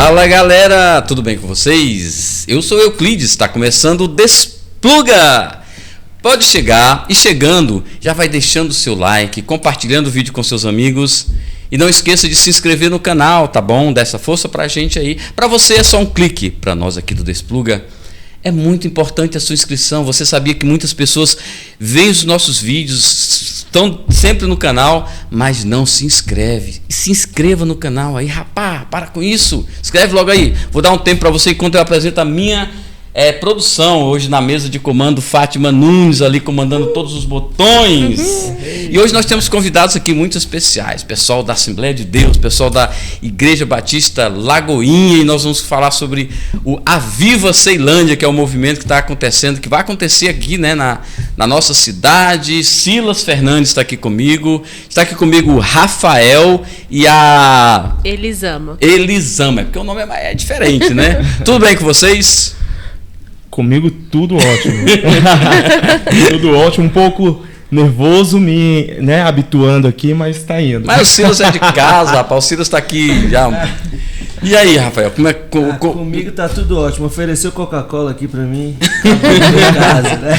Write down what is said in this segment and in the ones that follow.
Fala galera, tudo bem com vocês? Eu sou Euclides, está começando o Despluga! Pode chegar e chegando, já vai deixando o seu like, compartilhando o vídeo com seus amigos e não esqueça de se inscrever no canal, tá bom? Dá essa força pra gente aí. Pra você é só um clique, pra nós aqui do Despluga é muito importante a sua inscrição. Você sabia que muitas pessoas veem os nossos vídeos, estão sempre no canal, mas não se inscreve. Se inscreva no canal aí, rapaz, para com isso. Escreve logo aí. Vou dar um tempo para você enquanto eu apresento a minha produção. Hoje na mesa de comando, Fátima Nunes ali comandando todos os botões. E hoje nós temos convidados aqui muito especiais. Pessoal da Assembleia de Deus, pessoal da Igreja Batista Lagoinha. E nós vamos falar sobre o Aviva Ceilândia, que é o movimento que está acontecendo, que vai acontecer aqui, né, na nossa cidade. Silas Fernandes está aqui comigo. Está aqui comigo o Rafael e a... Elisama, porque o nome é diferente, né? Tudo bem com vocês? Comigo tudo ótimo. Tudo ótimo, um pouco nervoso, me habituando aqui, mas tá indo. Mas o Silas é de casa, rapaz, o Silas tá aqui já. E aí, Rafael, como é que... Comigo tá tudo ótimo, ofereceu Coca-Cola aqui pra mim, em casa, né?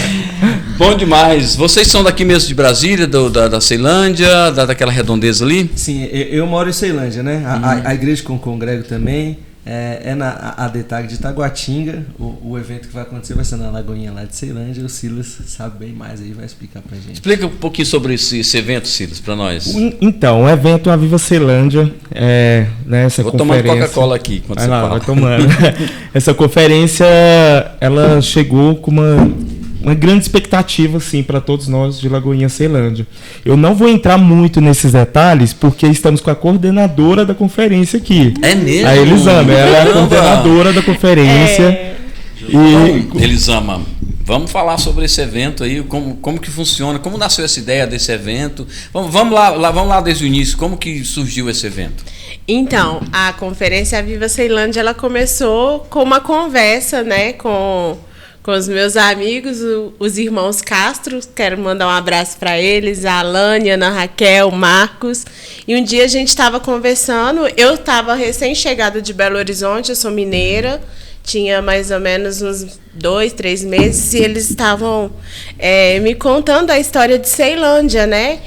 Bom demais. Vocês são daqui mesmo de Brasília, da Ceilândia, daquela redondeza ali? Sim, eu moro em Ceilândia, né? A igreja que eu congrego também é na ADTAG de Itaguatinga. O evento que vai acontecer vai ser na Lagoinha lá de Ceilândia. O Silas sabe bem mais aí, vai explicar pra gente. Explica um pouquinho sobre esse evento, Silas, pra nós. Então, o evento Aviva Ceilândia, essa Vou conferência... tomando Coca-Cola aqui, quando você fala. Vai tomando. Essa conferência, ela chegou com uma grande expectativa, assim, para todos nós de Lagoinha Ceilândia. Eu não vou entrar muito nesses detalhes, porque estamos com a coordenadora da conferência aqui. É mesmo? A Elisama, ela é a coordenadora da conferência. Elisama, vamos falar sobre esse evento aí, como que funciona, como nasceu essa ideia desse evento. Vamos lá desde o início, como que surgiu esse evento? Então, a Conferência Aviva Ceilândia, ela começou com uma conversa, né, com os meus amigos, os irmãos Castro. Quero mandar um abraço para eles, a Alane, Ana Raquel, Marcos. E um dia a gente estava conversando, eu estava recém-chegada de Belo Horizonte, eu sou mineira, tinha mais ou menos uns 2, 3 meses, e eles estavam me contando a história de Ceilândia, né?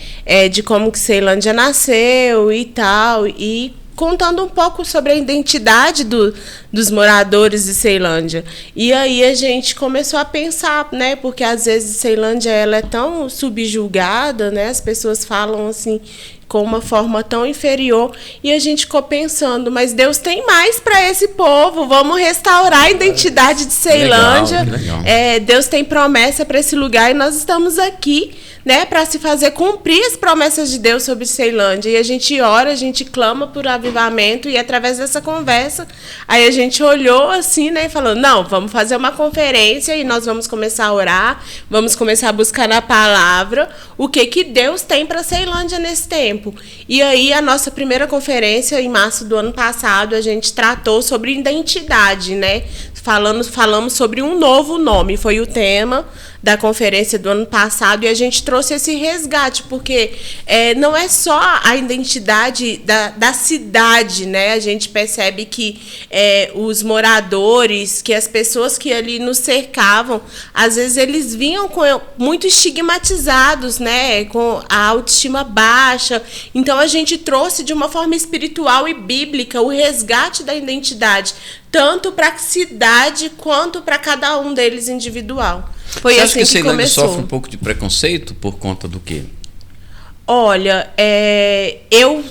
De como que Ceilândia nasceu e tal, e contando um pouco sobre a identidade dos moradores de Ceilândia. E aí a gente começou a pensar, né? Porque às vezes Ceilândia ela é tão subjugada, né? As pessoas falam assim com uma forma tão inferior, e a gente ficou pensando, mas Deus tem mais para esse povo, vamos restaurar a identidade de Ceilândia. Legal. Deus tem promessa para esse lugar e nós estamos aqui, né, para se fazer cumprir as promessas de Deus sobre Ceilândia. E a gente ora, a gente clama por avivamento, e através dessa conversa, aí a gente olhou assim, né, e falou, não, vamos fazer uma conferência e nós vamos começar a orar, vamos começar a buscar na palavra o que Deus tem para Ceilândia nesse tempo. E aí a nossa primeira conferência, em março do ano passado, a gente tratou sobre identidade, né? Falamos sobre um novo nome, foi o tema da conferência do ano passado, e a gente trouxe esse resgate, porque não é só a identidade da cidade, né? A gente percebe que os moradores, que as pessoas que ali nos cercavam, às vezes eles vinham muito estigmatizados, né? Com a autoestima baixa. Então a gente trouxe de uma forma espiritual e bíblica o resgate da identidade, tanto para a cidade quanto para cada um deles individual. Foi Você assim acha que Ceilândia começou. sofre um pouco de preconceito por conta do quê? Olha, eu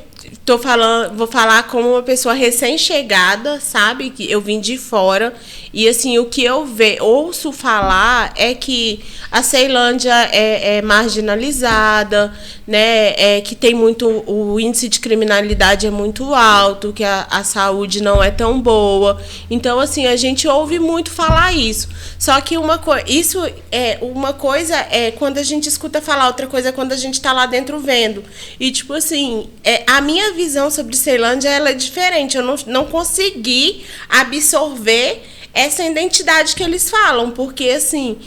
vou falar como uma pessoa recém-chegada, sabe? Que eu vim de fora. E assim, o que eu ouço falar é que a Ceilândia é marginalizada, né? Que tem muito, o índice de criminalidade é muito alto, que a saúde não é tão boa. Então, assim, a gente ouve muito falar isso. Só que uma coisa é quando a gente escuta falar, outra coisa é quando a gente está lá dentro vendo. E, tipo assim, a minha visão sobre Ceilândia ela é diferente. Eu não consegui absorver essa identidade que eles falam, porque assim,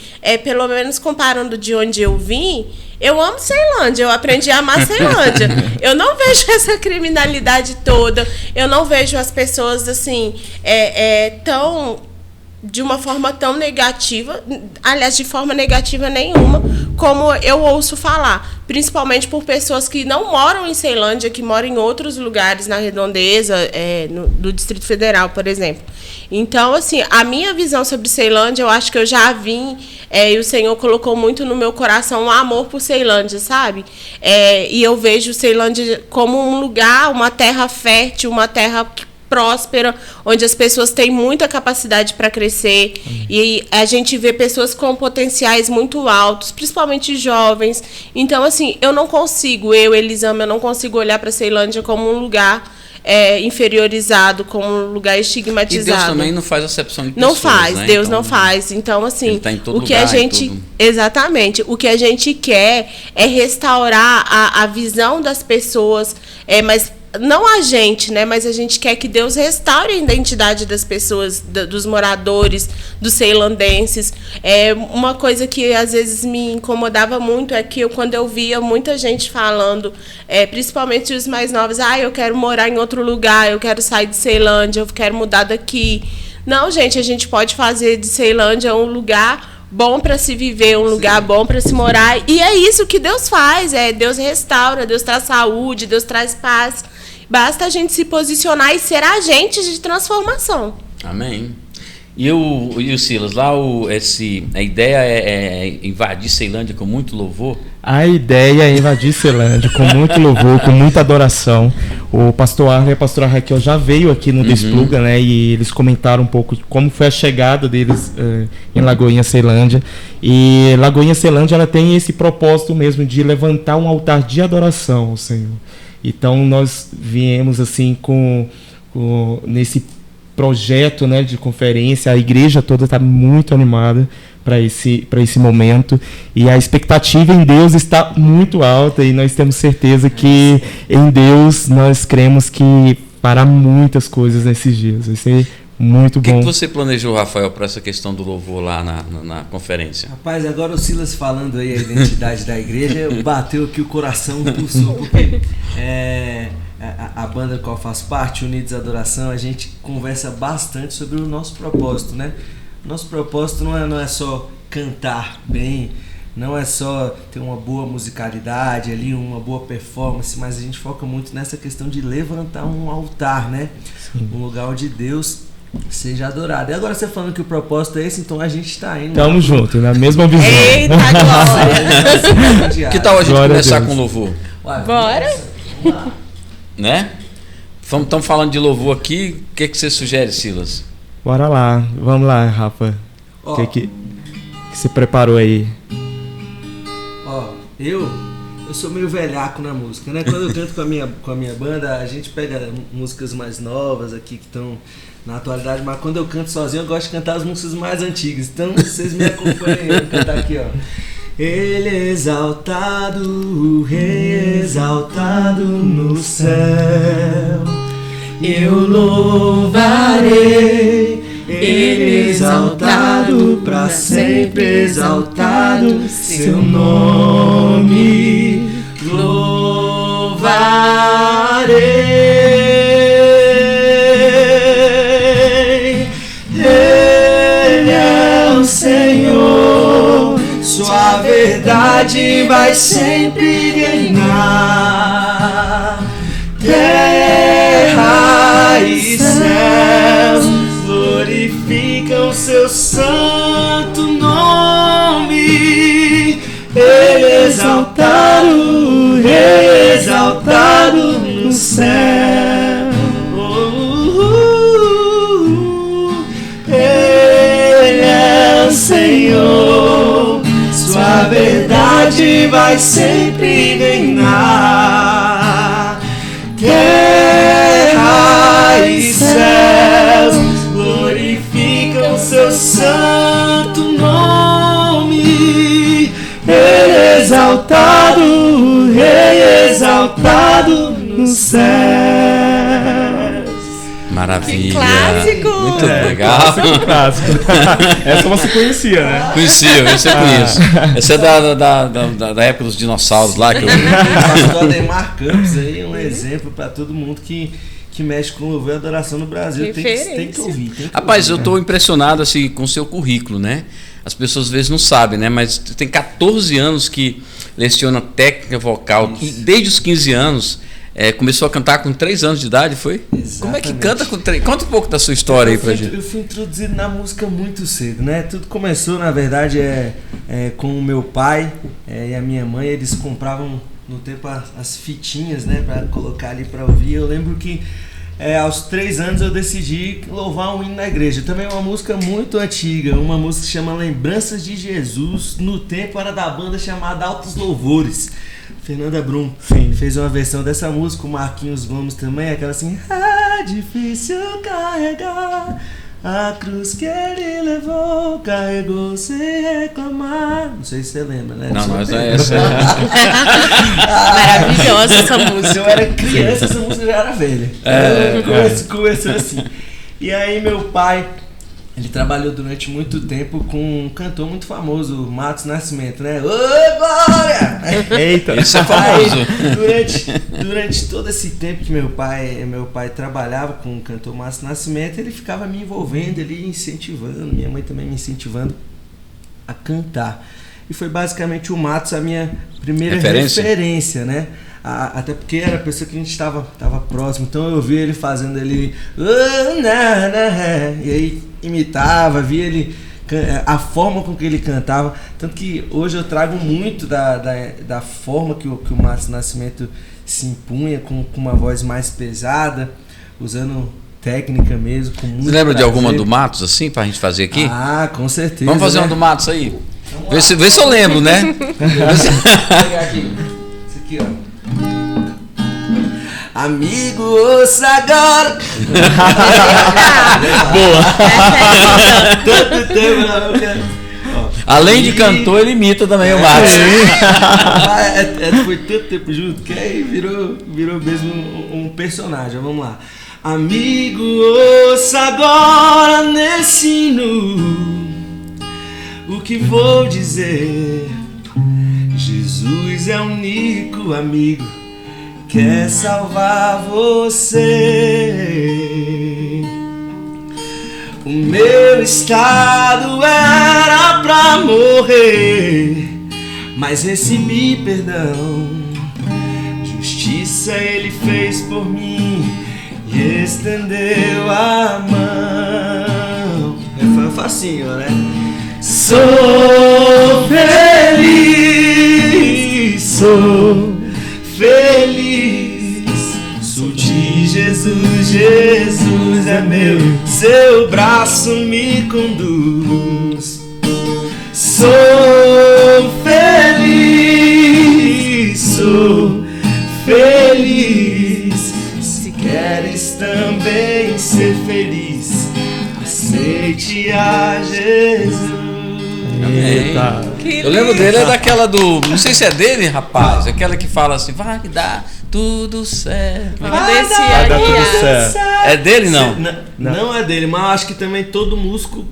pelo menos comparando de onde eu vim, eu amo Ceilândia, eu aprendi a amar Ceilândia. Eu não vejo essa criminalidade toda, eu não vejo as pessoas assim, de uma forma tão negativa, aliás, de forma negativa nenhuma, como eu ouço falar, principalmente por pessoas que não moram em Ceilândia, que moram em outros lugares na redondeza, do Distrito Federal, por exemplo. Então, assim, a minha visão sobre Ceilândia, eu acho que eu já vim, e o Senhor colocou muito no meu coração um amor por Ceilândia, sabe? E eu vejo Ceilândia como um lugar, uma terra fértil, uma terra próspera, onde as pessoas têm muita capacidade para crescer. E a gente vê pessoas com potenciais muito altos, principalmente jovens. Então, assim, eu não consigo, Elisama, eu não consigo olhar para Ceilândia como um lugar inferiorizado, como um lugar estigmatizado. E Deus também não faz acepção de pessoas, não faz, né? Deus então, não faz. Então, assim, ele tá em todo o que lugar, a gente... Exatamente. O que a gente quer é restaurar a visão das pessoas, mas não a gente, né? Mas a gente quer que Deus restaure a identidade das pessoas, dos moradores, dos ceilandenses. Uma coisa que às vezes me incomodava muito é que quando eu via muita gente falando, principalmente os mais novos, eu quero morar em outro lugar, eu quero sair de Ceilândia, eu quero mudar daqui. Não, gente, a gente pode fazer de Ceilândia um lugar bom para se viver, um lugar bom para se morar. E é isso que Deus faz, Deus restaura, Deus traz saúde, Deus traz paz. Basta a gente se posicionar e ser agentes de transformação. Amém. E o Silas, lá a ideia é invadir Ceilândia com muito louvor? A ideia é invadir Ceilândia com muito louvor, com muita adoração. O pastor Arlen e a pastora Raquel já veio aqui no Despluga, né? E eles comentaram um pouco como foi a chegada deles em Lagoinha Ceilândia. E Lagoinha Ceilândia, ela tem esse propósito mesmo de levantar um altar de adoração ao Senhor. Então nós viemos assim nesse projeto, né, de conferência. A igreja toda está muito animada para esse momento, e a expectativa em Deus está muito alta, e nós temos certeza que em Deus nós cremos que fará muitas coisas nesses dias. Vai ser muito bom. O que você planejou, Rafael, para essa questão do louvor lá na conferência? Rapaz, agora o Silas falando aí a identidade da igreja, bateu aqui o coração, pulsou, porque a banda da qual eu faço parte, Unidos Adoração, a gente conversa bastante sobre o nosso propósito, né? Nosso propósito não é só cantar bem, não é só ter uma boa musicalidade ali, uma boa performance, mas a gente foca muito nessa questão de levantar um altar, né? Sim. Um lugar onde Deus seja adorado. E agora você falando que o propósito é esse, então a gente está indo. Tamo junto, na mesma visão. Eita, glória! Que tal a gente Glória começar a Deus. com louvor? Bora? Né? Estamos falando de louvor aqui, o que você sugere, Silas? Bora lá, vamos lá, Rafa. O que você preparou aí? Eu sou meio velhaco na música, né? Quando eu canto com a minha banda, a gente pega músicas mais novas aqui que estão na atualidade, mas quando eu canto sozinho eu gosto de cantar as músicas mais antigas. Então vocês me acompanhem, eu vou cantar aqui, ó. Ele é exaltado, o Rei exaltado no céu. Eu louvarei, Ele exaltado, para sempre exaltado, seu nome louvarei. Ele é o Senhor, sua verdade vai sempre reinar. Terra e céus glorificam seu santo nome. Ele exaltado, Rei exaltado no céu. Ele é o Senhor, sua verdade vai sempre reinar. Terra e céus glorificam seu santo nome. Ele é exaltado, Rei exaltado nos céus. Maravilha. Clássico. Muito legal. Clássico. Essa você conhecia, né? Conhecia, esse eu conheço. Essa é da época dos dinossauros lá. Que eu... O pastor Ademar Campos aí, um exemplo para todo mundo que mexe com louvor e adoração no Brasil. Tem que ouvir. Rapaz, eu estou impressionado assim, com o seu currículo, né? As pessoas às vezes não sabem, né? Mas tem 14 anos que leciona técnica vocal. Desde os 15 anos, começou a cantar com 3 anos de idade, foi? Exatamente. Como é que canta com 3? Conta um pouco da sua história aí pra gente. Eu fui introduzido na música muito cedo, né? Tudo começou, na verdade, com o meu pai e a minha mãe. Eles compravam no tempo as fitinhas, né? Pra colocar ali pra ouvir. Eu lembro que aos 3 anos eu decidi louvar um hino na igreja. Também uma música muito antiga, uma música que chama Lembranças de Jesus. No tempo era da banda chamada Altos Louvores. Fernanda Brum fez uma versão dessa música, o Marquinhos Gomes também, aquela assim: é difícil carregar a cruz que ele levou, carregou sem reclamar. Não sei se você lembra, né? Não, mas é essa. Maravilhosa essa música. Eu era criança, essa música já era velha. Começou assim. E aí meu pai, ele trabalhou durante muito tempo com um cantor muito famoso, Matos Nascimento, né? Ô, Glória! Eita! Isso é famoso. Durante todo esse tempo que meu pai trabalhava com o cantor Matos Nascimento, ele ficava me envolvendo, ele incentivando, minha mãe também me incentivando a cantar. E foi basicamente o Matos a minha primeira referência, né? Até porque era a pessoa que a gente estava próximo, então eu via ele fazendo ali, e aí imitava, via ele, a forma com que ele cantava, tanto que hoje eu trago muito da forma que o Matos Nascimento se impunha, com uma voz mais pesada, usando técnica mesem com muito. Você lembra prazer. de alguma do Matos assim, pra gente fazer aqui? Ah, com certeza. Vamos fazer né? uma do Matos aí? Vê se eu lembro, né? Vou pegar aqui. Isso aqui, ó. Amigo, ouça agora. Boa! Tanto tempo, Além de cantor, ele imita também o Matos. Foi tanto tempo junto que aí virou mesmo um personagem. Vamos lá. Amigo, ouça agora nesse hino o que vou dizer. Jesus é o único amigo, quer salvar você. O meu estado era pra morrer, mas recebi perdão. Justiça ele fez por mim e estendeu a mão. Foi facinho, né? Sou feliz, sou feliz, sou de Jesus, Jesus é meu, seu braço me conduz. Sou feliz, sou feliz, se queres também ser feliz, aceite a Jesus. Eita! Eu lembro dele, é daquela do. Não sei se é dele, rapaz. Aquela que fala assim: vai dar tudo certo. Vai dar tudo certo. É dele, não? Não é dele, mas eu acho que também todo músico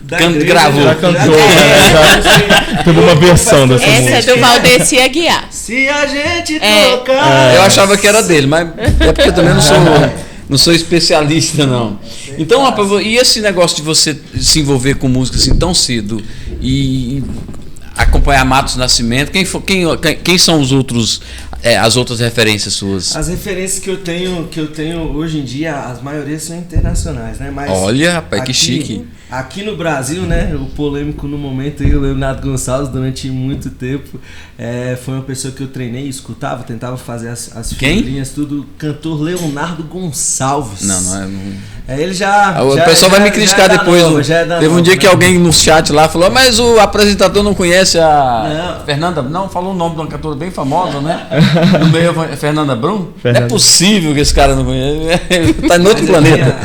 da igreja Gravou. Já cantou, né? Teve uma versão dessa Essa música. é do Valdeci Aguiar. Se a gente tocar. Eu achava que era dele, mas é porque eu também não sou especialista, não. Então, rapaz, e esse negócio de você se envolver com música assim tão cedo e acompanhar Matos Nascimento, quem são os outros, as outras referências suas? As referências que eu tenho hoje em dia, as maiorias são internacionais, né? Mas olha, rapaz, que chique. Aqui no Brasil, né, o polêmico no momento aí, o Leonardo Gonçalves, durante muito tempo, foi uma pessoa que eu treinei, escutava, tentava fazer as figurinhas, tudo. Cantor Leonardo Gonçalves. Não. Ele já. O pessoal vai me criticar depois. Teve um dia que alguém no chat lá falou: mas o apresentador não conhece a Fernanda? Não, falou o nome de uma cantora bem famosa, né? No meio é Fernanda Brum? Não é possível que esse cara não conheça. Ele tá em outro planeta.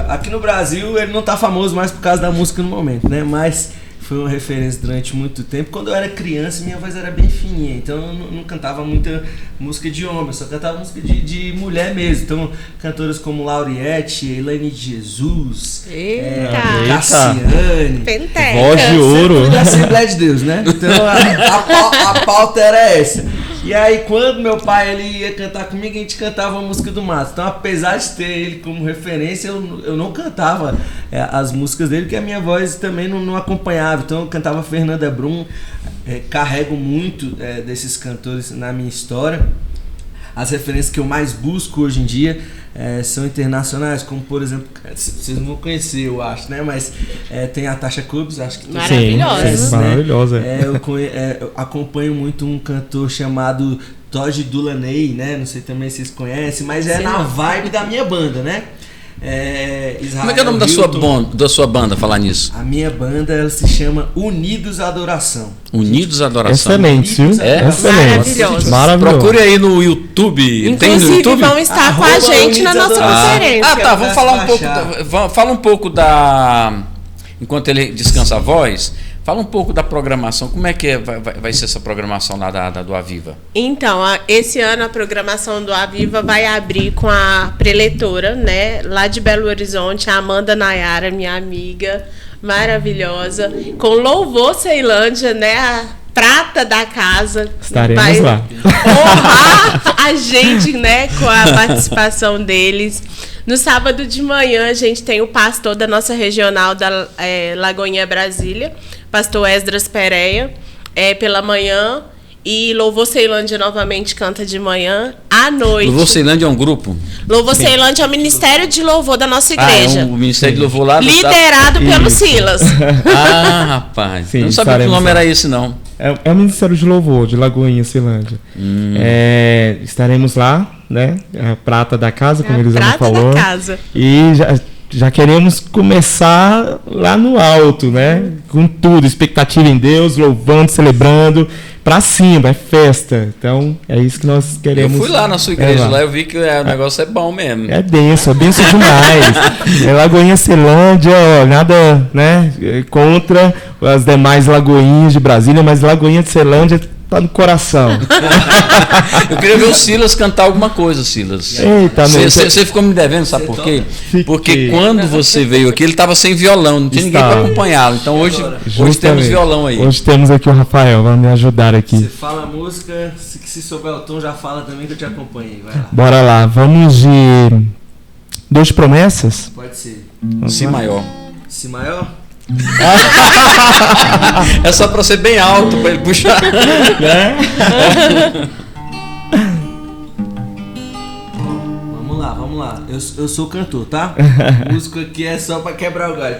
Aqui no Brasil ele não tá famoso mais por causa da música no momento, né? Mas foi uma referência durante muito tempo. Quando eu era criança, minha voz era bem fininha, então eu não cantava muita música de homem, eu só cantava música de mulher mesmo. Então, cantoras como Lauriette, Elaine de Jesus, Cassiane, Voz de ouro. da Assembleia de Deus, né? Então a pauta era essa. E aí quando meu pai ele ia cantar comigo, a gente cantava a música do Matos. Então apesar de ter ele como referência, eu não cantava as músicas dele, porque a minha voz também não acompanhava. Então eu cantava Fernanda Brum, carrego muito desses cantores na minha história. As referências que eu mais busco hoje em dia são internacionais, como por exemplo, vocês não vão conhecer, eu acho, né? Mas tem a Tasha Cobbs, acho que maravilhosa. Sim, maravilhosa. Eu acompanho muito um cantor chamado Todd Dulaney, né? Não sei também se vocês conhecem, mas na vibe da minha banda, né? Como é que é o nome da sua banda, falar nisso? A minha banda ela se chama Unidos Adoração. Unidos Adoração. Excelente, viu? Excelente. Maravilhoso. Procure aí no YouTube. Tem no YouTube? Vão estar com a gente na nossa conferência. Tá, vamos falar um pouco. Fala um pouco da. Enquanto ele descansa a voz, fala um pouco da programação. Como é que vai ser essa programação lá do Aviva? Então, esse ano a programação do Aviva vai abrir com a preletora, né? Lá de Belo Horizonte, a Amanda Nayara, minha amiga maravilhosa, com Louvor Ceilândia, né? A prata da casa. Estaremos vai lá. Honrar a gente, né? Com a participação deles. No sábado de manhã, a gente tem o pastor da nossa regional da Lagoinha Brasília, pastor Esdras Pereira, pela manhã. E Louvor Ceilândia novamente canta de manhã. À noite. Louvor Ceilândia é um grupo? Louvor Ceilândia é o Ministério de Louvor da nossa igreja. O Ministério de Louvor lá do liderado pelo Silas. Rapaz. Sim, eu não sabia que o nome era esse, não. É o Ministério de Louvor, de Lagoinha, Ceilândia. Estaremos lá, né? A prata da casa, como eles já falou. Da casa. E já queremos começar lá no alto, né? Com tudo, expectativa em Deus, louvando, celebrando, pra cima, é festa. Então, é isso que nós queremos. Eu fui lá na sua igreja, lá eu vi que o negócio é bom mesmo. É benção demais. Lagoinha Ceilândia, nada, né, contra as demais lagoinhas de Brasília, mas Lagoinha de Ceilândia tá no coração. Eu queria ver o Silas cantar alguma coisa, Silas. Eita, você ficou me devendo, sabe por quê? Porque quando você veio aqui, ele estava sem violão, não tinha ninguém para acompanhá-lo. Então hoje temos violão aí. Hoje temos aqui o Rafael, vai me ajudar aqui. Você fala a música, se souber o tom, já fala também que eu te acompanhei. Vai lá. Bora lá, vamos de 2 promessas? Pode ser. Si maior. Si maior? É só pra ser bem alto pra ele puxar. Vamos lá. Eu sou cantor, tá? O músico aqui é só pra quebrar o galho.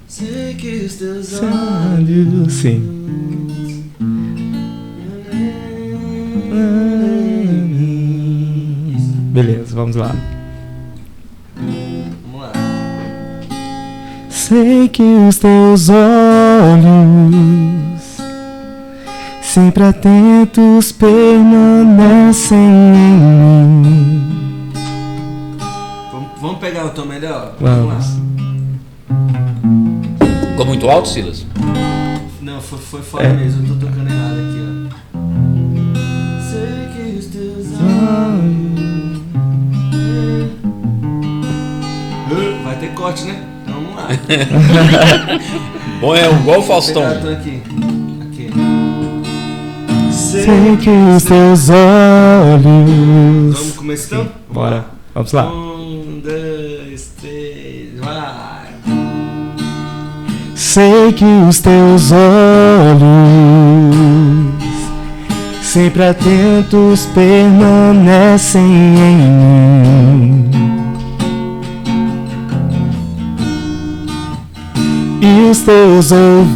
Sei que os teus olhos. Sim. Beleza, vamos lá. Sei que os teus olhos, sempre atentos, permanecem em mim. Vamos pegar o tom melhor? Vamos lá. Ficou muito alto, Silas? Não, foi fora mesmo, eu tô tocando errado aqui, ó. Sei que os teus olhos. Vai ter corte, né? Vamos lá. Bom, é igual o Faustão. Aqui. Sei que os teus olhos. Vamos começar então? Bora, vamos lá. 1, 2, 3, vai. Sei que os teus olhos, sempre atentos, permanecem em mim. E os teus ouvidos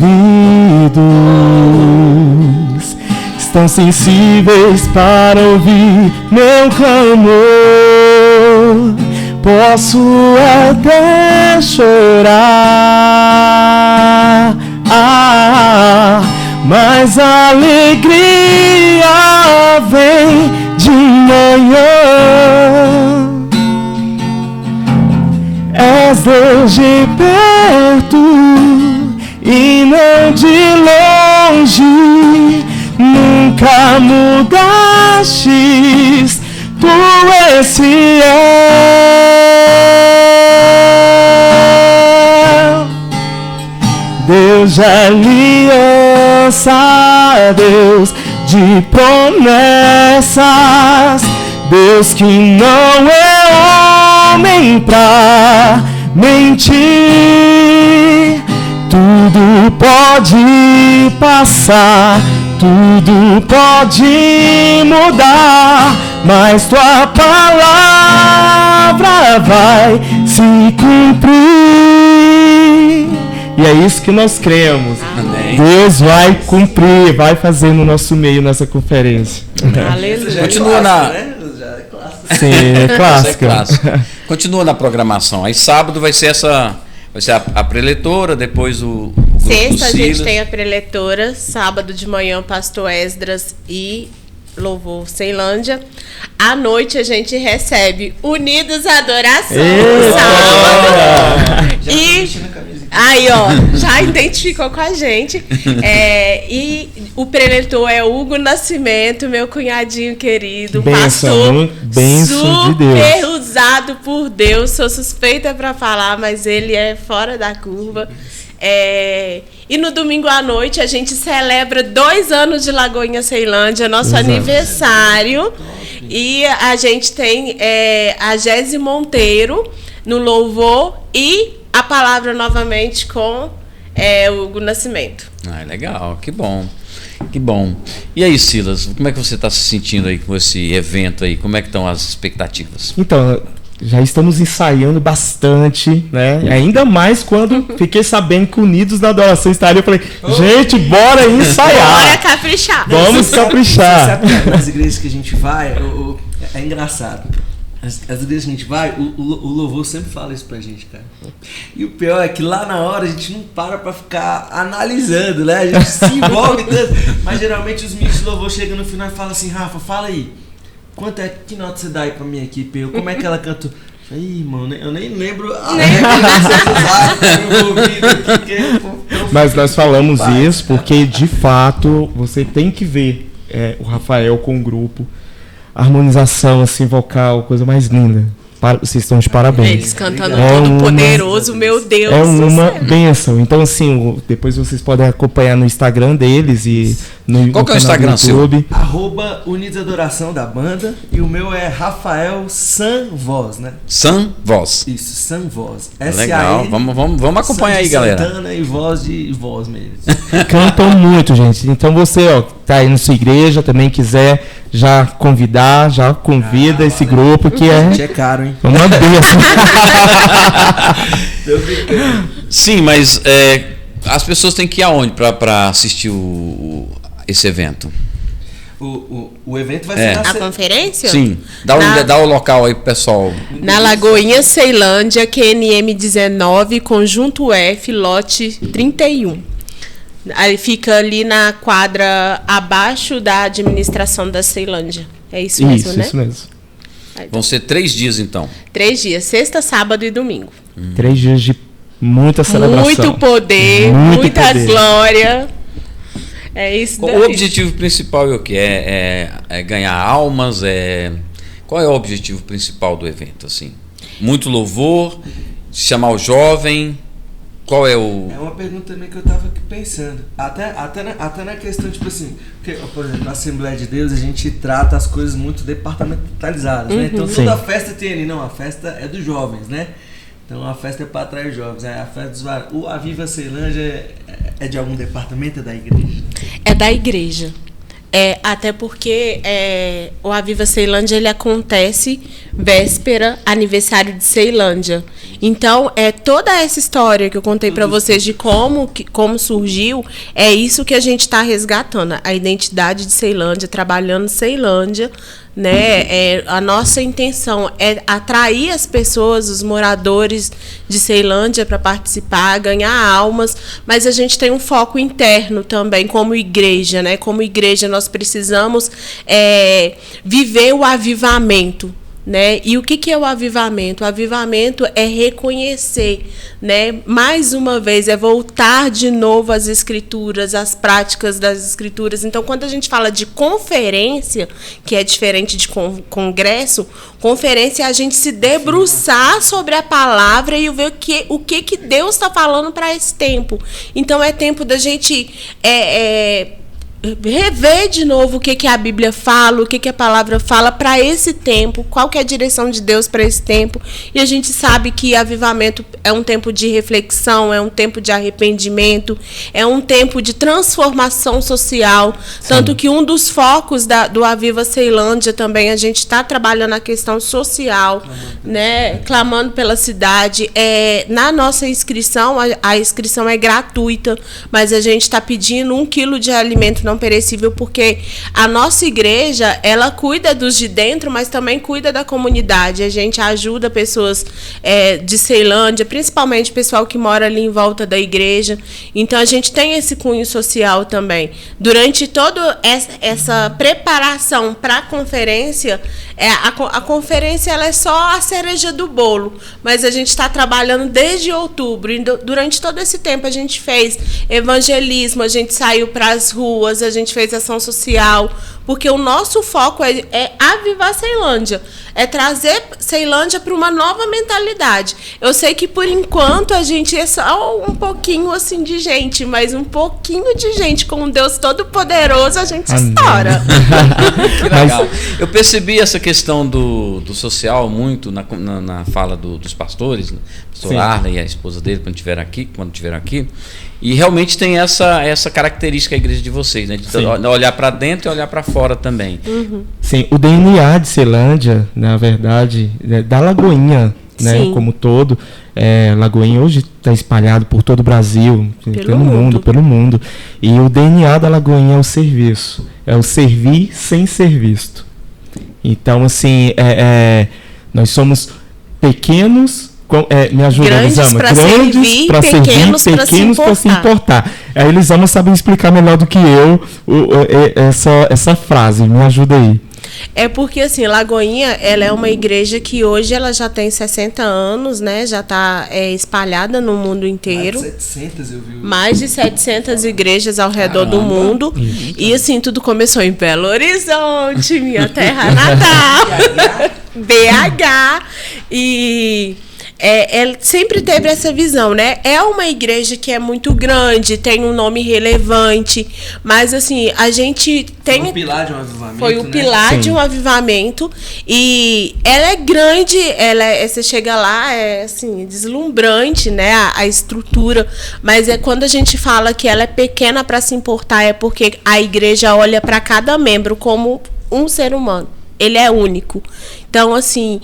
estão sensíveis para ouvir meu clamor. Posso até chorar, mas a alegria vem de manhã. És Deus de perto, não de longe, nunca mudastes, tu és fiel. Deus de aliança, Deus de promessas, Deus que não é homem pra mentir. Tudo pode passar, tudo pode mudar, mas tua palavra vai se cumprir. E é isso que nós cremos. Amém. Deus vai cumprir, vai fazer no nosso meio nessa conferência. Aleluia. Continua na... Já é clássico. Sim, é clássica. Clássico. Continua na programação. Aí sábado vai ser a preletora, depois o grupo Sexta a do gente Silas. tem a preletora, sábado de manhã o pastor Esdras e Louvor Ceilândia. À noite a gente recebe Unidos Adoração, sábado. Já E tô vestindo a camisa. aí, ó, já identificou com a gente. E o preletor é Hugo Nascimento, meu cunhadinho querido, pastor, bênção de Deus. super usado por Deus. Sou suspeita para falar, mas ele é fora da curva. E no domingo à noite a gente celebra 2 anos de Lagoinha Ceilândia, nosso aniversário. E a gente tem a Gési Monteiro no louvor e a palavra novamente com o Hugo Nascimento. Ah, legal, que bom. Que bom. E aí, Silas, como é que você está se sentindo aí com esse evento aí? Como é que estão as expectativas? Então, já estamos ensaiando bastante, né? Ainda mais quando fiquei sabendo que Unidos na Adoração estaria. Eu falei, gente, bora ensaiar. Bora caprichar. Vamos Você caprichar. sabe que nas igrejas que a gente vai, é engraçado. As igrejas que a gente vai, o louvor sempre fala isso pra gente, cara. E o pior é que lá na hora a gente não para ficar analisando, né? A gente se envolve tanto. Mas geralmente os meninos de louvor chegam no final e falam assim, Rafa, fala aí. Que nota você dá aí pra minha equipe? Como é que ela canta? Ih, irmão, eu nem lembro Mas nós falamos isso porque, de fato, você tem que ver o Rafael com o grupo. Harmonização, assim, vocal, coisa mais linda. Vocês estão de parabéns. Eles cantando É todo uma- poderoso, meu Deus. É uma do céu. bênção. Então, assim, depois vocês podem acompanhar no Instagram deles e no Qual que é o canal do Instagram seu? YouTube. @Unidos Adoração da banda. E o meu é Rafael Sanvoz, né? Sam Voz. Isso, Sanvoz. Legal, S-A-N, vamos acompanhar Sam aí, de galera. Santana e voz de voz mesmo. Cantam muito, gente. Então você, ó, tá aí na sua igreja, também quiser já convidar, já convida esse grupo que Gente, é é caro, hein? uma bênção. Sim, mas as pessoas têm que ir aonde para assistir esse evento? O evento vai É. ser na A conferência? Sim, dá o local aí pro pessoal. Na Lagoinha Ceilândia, QNM 19, Conjunto F, lote 31. Aí fica ali na quadra abaixo da administração da Ceilândia. É isso mesmo, né? Isso mesmo. Vão ser 3 dias, então. 3 dias, sexta, sábado e domingo. 3 dias de muita celebração. Muito poder, Muito muita poder. glória. É isso daí. O objetivo principal é o que? É ganhar almas? Qual é o objetivo principal do evento? Assim? Muito louvor? Chamar o jovem? Qual é o... É uma pergunta também que eu tava aqui pensando. Até na questão, tipo assim, porque, por exemplo, na Assembleia de Deus a gente trata as coisas muito departamentalizadas, né? Então toda festa tem ali, não, a festa é dos jovens, né? Então a festa é para atrair jovens, a festa dos vários. O Aviva Ceilândia é de algum departamento, é da igreja? É da igreja. Até porque o Aviva Ceilândia ele acontece véspera, aniversário de Ceilândia. Então, toda essa história que eu contei para vocês de como surgiu, é isso que a gente está resgatando. A identidade de Ceilândia, trabalhando Ceilândia, né? A nossa intenção é atrair as pessoas, os moradores de Ceilândia para participar, ganhar almas, mas a gente tem um foco interno também como igreja, né? Como igreja nós precisamos viver o avivamento né? E o que é o avivamento? O avivamento é reconhecer, né? Mais uma vez, é voltar de novo às escrituras, às práticas das escrituras. Então, quando a gente fala de conferência, que é diferente de congresso, conferência é a gente se debruçar sobre a palavra e ver o que Deus está falando para esse tempo. Então, é tempo da gente rever de novo o que a Bíblia fala, o que a palavra fala para esse tempo, qual que é a direção de Deus para esse tempo. E a gente sabe que avivamento é um tempo de reflexão, é um tempo de arrependimento, é um tempo de transformação social. Sim. Tanto que um dos focos do Aviva Ceilândia também, a gente está trabalhando a questão social, né? Clamando pela cidade. Na nossa inscrição, a inscrição é gratuita, mas a gente está pedindo 1 quilo de alimento não perecível, porque a nossa igreja, ela cuida dos de dentro, mas também cuida da comunidade. A gente ajuda pessoas de Ceilândia, principalmente pessoal que mora ali em volta da igreja. Então, a gente tem esse cunho social também. Durante toda essa preparação para a conferência, a conferência ela é só a cereja do bolo, mas a gente está trabalhando desde outubro. E durante todo esse tempo, a gente fez evangelismo, a gente saiu para as ruas, a gente fez ação social, porque o nosso foco é avivar Ceilândia, é trazer Ceilândia para uma nova mentalidade. Eu sei que, por enquanto, a gente é só um pouquinho assim de gente, mas um pouquinho de gente com um Deus Todo-Poderoso, a gente estoura. Que legal. Eu percebi essa questão do social muito na fala dos pastores, né? Pastor Arla e a esposa dele, quando estiveram aqui. E realmente tem essa característica a igreja de vocês, né? De olhar para dentro e olhar para fora também. Uhum. Sim, o DNA de Ceilândia, na verdade, da Lagoinha, né, como todo. Lagoinha hoje está espalhado por todo o Brasil, pelo mundo. E o DNA da Lagoinha é o serviço. É o servir sem ser visto. Então, assim, nós somos pequenos. Me ajuda, Elisama. Grandes para servir, pequenos para se importar. A Elisama sabe explicar melhor do que eu essa frase. Me ajuda aí. É porque, assim, Lagoinha, ela é uma igreja que hoje ela já tem 60 anos, né? Já está espalhada no mundo inteiro. Mais de 700, eu vi. Mais de 700 igrejas ao redor do mundo. E, assim, tudo começou em Belo Horizonte, minha terra natal. BH. E... sempre teve essa visão, né? É uma igreja que é muito grande, tem um nome relevante, mas assim, a gente tem... Foi o pilar de um avivamento, Foi o pilar de um avivamento, e ela é grande, você chega lá, assim, deslumbrante, né? A estrutura, mas quando a gente fala que ela é pequena para se importar, é porque a igreja olha para cada membro como um ser humano. Ele é único. Então, assim,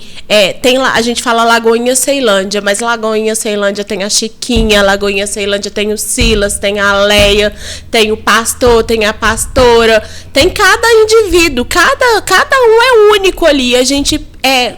tem lá, a gente fala Lagoinha Ceilândia, mas Lagoinha Ceilândia tem a Chiquinha, Lagoinha Ceilândia tem o Silas, tem a Leia, tem o pastor, tem a pastora, tem cada indivíduo, cada um é único ali. A gente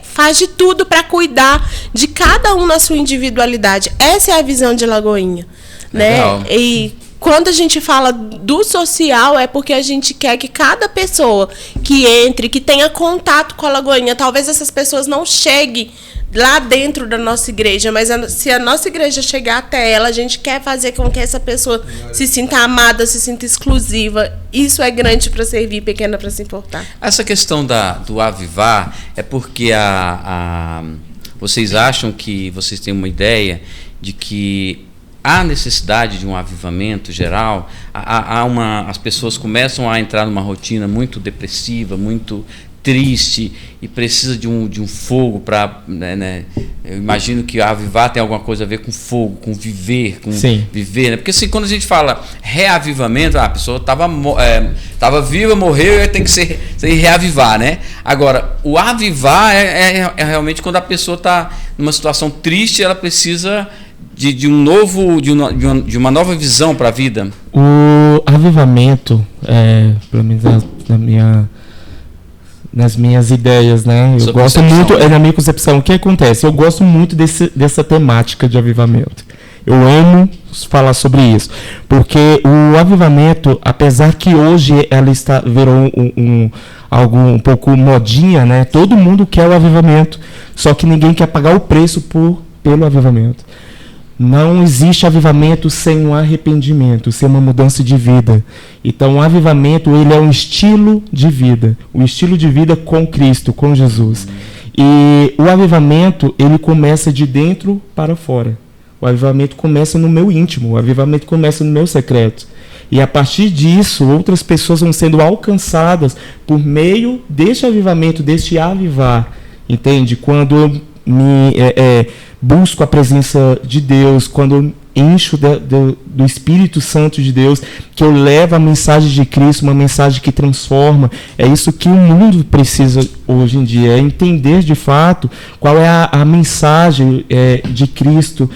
faz de tudo para cuidar de cada um na sua individualidade. Essa é a visão de Lagoinha, né? E quando a gente fala do social, é porque a gente quer que cada pessoa que entre, que tenha contato com a Lagoinha, talvez essas pessoas não cheguem lá dentro da nossa igreja, mas se a nossa igreja chegar até ela, a gente quer fazer com que essa pessoa se sinta amada, se sinta exclusiva. Isso é grande para servir, pequena para se importar. Essa questão do avivar é porque vocês acham que vocês têm uma ideia de que há necessidade de um avivamento geral, as pessoas começam a entrar numa rotina muito depressiva, muito triste, e precisa de um fogo para... Né, eu imagino que avivar tem alguma coisa a ver com fogo, com viver, viver, né? Porque assim, quando a gente fala reavivamento, a pessoa estava viva, morreu, e tem que ser reavivar, né? Agora, o avivar é realmente quando a pessoa está numa situação triste, ela precisa de uma nova visão para a vida. O avivamento, pelo menos nas minhas ideias, né? Eu gosto muito, na minha concepção, o que acontece? Eu gosto muito dessa temática de avivamento. Eu amo falar sobre isso, porque o avivamento, apesar que hoje ela virou algo um pouco modinha, né? Todo mundo quer o avivamento, só que ninguém quer pagar o preço pelo avivamento. Não existe avivamento sem um arrependimento, sem uma mudança de vida. Então, o avivamento, ele é um estilo de vida. O estilo de vida com Cristo, com Jesus. E o avivamento, ele começa de dentro para fora. O avivamento começa no meu íntimo. O avivamento começa no meu secreto. E a partir disso, outras pessoas vão sendo alcançadas por meio deste avivamento, deste avivar. Entende? Quando eu busco a presença de Deus, quando eu encho do Espírito Santo de Deus, que eu levo a mensagem de Cristo, uma mensagem que transforma. É isso que o mundo precisa hoje em dia, é entender de fato qual é a mensagem de Cristo.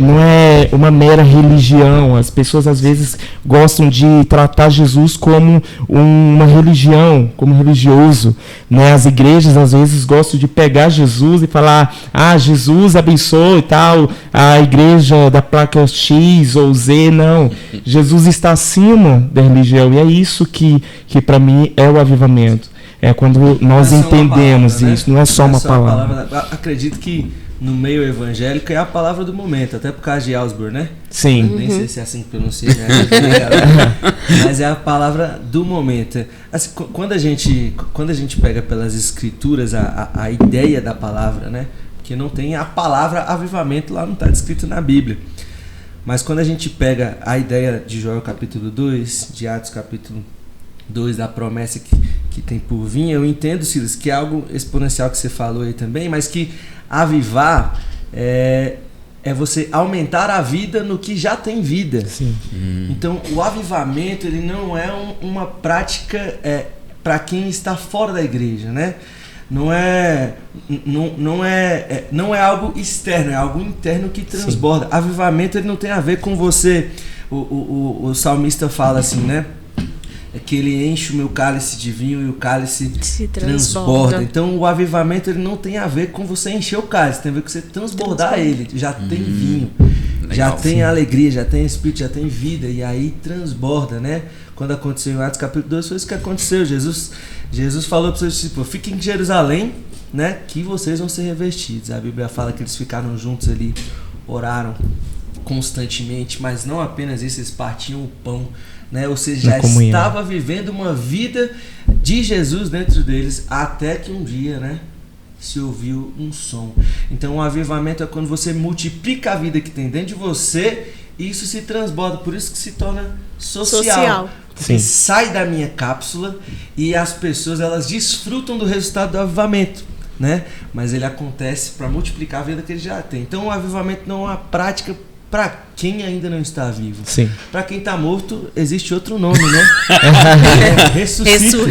Não é uma mera religião. As pessoas às vezes gostam de tratar Jesus como uma religião, como religioso, né? As igrejas às vezes gostam de pegar Jesus e falar: Jesus abençoe e tal, a igreja da placa X ou Z. Não, Jesus está acima da religião, e é isso que para mim é o avivamento. É quando nós entendemos palavra, isso, né? Não é só uma palavra. Acredito que no meio evangélico é a palavra do momento, até por causa de Augsburg, né? Sim. Nem sei se é assim que pronuncia, né? Mas é a palavra do momento. Assim, quando a gente pega pelas escrituras a ideia da palavra, né? Porque não tem a palavra avivamento lá, não está descrito na Bíblia. Mas quando a gente pega a ideia de Joel capítulo 2, de Atos capítulo 2, da promessa que tem por vir, eu entendo, Silas, que é algo exponencial que você falou aí também, mas que avivar é você aumentar a vida no que já tem vida. Sim. Então, o avivamento, ele não é uma prática para quem está fora da igreja, né? Não é algo externo, é algo interno que transborda. Sim. Avivamento, ele não tem a ver com você. O salmista fala assim, né? É que ele enche o meu cálice de vinho e o cálice se transborda. Então, o avivamento, ele não tem a ver com você encher o cálice, tem a ver com você transbordar ele. Já tem vinho, legal, já tem alegria, já tem espírito, já tem vida, e aí transborda, né? Quando aconteceu em Atos capítulo 2, foi isso que aconteceu. Jesus falou para os seus discípulos: fiquem em Jerusalém, né, que vocês vão ser revestidos. A Bíblia fala que eles ficaram juntos ali, oraram constantemente, mas não apenas isso, eles partiam o pão, né? Ou seja, já estava vivendo uma vida de Jesus dentro deles, até que um dia, né, se ouviu um som. Então, o avivamento é quando você multiplica a vida que tem dentro de você, e isso se transborda, por isso que se torna social. Porque sai da minha cápsula e as pessoas, elas desfrutam do resultado do avivamento, né? Mas ele acontece para multiplicar a vida que ele já tem. Então, o avivamento não é uma prática para quem ainda não está vivo. Sim. Para quem está morto, existe outro nome, né? Ressurreição.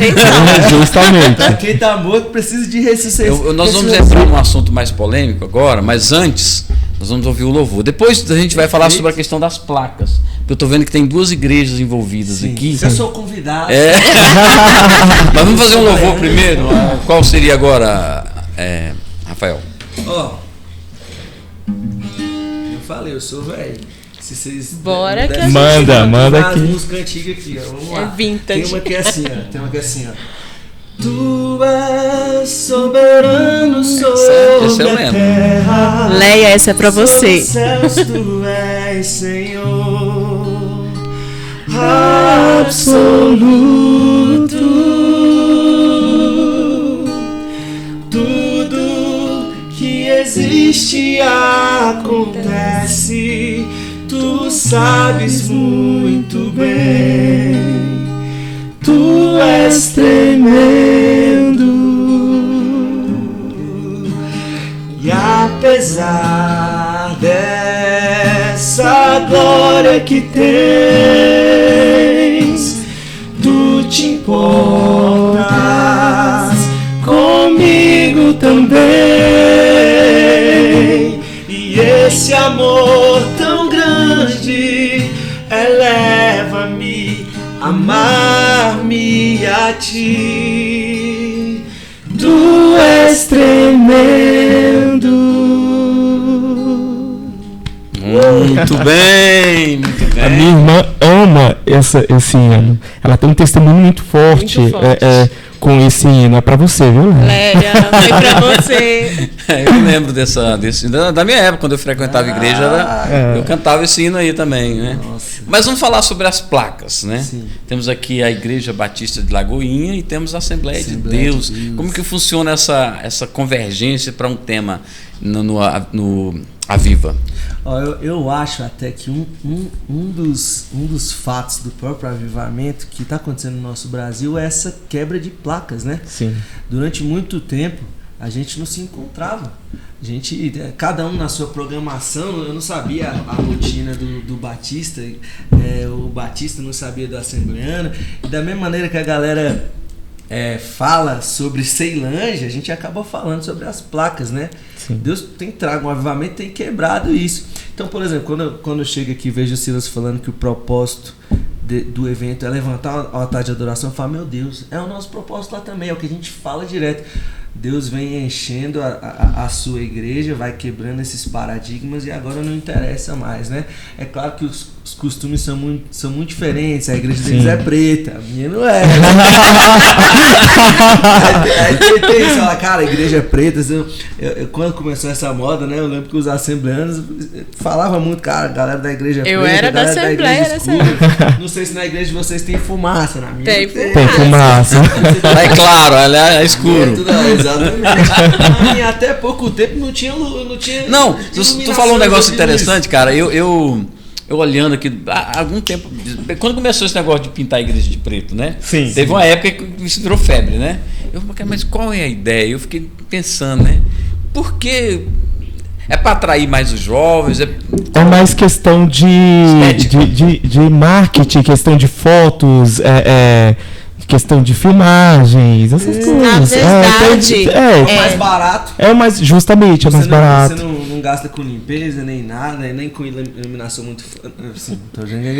Justamente. Para quem está morto, precisa de ressurreição. Nós vamos entrar num assunto mais polêmico agora, mas antes nós vamos ouvir o louvor. Depois a gente vai falar sobre a questão das placas. Porque eu estou vendo que tem 2 igrejas envolvidas aqui. Eu sou convidado. Mas vamos fazer um louvor primeiro. Qual seria agora, Rafael? Eu falei, eu sou velho. Se vocês bora que manda aqui. Música antiga aqui, ó. Vamos lá. É vintage. Tem uma que é assim, ó. Tu és soberano sobre a terra. Leia, essa é pra você. Céus, tu és Senhor absoluto. Tudo que existe acontece. Tu sabes muito bem. Tu és tremendo, e apesar dessa glória que tens, tu te importas comigo também, e esse amor tão grande eleva-me, amar-me a ti. Tu és tremendo. Muito bem, muito bem. A minha irmã ama esse hino. Ela tem um testemunho muito forte, Muito forte. com esse hino. É pra você, viu, Léa? Leia, foi pra você. Eu lembro da minha época, quando eu frequentava a igreja, eu cantava esse hino aí também, né? Nossa. Mas vamos falar sobre as placas, né? Sim. Temos aqui a Igreja Batista de Lagoinha e temos a Assembleia de Assembleia Deus. de Deus. Como que funciona essa convergência para um tema no Aviva? Ó, eu acho até que um dos fatos do próprio avivamento que está acontecendo no nosso Brasil é essa quebra de placas, né? Sim. Durante muito tempo a gente não se encontrava. Cada um na sua programação. Eu não sabia a rotina do Batista, o Batista não sabia do Assembleano. E da mesma maneira que a galera fala sobre Ceilândia, a gente acaba falando sobre as placas, né? Sim. Deus tem trago um avivamento, tem quebrado isso. Então, por exemplo, quando eu chego aqui e vejo o Silas falando que o propósito do evento é levantar o altar de adoração, eu falo, meu Deus, é o nosso propósito lá também, é o que a gente fala direto. Deus vem enchendo a sua igreja, vai quebrando esses paradigmas e agora não interessa mais, né? É claro que os costumes são muito diferentes, a igreja deles é preta, a minha não é. Aí tem isso, fala, cara, a igreja é preta. Eu, quando começou essa moda, né? Eu lembro que os assembleanos falavam muito, cara, a galera da igreja é preta. Eu era da assembleia, Não sei se na igreja de vocês tem fumaça, na minha Tem Tem fumaça. É claro, ela é escuro. Exatamente. Até pouco tempo não tinha. Não, tu falou um negócio interessante, cara. Eu olhando aqui, há algum tempo, quando começou esse negócio de pintar a igreja de preto, né? Sim. Teve uma época que isso virou febre, né? Eu falei, mas qual é a ideia? Eu fiquei pensando, né? Por que? É para atrair mais os jovens? É mais questão de marketing, questão de fotos, questão de filmagens, essas coisas. Na verdade, mais barato. É mais, justamente, é mais barato. Você não gasta com limpeza, nem nada, nem com iluminação muito. Assim, tô já ela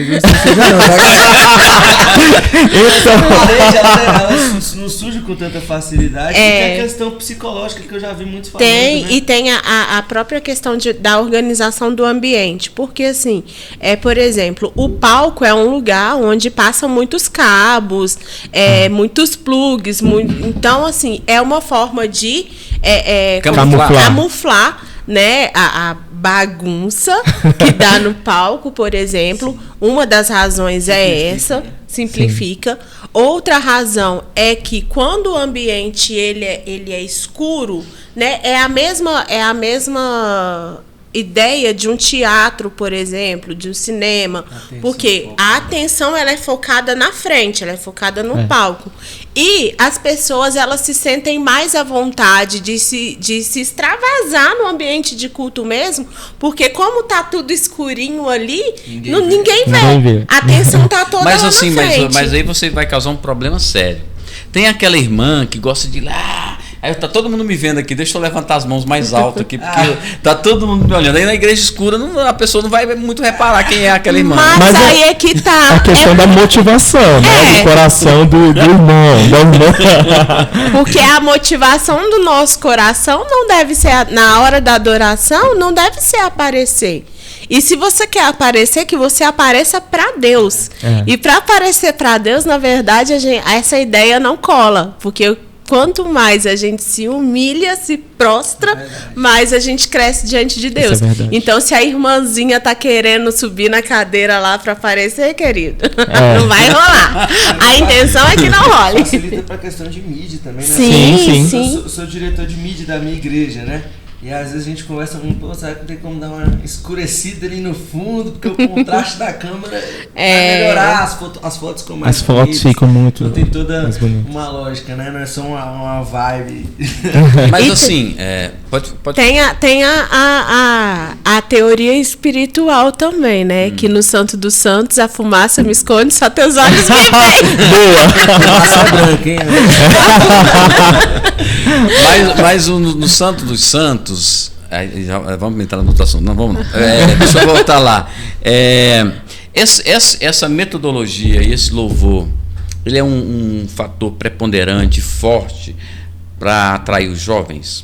não surge com tanta facilidade, porque é questão psicológica que eu já vi muitos falando. E tem a própria questão da organização do ambiente, porque assim, por exemplo, o palco é um lugar onde passam muitos cabos, muitos plugs, então assim, é uma forma de camuflar, né, a bagunça que dá no palco, por exemplo. Sim. Uma das razões simplifica. Sim. Outra razão é que quando o ambiente ele é escuro, né, é a mesma ideia de um teatro, por exemplo, de um cinema, porque a atenção ela é focada na frente, ela é focada no palco. E as pessoas elas se sentem mais à vontade de se extravasar no ambiente de culto mesmo, porque como tá tudo escurinho ali, ninguém vê. A atenção tá toda lá na frente. Mas aí você vai causar um problema sério. Tem aquela irmã que gosta de ir lá. Aí tá todo mundo me vendo aqui, deixa eu levantar as mãos mais alto aqui, porque tá todo mundo me olhando. Aí na igreja escura a pessoa não vai muito reparar quem é aquela irmã. Mas aí é que tá. A questão da motivação, né? Do coração do irmão, da irmã. Porque a motivação do nosso coração não deve ser, na hora da adoração, não deve ser aparecer. E se você quer aparecer, que você apareça para Deus. E para aparecer para Deus, na verdade, essa ideia não cola, porque quanto mais a gente se humilha, se prostra, mais a gente cresce diante de Deus. Então, se a irmãzinha tá querendo subir na cadeira lá para aparecer, querido, não vai rolar. A intenção é que não role. Facilita para a questão de mídia também, né? Sim. Eu sou diretor de mídia da minha igreja, né? E às vezes a gente conversa muito, será que não tem como dar uma escurecida ali no fundo, porque o contraste da câmera vai melhorar, as fotos ficam mais bonitas. As fotos ficam muito. Então tem toda uma lógica, né? Não é só uma vibe. Mas assim, pode... Tem a teoria espiritual também, né? Que no Santo dos Santos a fumaça me esconde, só teus olhos me veem. Boa! Fumaça branca, hein? Mas no Santo dos Santos, vamos entrar no assunto, não vamos não. Deixa eu voltar lá. Essa metodologia e esse louvor, ele é um fator preponderante, forte para atrair os jovens?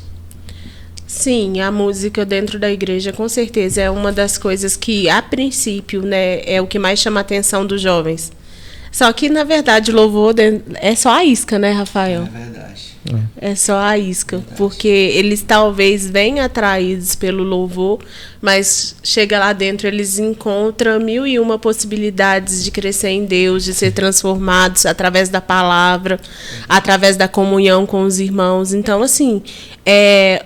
Sim, a música dentro da igreja, com certeza, é uma das coisas que, a princípio, né, é o que mais chama a atenção dos jovens. Só que, na verdade, louvor é só a isca, né, Rafael? É verdade. É só a isca, Verdade. porque eles talvez venham atraídos pelo louvor, mas chega lá dentro, eles encontram 1001 possibilidades de crescer em Deus, de ser transformados através da palavra, através da comunhão com os irmãos. Então, assim,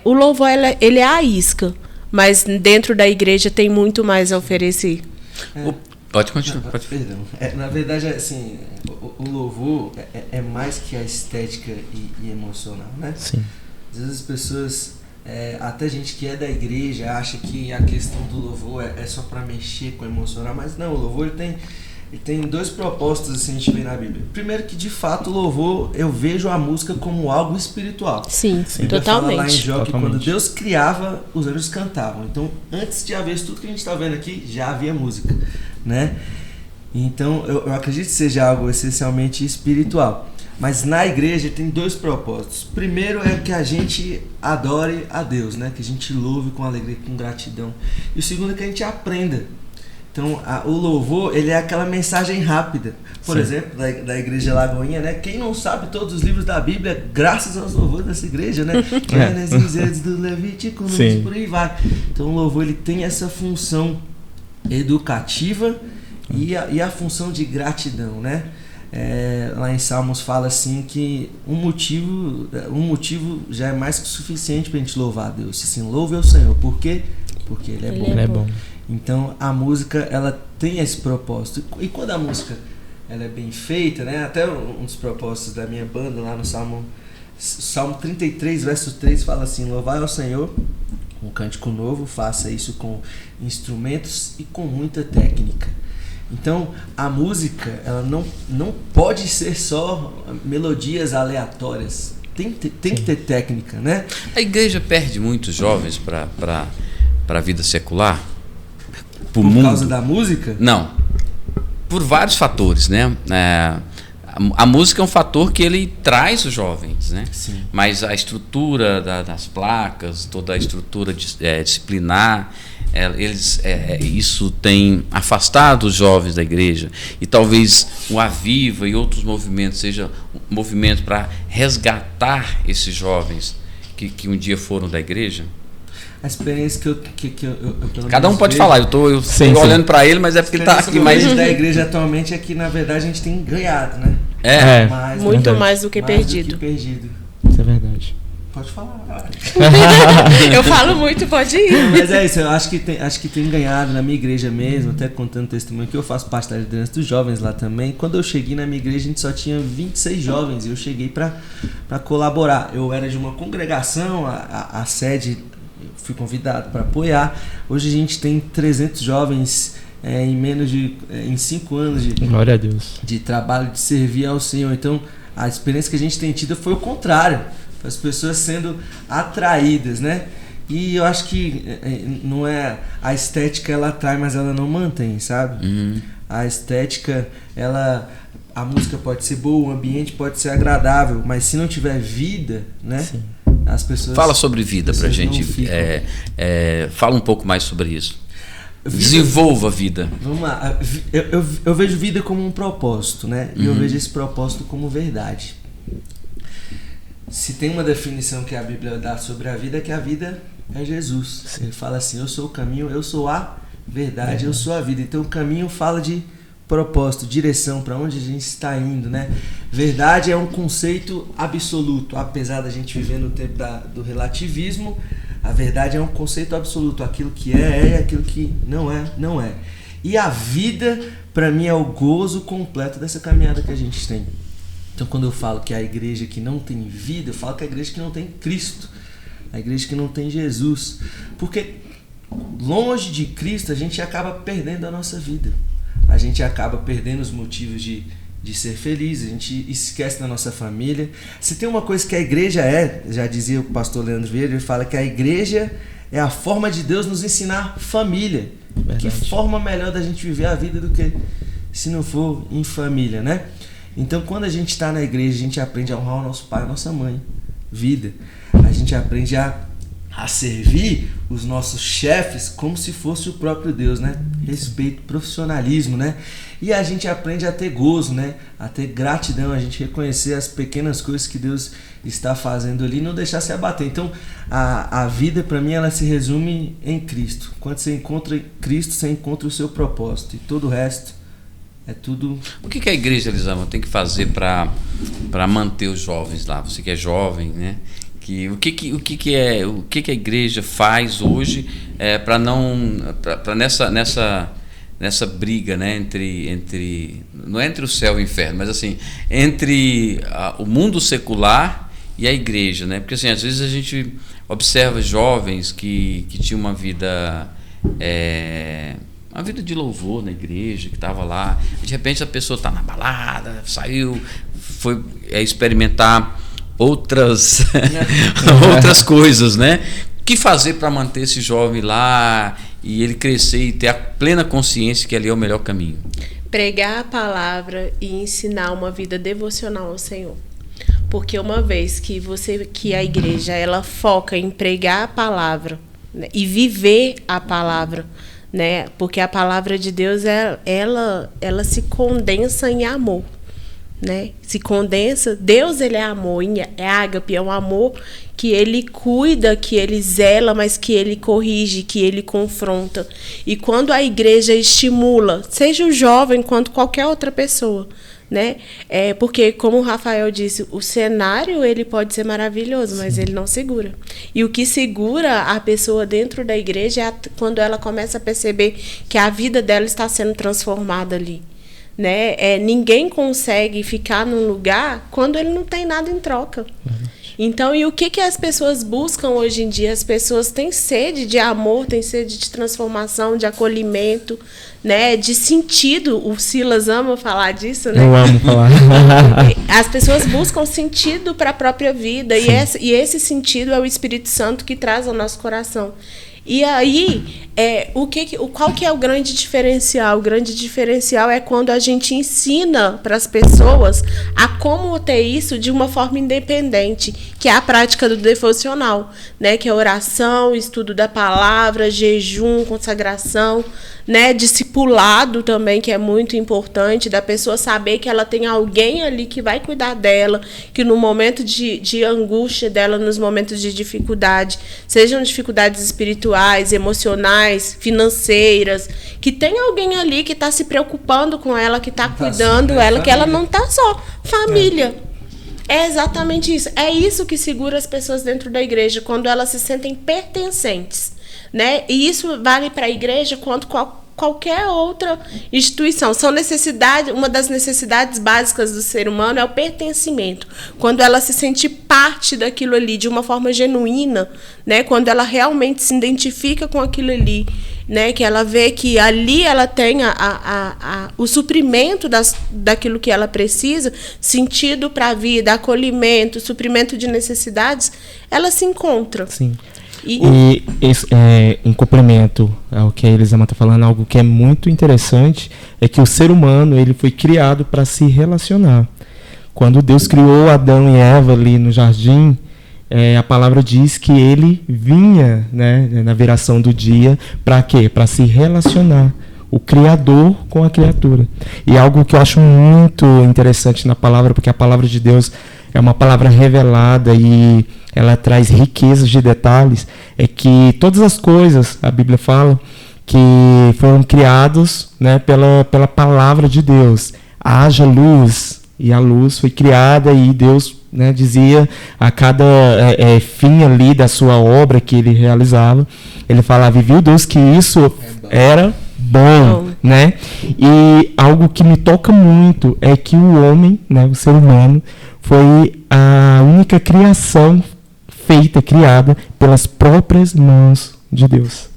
o louvor ele é a isca, mas dentro da igreja tem muito mais a oferecer. Pode continuar. Não, Pode. Perdão. Na verdade, assim, o louvor é mais que a estética e emocional, né? Sim. Às vezes as pessoas, até gente que é da igreja, acha que a questão do louvor é só para mexer com o emocional, mas não, o louvor ele tem dois propósitos, assim, a gente vê na Bíblia. Primeiro que, de fato, o louvor, eu vejo a música como algo espiritual. Sim, A Bíblia fala lá em totalmente. Jó que quando Totalmente. Deus criava, os anjos cantavam. Então, antes de haver isso tudo que a gente está vendo aqui, já havia música, né? Então, eu acredito que seja algo essencialmente espiritual. Mas na igreja tem dois propósitos. Primeiro é que a gente adore a Deus, né? Que a gente louve com alegria, com gratidão. E o segundo é que a gente aprenda. Então, o louvor, ele é aquela mensagem rápida. Por Sim. exemplo, da Igreja Lagoinha, né? Quem não sabe todos os livros da Bíblia, graças aos louvores dessa igreja, né? Gênesis, Êxodo, Levítico, Números, Sim. por aí vai. Então, o louvor, ele tem essa função educativa e a função de gratidão, né? Lá em Salmos fala assim que um motivo já é mais que suficiente para a gente louvar a Deus. Assim, louve ao Senhor. Por quê? Porque Ele é bom. Ele é bom. Então a música, ela tem esse propósito. E quando a música ela é bem feita, né? Até um dos propósitos da minha banda lá no Salmo 33, verso 3 fala assim: louvai ao Senhor um cântico novo, faça isso com instrumentos e com muita técnica. Então a música, ela não pode ser só melodias aleatórias. Tem que ter técnica, né? A igreja perde muitos jovens para a vida secular? Pro Por mundo? causa da música? Não. Por vários fatores, né? A música é um fator que ele traz os jovens, né? Sim. Mas a estrutura das placas, toda a estrutura disciplinar, isso tem afastado os jovens da igreja. E talvez o Aviva e outros movimentos sejam movimentos para resgatar esses jovens que um dia foram da igreja. A experiência que eu pelo Cada um menos pode vejo- falar, eu tô Sim, sim. olhando para ele, mas é porque ele está experiência aqui que eu mais. vejo da igreja atualmente é que, na verdade, a gente tem ganhado, né? É. Mais, Muito verdade. mais do que mais perdido. do que perdido. Isso é verdade. Pode falar. Eu falo muito, pode ir. Mas é isso, eu acho que tem ganhado na minha igreja mesmo, até contando testemunho que eu faço parte da liderança dos jovens lá também. Quando eu cheguei na minha igreja, a gente só tinha 26 jovens e eu cheguei para colaborar. Eu era de uma congregação, a sede, eu fui convidado para apoiar. Hoje a gente tem 300 jovens em 5 anos Glória a Deus. de trabalho, de servir ao Senhor. Então, a experiência que a gente tem tido foi o contrário. As pessoas sendo atraídas, né? E eu acho que não é a estética, ela atrai, mas ela não mantém, sabe? Uhum. A estética, a música pode ser boa, o ambiente pode ser agradável, mas se não tiver vida, né? Sim. As pessoas Fala sobre vida pra pessoas não gente. ficam. Fala um pouco mais sobre isso. Desenvolva a vida. Vamos lá. Eu vejo vida como um propósito, né? E eu vejo esse propósito como verdade. Se tem uma definição que a Bíblia dá sobre a vida, é que a vida é Jesus. Ele fala assim: eu sou o caminho, eu sou a verdade, eu sou a vida. Então o caminho fala de propósito, direção, para onde a gente está indo, né? Verdade é um conceito absoluto. Apesar da gente viver no tempo do relativismo, a verdade é um conceito absoluto. Aquilo que é, aquilo que não é, não é. E a vida, para mim, é o gozo completo dessa caminhada que a gente tem. Então, quando eu falo que a igreja que não tem vida, eu falo que é a igreja que não tem Cristo, a igreja que não tem Jesus. Porque longe de Cristo, a gente acaba perdendo a nossa vida. A gente acaba perdendo os motivos de ser feliz, a gente esquece da nossa família. Se tem uma coisa que a igreja já dizia o pastor Leandro Vieira, ele fala que a igreja é a forma de Deus nos ensinar família. Verdade. Que forma melhor da gente viver a vida do que se não for em família, né? Então, quando a gente está na igreja, a gente aprende a honrar o nosso pai e a nossa mãe. Vida. A gente aprende a a servir os nossos chefes como se fosse o próprio Deus, né? Respeito, profissionalismo, né? E a gente aprende a ter gozo, né? A ter gratidão, a gente reconhecer as pequenas coisas que Deus está fazendo ali e não deixar se abater. Então, a vida, para mim, ela se resume em Cristo. Quando você encontra Cristo, você encontra o seu propósito. E todo o resto é tudo... O que a igreja, Elisama, tem que fazer para manter os jovens lá? Você que é jovem, né? O que a igreja faz hoje para nessa briga, né, entre não é entre o céu e o inferno, mas assim, entre o mundo secular e a igreja, né? Porque assim, às vezes a gente observa jovens que tinham uma vida de louvor na igreja, que estava lá, de repente a pessoa está na balada, saiu, foi experimentar outras coisas, né? O que fazer para manter esse jovem lá e ele crescer e ter a plena consciência que ali é o melhor caminho? Pregar a palavra e ensinar uma vida devocional ao Senhor. Porque uma vez que a igreja ela foca em pregar a palavra, né, e viver a palavra, né? Porque a palavra de Deus ela se condensa em amor. Né? Se condensa, Deus ele é amor, é ágape, é um amor que ele cuida, que ele zela, mas que ele corrige, que ele confronta. E quando a igreja estimula, seja o jovem quanto qualquer outra pessoa, né? Porque, como o Rafael disse, o cenário ele pode ser maravilhoso, mas ele não segura. E o que segura a pessoa dentro da igreja é quando ela começa a perceber que a vida dela está sendo transformada ali. Né? Ninguém consegue ficar num lugar quando ele não tem nada em troca. Então, e o que as pessoas buscam hoje em dia? As pessoas têm sede de amor, têm sede de transformação, de acolhimento, né? De sentido. O Silas ama falar disso, né? Eu amo falar. As pessoas buscam sentido para a própria vida, e esse sentido é o Espírito Santo que traz ao nosso coração. E aí, qual que é o grande diferencial? O grande diferencial é quando a gente ensina para as pessoas a como ter isso de uma forma independente, que é a prática do devocional, né? Que é oração, estudo da palavra, jejum, consagração, né? Discipulado também, que é muito importante, da pessoa saber que ela tem alguém ali que vai cuidar dela, que no momento de angústia dela, nos momentos de dificuldade, sejam dificuldades espirituais, emocionais, financeiras, que tem alguém ali que está se preocupando com ela, que está cuidando ela, que ela não está só. Família. É exatamente isso. É isso que segura as pessoas dentro da igreja, quando elas se sentem pertencentes, né? E isso vale para a igreja quanto qualquer outra instituição. Uma das necessidades básicas do ser humano é o pertencimento. Quando ela se sente parte daquilo ali de uma forma genuína, né? Quando ela realmente se identifica com aquilo ali, né? Que ela vê que ali ela tem o suprimento daquilo que ela precisa, sentido para a vida, acolhimento, suprimento de necessidades, ela se encontra. Sim. E em complemento ao que a Elisama está falando, algo que é muito interessante é que o ser humano ele foi criado para se relacionar. Quando Deus criou Adão e Eva ali no jardim, a palavra diz que ele vinha, né, na viração do dia, para quê? Para se relacionar. O Criador com a criatura. E algo que eu acho muito interessante na palavra, porque a palavra de Deus é uma palavra revelada e ela traz riquezas de detalhes, é que todas as coisas, a Bíblia fala, que foram criados, né, pela palavra de Deus. Haja luz, e a luz foi criada e Deus, né, dizia a cada fim ali da sua obra que ele realizava, ele falava, e viu Deus que isso era bom, né? E algo que me toca muito é que o homem, né, o ser humano, foi a única criação criada pelas próprias mãos de Deus.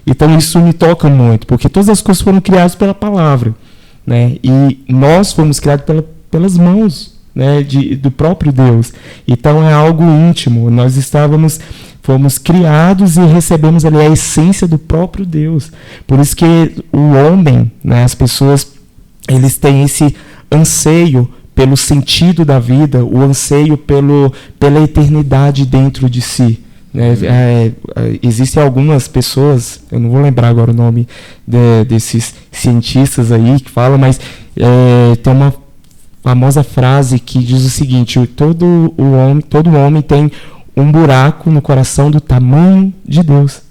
Então isso me toca muito, porque todas as coisas foram criadas pela palavra, né? E nós fomos criados pelas mãos, né, do próprio Deus. Então é algo íntimo. Nós fomos criados e recebemos ali a essência do próprio Deus. Por isso que o homem, né, as pessoas, eles têm esse anseio pelo sentido da vida, o anseio pela eternidade dentro de si, Existem algumas pessoas, eu não vou lembrar agora o nome desses cientistas aí que falam, mas tem uma famosa frase que diz o seguinte: todo homem tem um buraco no coração do tamanho de Deus.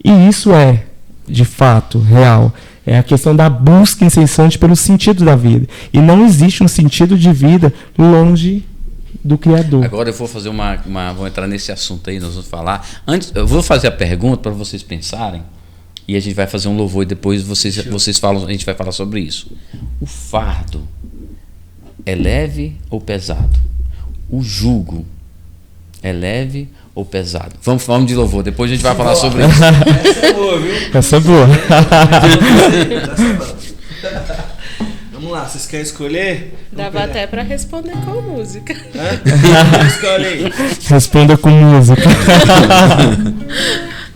E isso é, de fato, real. É a questão da busca incessante pelo sentido da vida. E não existe um sentido de vida longe do Criador. Agora eu vou fazer vou entrar nesse assunto aí, nós vamos falar. Antes, eu vou fazer a pergunta para vocês pensarem, e a gente vai fazer um louvor e depois vocês falam, a gente vai falar sobre isso. O fardo é leve ou pesado? O jugo é leve ou pesado? Vamos de louvor, depois a gente vai falar sobre isso. Essa é boa, viu? Essa é boa. Vamos lá, vocês querem escolher? Dava até pra responder com música. Escolhe aí. Responda com música.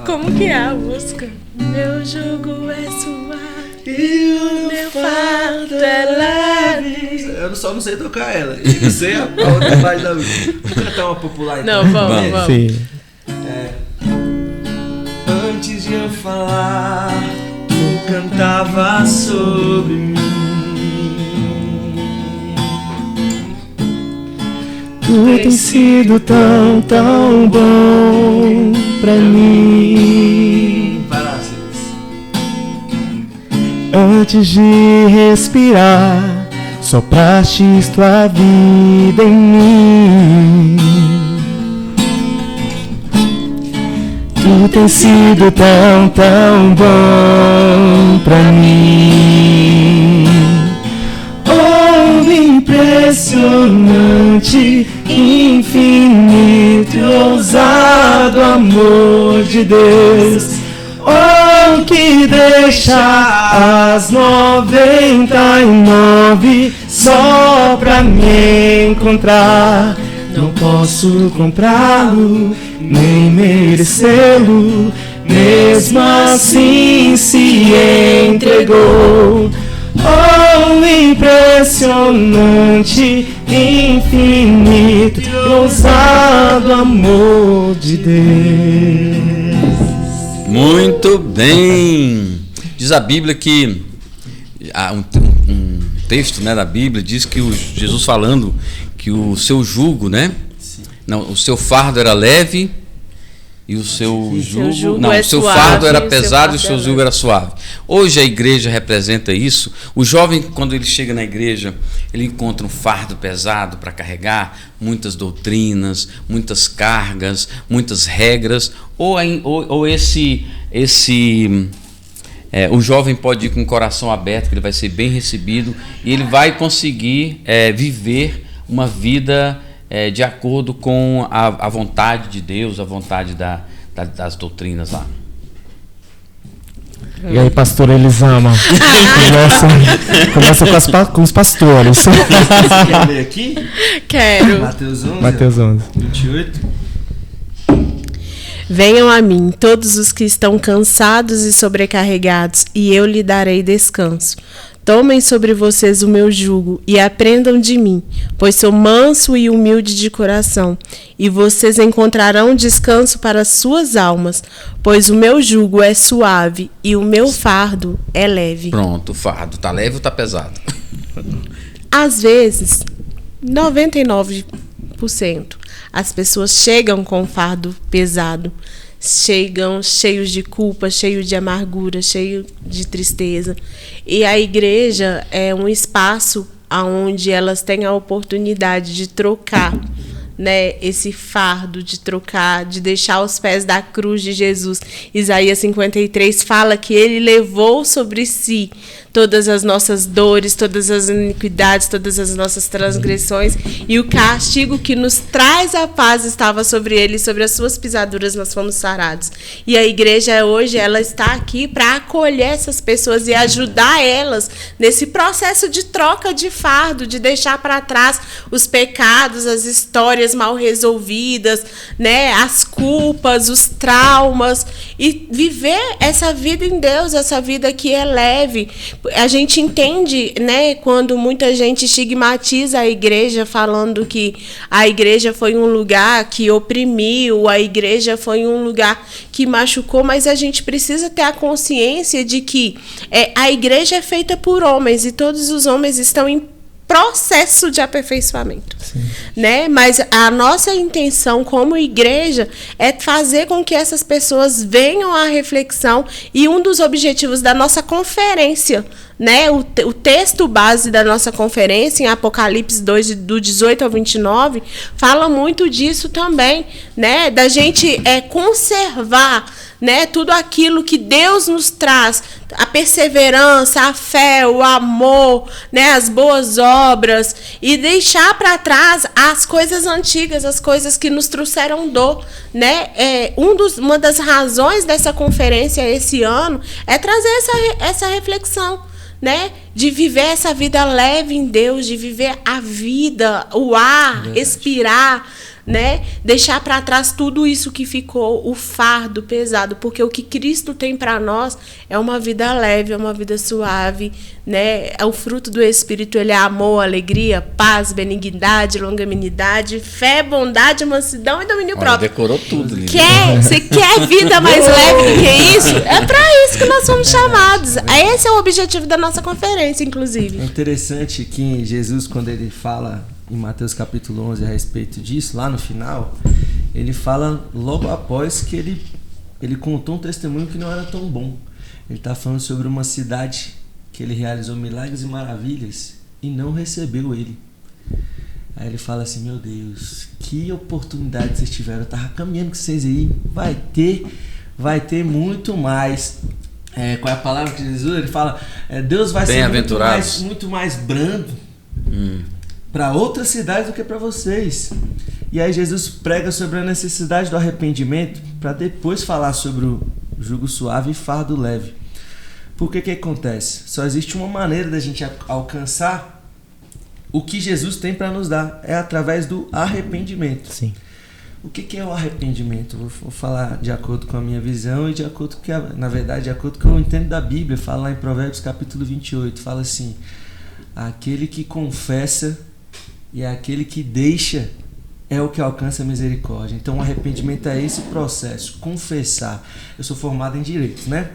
Como que é a música? Meu jugo é suave e o meu fardo é leve. Eu só não sei tocar ela. Eu sei a outra parte da música. Vamos cantar uma popular então. Não, vamos. Sim. Antes de eu falar, tu cantava sobre mim. Tu tem sido tão, tão bom pra mim. Antes de respirar, sopraste tua vida em mim. Tu tem sido tão, tão bom pra mim. Oh, impressionante, infinito e ousado amor de Deus. Oh, que deixa as 99 só pra me encontrar. Não posso comprá-lo, nem merecê-lo, mesmo assim se entregou. Oh, impressionante, infinito, ousado amor de Deus. Muito bem. Diz a Bíblia que um texto, né, da Bíblia diz que Jesus falando que o seu jugo, né? Não, o seu fardo era leve e o seu jugo, não, o seu fardo era pesado e o seu jugo era suave. Hoje a igreja representa isso. O jovem, quando ele chega na igreja, ele encontra um fardo pesado para carregar, muitas doutrinas, muitas cargas, muitas regras, ou o jovem pode ir com o coração aberto, que ele vai ser bem recebido e ele vai conseguir viver uma vida de acordo com a vontade de Deus, a vontade das doutrinas lá. E aí, pastora Elisama? Começa com os pastores. Você quer ler aqui? Quero. Mateus 11. 28. Venham a mim, todos os que estão cansados e sobrecarregados, e eu lhe darei descanso. Tomem sobre vocês o meu jugo e aprendam de mim, pois sou manso e humilde de coração, e vocês encontrarão descanso para suas almas, pois o meu jugo é suave e o meu fardo é leve. Pronto, o fardo tá leve ou tá pesado? Às vezes, 99%, as pessoas chegam com um fardo pesado, chegam cheios de culpa, cheios de amargura, cheios de tristeza. E a igreja é um espaço onde elas têm a oportunidade de trocar, né, esse fardo, de trocar, de deixar aos pés da cruz de Jesus. Isaías 53 fala que ele levou sobre si todas as nossas dores, todas as iniquidades, todas as nossas transgressões, e o castigo que nos traz a paz estava sobre ele, sobre as suas pisaduras nós fomos sarados. E a igreja hoje, ela está aqui para acolher essas pessoas e ajudar elas nesse processo de troca de fardo, de deixar para trás os pecados, as histórias mal resolvidas, né, as culpas, os traumas, e viver essa vida em Deus, essa vida que é leve. A gente entende, né, quando muita gente estigmatiza a igreja, falando que a igreja foi um lugar que oprimiu, a igreja foi um lugar que machucou, mas a gente precisa ter a consciência de que a igreja é feita por homens e todos os homens estão em processo de aperfeiçoamento, né? Mas a nossa intenção como igreja é fazer com que essas pessoas venham à reflexão, e um dos objetivos da nossa conferência, né? O texto base da nossa conferência, em Apocalipse 2, do 18 ao 29, fala muito disso também, né? Da gente conservar, né, tudo aquilo que Deus nos traz, a perseverança, a fé, o amor, né, as boas obras, e deixar para trás as coisas antigas, as coisas que nos trouxeram dor, né? Uma das razões dessa conferência esse ano é trazer essa reflexão, né, de viver essa vida leve em Deus, de viver a vida, o ar, respirar, né? Deixar para trás tudo isso que ficou, o fardo pesado, porque o que Cristo tem para nós é uma vida leve, é uma vida suave, né? É o fruto do Espírito, ele é amor, alegria, paz, benignidade, longanimidade, fé, bondade, mansidão e domínio próprio. Decorou tudo. Você quer vida mais leve do que isso? É para isso que nós somos chamados. Esse é o objetivo da nossa conferência, inclusive. É interessante que Jesus, quando ele fala em Mateus capítulo 11 a respeito disso, lá no final, ele fala logo após que ele contou um testemunho que não era tão bom. Ele está falando sobre uma cidade que ele realizou milagres e maravilhas e não recebeu ele. Aí ele fala assim: meu Deus, que oportunidade vocês tiveram, eu estava caminhando com vocês aí, vai ter muito mais. Qual é a palavra que Jesus ele fala? Deus vai ser muito mais brando para outras cidades do que para vocês. E aí Jesus prega sobre a necessidade do arrependimento para depois falar sobre o jugo suave e fardo leve. Por que acontece? Só existe uma maneira da gente alcançar o que Jesus tem para nos dar, é através do arrependimento. Sim. O que é o arrependimento? Vou falar de acordo com a minha visão e de acordo com de acordo com o que eu entendo da Bíblia. Fala lá em Provérbios capítulo 28, fala assim: aquele que confessa e aquele que deixa é o que alcança a misericórdia. Então o arrependimento é esse processo, confessar. Eu sou formado em direito, né?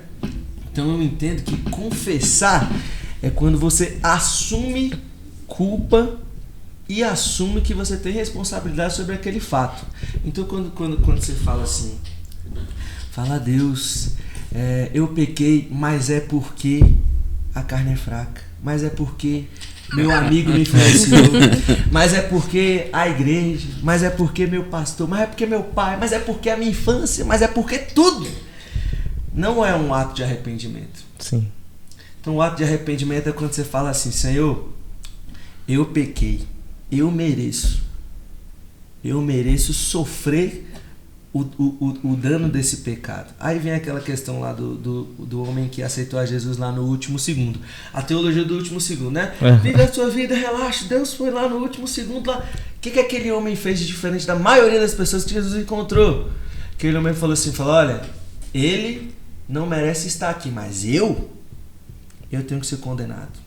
Então eu entendo que confessar é quando você assume culpa e assume que você tem responsabilidade sobre aquele fato. Então quando você fala assim, fala: Deus, eu pequei, mas é porque a carne é fraca, mas é porque meu amigo me influenciou, mas é porque a igreja, mas é porque meu pastor, mas é porque meu pai, mas é porque a minha infância, mas é porque tudo. Não é um ato de arrependimento. Sim. Então o ato de arrependimento é quando você fala assim: Senhor, eu pequei, eu mereço sofrer o dano desse pecado. Aí vem aquela questão lá do homem que aceitou a Jesus lá no último segundo. A teologia do último segundo, né? Vive a sua vida, relaxa, Deus foi lá no último segundo lá. O que aquele homem fez de diferente da maioria das pessoas que Jesus encontrou? Aquele homem falou assim, olha, ele não merece estar aqui, mas eu tenho que ser condenado.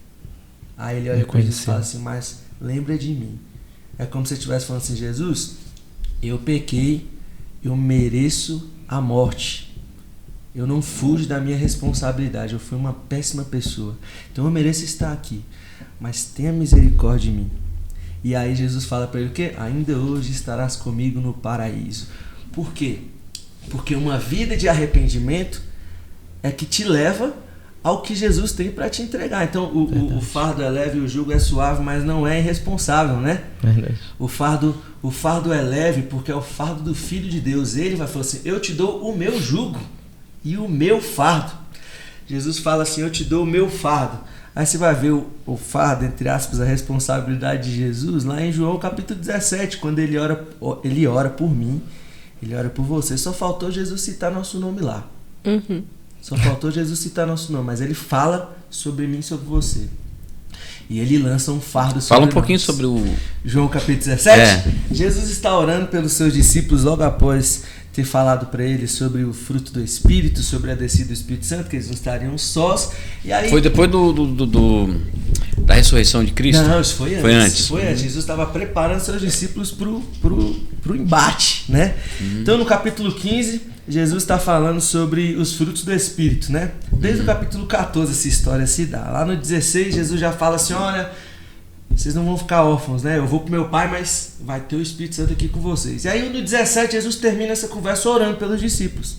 Aí ele olha para Jesus e fala assim: mas lembra de mim. É como se ele estivesse falando assim: Jesus, eu pequei, eu mereço a morte. Eu não fujo da minha responsabilidade. Eu fui uma péssima pessoa. Então eu mereço estar aqui. Mas tenha misericórdia de mim. E aí Jesus fala para ele o quê? Ainda hoje estarás comigo no paraíso. Por quê? Porque uma vida de arrependimento é que te leva ao que Jesus tem para te entregar. Então o fardo é leve, o jugo é suave, mas não é irresponsável, né? Verdade. O fardo é leve porque é o fardo do Filho de Deus. Ele vai falar assim: eu te dou o meu jugo e o meu fardo. Jesus fala assim: eu te dou o meu fardo. Aí você vai ver o fardo, entre aspas, a responsabilidade de Jesus lá em João capítulo 17, quando ele ora por mim, ele ora por você. Só faltou Jesus citar nosso nome lá. Uhum. Só faltou Jesus citar nosso nome, mas ele fala sobre mim, sobre você. E ele lança um fardo sobre Fala um pouquinho nós. sobre o... João capítulo 17. Jesus está orando pelos seus discípulos logo após ter falado para eles sobre o fruto do Espírito, sobre a descida do Espírito Santo, que eles não estariam sós. E aí, foi depois da ressurreição de Cristo? Não, isso foi antes. Foi antes. Foi antes. Jesus estava preparando seus discípulos pro embate, né? Então, no capítulo 15, Jesus está falando sobre os frutos do Espírito, né? Desde o capítulo 14 essa história se dá. Lá no 16, Jesus já fala assim, olha, vocês não vão ficar órfãos, né? Eu vou pro meu Pai, mas vai ter o Espírito Santo aqui com vocês. E aí, no 17, Jesus termina essa conversa orando pelos discípulos.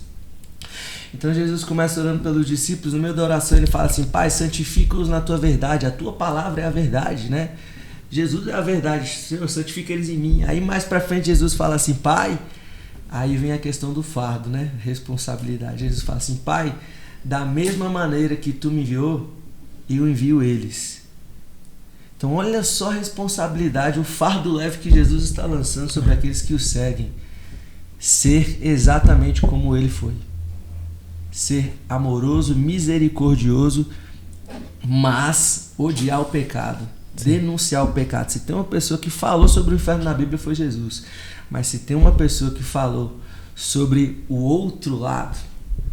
Então Jesus começa orando pelos discípulos. No meio da oração ele fala assim: Pai, santifica-os na tua verdade. A tua palavra é a verdade, né? Jesus é a verdade. Senhor, santifica eles em mim. Aí mais pra frente Jesus fala assim: Pai. Aí vem a questão do fardo, né? Responsabilidade. Jesus fala assim: Pai, da mesma maneira que tu me enviou, eu envio eles. Então olha só a responsabilidade, o fardo leve que Jesus está lançando sobre aqueles que o seguem. Ser exatamente como ele foi. Ser amoroso, misericordioso, mas odiar o pecado. Sim. Denunciar o pecado. Se tem uma pessoa que falou sobre o inferno na Bíblia, foi Jesus. Mas se tem uma pessoa que falou sobre o outro lado,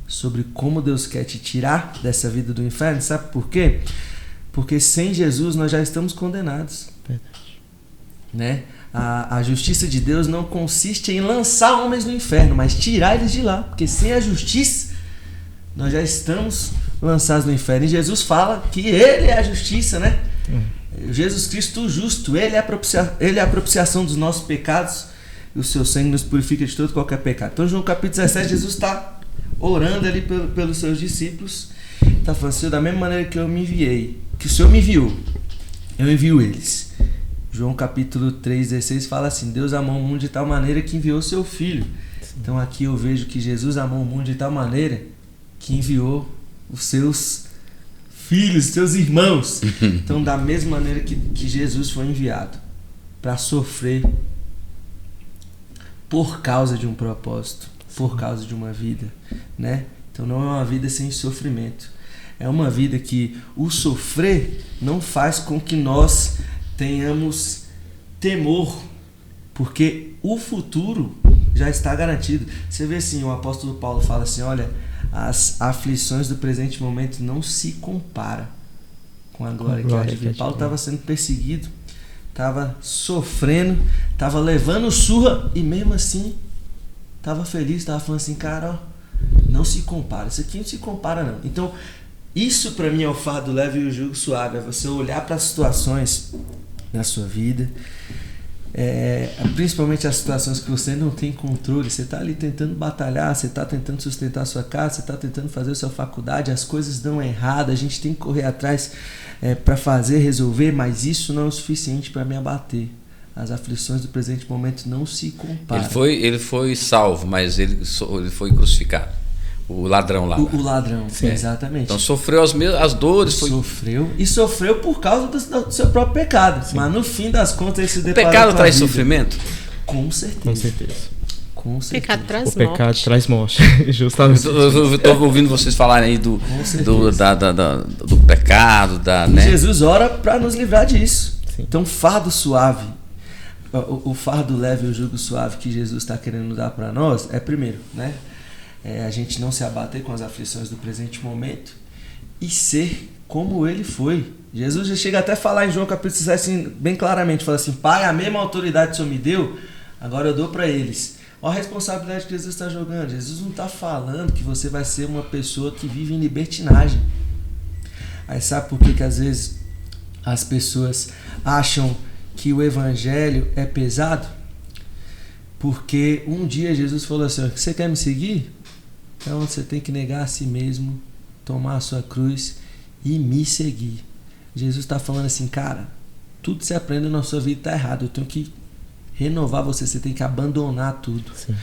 sobre como Deus quer te tirar dessa vida do inferno, sabe por quê? Porque sem Jesus nós já estamos condenados. Verdade. Né? A justiça de Deus não consiste em lançar homens no inferno, mas tirar eles de lá. Porque sem a justiça, nós já estamos lançados no inferno. E Jesus fala que Ele é a justiça, né? Jesus Cristo o justo, Ele é a propiciação dos nossos pecados, e o seu sangue nos purifica de todo qualquer pecado. Então, João capítulo 17, Jesus está orando ali pelos seus discípulos. Está falando assim: da mesma maneira que eu me enviei, que o Senhor me enviou, eu envio eles. João capítulo 3, 16 fala assim: Deus amou o mundo de tal maneira que enviou o seu Filho. Então aqui eu vejo que Jesus amou o mundo de tal maneira que enviou os seus filhos, seus irmãos. Então, da mesma maneira que Jesus foi enviado para sofrer por causa de um propósito, por causa de uma vida, né? Então não é uma vida sem sofrimento. É uma vida que o sofrer não faz com que nós tenhamos temor, porque o futuro já está garantido. Você vê assim, o apóstolo Paulo fala assim: olha, as aflições do presente momento não se compara com a glória que há de vir. Paulo estava sendo perseguido, estava sofrendo, estava levando surra e mesmo assim estava feliz, estava falando assim: cara, ó, não se compara, isso aqui não se compara não. Então isso para mim é o fardo leve e o jugo suave. É você olhar para as situações na sua vida, principalmente as situações que você não tem controle. Você está ali tentando batalhar, você está tentando sustentar a sua casa, você está tentando fazer a sua faculdade, as coisas dão errado, a gente tem que correr atrás para fazer, resolver, mas isso não é o suficiente para me abater. As aflições do presente momento não se comparam. Ele foi salvo, mas ele foi crucificado. O ladrão lá. O ladrão, exatamente. Então sofreu as dores. Sofreu por causa do seu próprio pecado. Sim. Mas no fim das contas ele se deparou. O pecado traz sofrimento? Com certeza. O pecado traz morte. O pecado traz morte. Justamente. Eu estou ouvindo vocês falarem aí do pecado. Né? Jesus ora para nos livrar disso. Sim. Então, fardo suave. O fardo leve e o jugo suave que Jesus está querendo dar para nós é, primeiro, né? A gente não se abater com as aflições do presente momento e ser como ele foi. Jesus já chega até a falar em João capítulo 17 assim, bem claramente, fala assim: Pai, a mesma autoridade que o Senhor me deu, agora eu dou para eles. Olha a responsabilidade que Jesus está jogando. Jesus não está falando que você vai ser uma pessoa que vive em libertinagem. Aí sabe por que às vezes as pessoas acham que o evangelho é pesado? Porque um dia Jesus falou assim: você quer me seguir? Então você tem que negar a si mesmo, tomar a sua cruz e me seguir. Jesus está falando assim: cara, tudo que você aprende na sua vida está errado, eu tenho que renovar você tem que abandonar tudo. Sim.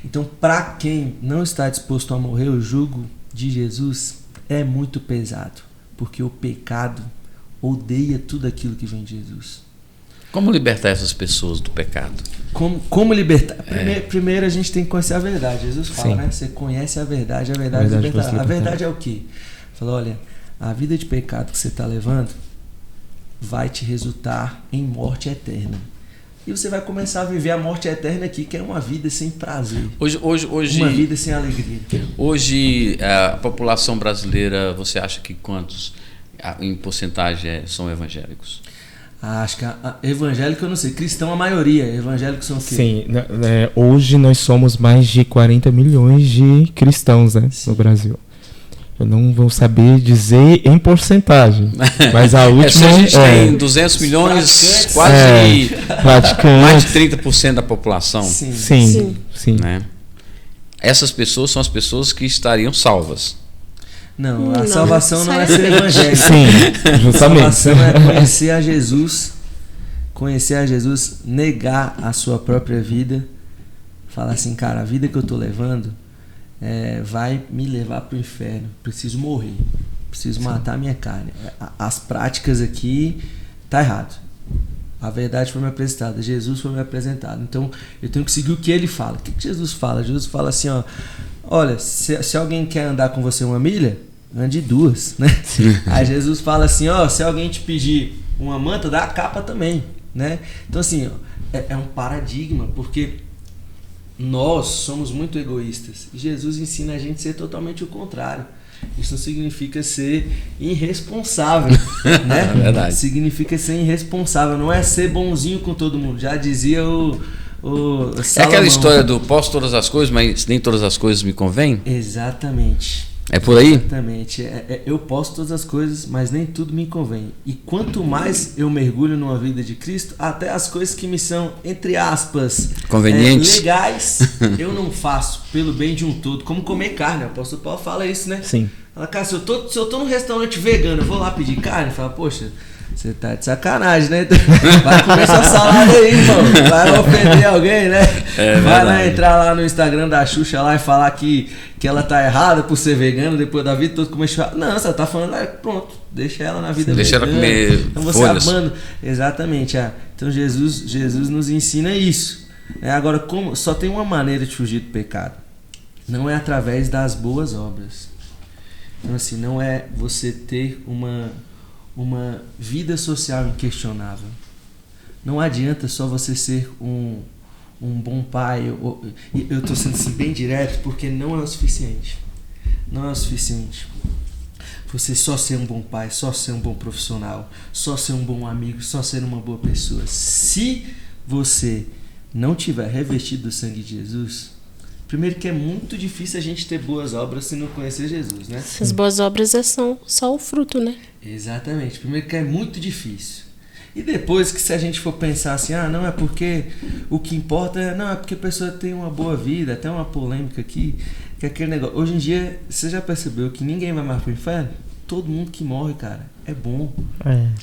Então, para quem não está disposto a morrer, o jugo de Jesus é muito pesado, porque o pecado odeia tudo aquilo que vem de Jesus. Como libertar essas pessoas do pecado? Como libertar? Primeiro a gente tem que conhecer a verdade. Jesus fala, né? Você conhece a verdade libertará. A verdade é o quê? Fala, olha, a vida de pecado que você está levando vai te resultar em morte eterna. e você vai começar a viver a morte eterna aqui, que é uma vida sem prazer. Hoje, uma vida sem alegria. Hoje, a população brasileira, você acha que quantos em porcentagem são evangélicos? Acho que evangélico eu não sei, cristão a maioria, evangélicos são o quê? Sim, hoje nós somos mais de 40 milhões de cristãos, né, no Brasil. Eu não vou saber dizer em porcentagem, mas a última... Se a gente tem 200 milhões, quase mais de 30% da população. Sim. Né? Essas pessoas são as pessoas que estariam salvas. Não, a salvação não é ser evangélico. Sim, justamente. A salvação é conhecer a Jesus, negar a sua própria vida, falar assim, cara, a vida que eu tô levando vai me levar pro inferno, preciso morrer, preciso matar a minha carne. As práticas aqui tá errado. A verdade foi me apresentada, Jesus foi me apresentado. Então eu tenho que seguir o que ele fala. O que Jesus fala? Jesus fala assim, ó, olha, se alguém quer andar com você 1 milha, ande 2, né? Aí Jesus fala assim, ó, se alguém te pedir uma manta, dá a capa também, né? Então assim, ó, é um paradigma, porque nós somos muito egoístas e Jesus ensina a gente a ser totalmente o contrário. Isso não significa ser irresponsável, né? É verdade. Significa ser irresponsável, não é ser bonzinho com todo mundo. Já dizia o Salomão. É aquela história do posso todas as coisas, mas nem todas as coisas me convêm? Exatamente. É por aí? Exatamente. Eu posso todas as coisas, mas nem tudo me convém. E quanto mais eu mergulho numa vida de Cristo, até as coisas que me são, entre aspas, convenientes, legais, eu não faço pelo bem de um todo. Como comer carne, o apóstolo Paulo fala isso, né? Sim. Fala, cara, se eu tô num restaurante vegano, eu vou lá pedir carne, fala, poxa, você tá de sacanagem, né? Vai comer sua salada aí, irmão. Vai ofender alguém, né? Vai lá entrar lá no Instagram da Xuxa lá e falar que ela tá errada por ser vegana depois da vida toda comer churrasco. Não, você tá falando, pronto, deixa ela na vida deixa vegana. Deixa ela comer então você abanda. Exatamente. Então Jesus nos ensina isso. Agora, como só tem uma maneira de fugir do pecado. Não é através das boas obras. Então assim, não é você ter uma vida social inquestionável. Não adianta só você ser um bom pai. Eu estou sendo assim, bem direto, porque não é o suficiente. Não é o suficiente. Você só ser um bom pai, só ser um bom profissional, só ser um bom amigo, só ser uma boa pessoa. Se você não tiver revestido do sangue de Jesus, primeiro que é muito difícil a gente ter boas obras se não conhecer Jesus, né? As boas obras são só o fruto, né? Exatamente. Primeiro que é muito difícil. E depois que se a gente for pensar assim, não é porque o que importa é porque a pessoa tem uma boa vida, até uma polêmica aqui, que é aquele negócio. Hoje em dia, você já percebeu que ninguém vai mais pro inferno? Todo mundo que morre, cara, é bom.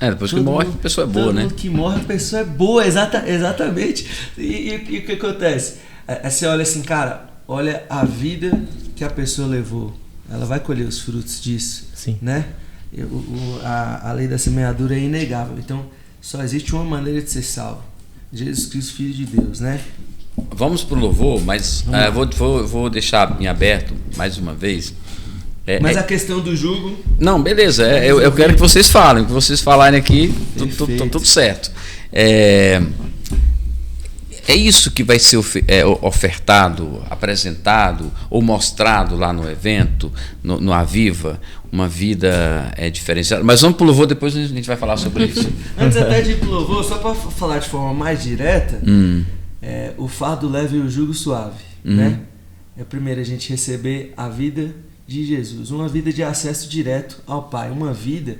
Depois que morre, a pessoa é boa, né? Todo mundo que morre, a pessoa é boa, exatamente. E o que acontece? Você olha assim, cara, olha a vida que a pessoa levou. Ela vai colher os frutos disso. Sim. Né? A lei da semeadura é inegável. Então, só existe uma maneira de ser salvo. Jesus Cristo, Filho de Deus, né? Vamos pro louvor, mas vou deixar em aberto mais uma vez. Mas a questão do jugo... Não, beleza. Eu quero que vocês falem. Que vocês falarem aqui, tudo certo. É isso que vai ser ofertado, apresentado ou mostrado lá no evento, no Aviva, uma vida diferenciada. Mas vamos para o louvor, depois a gente vai falar sobre isso. Antes até de ir para o louvor, só para falar de forma mais direta, o fardo leve e o jugo suave. Né? Primeiro a gente receber a vida de Jesus, uma vida de acesso direto ao Pai, uma vida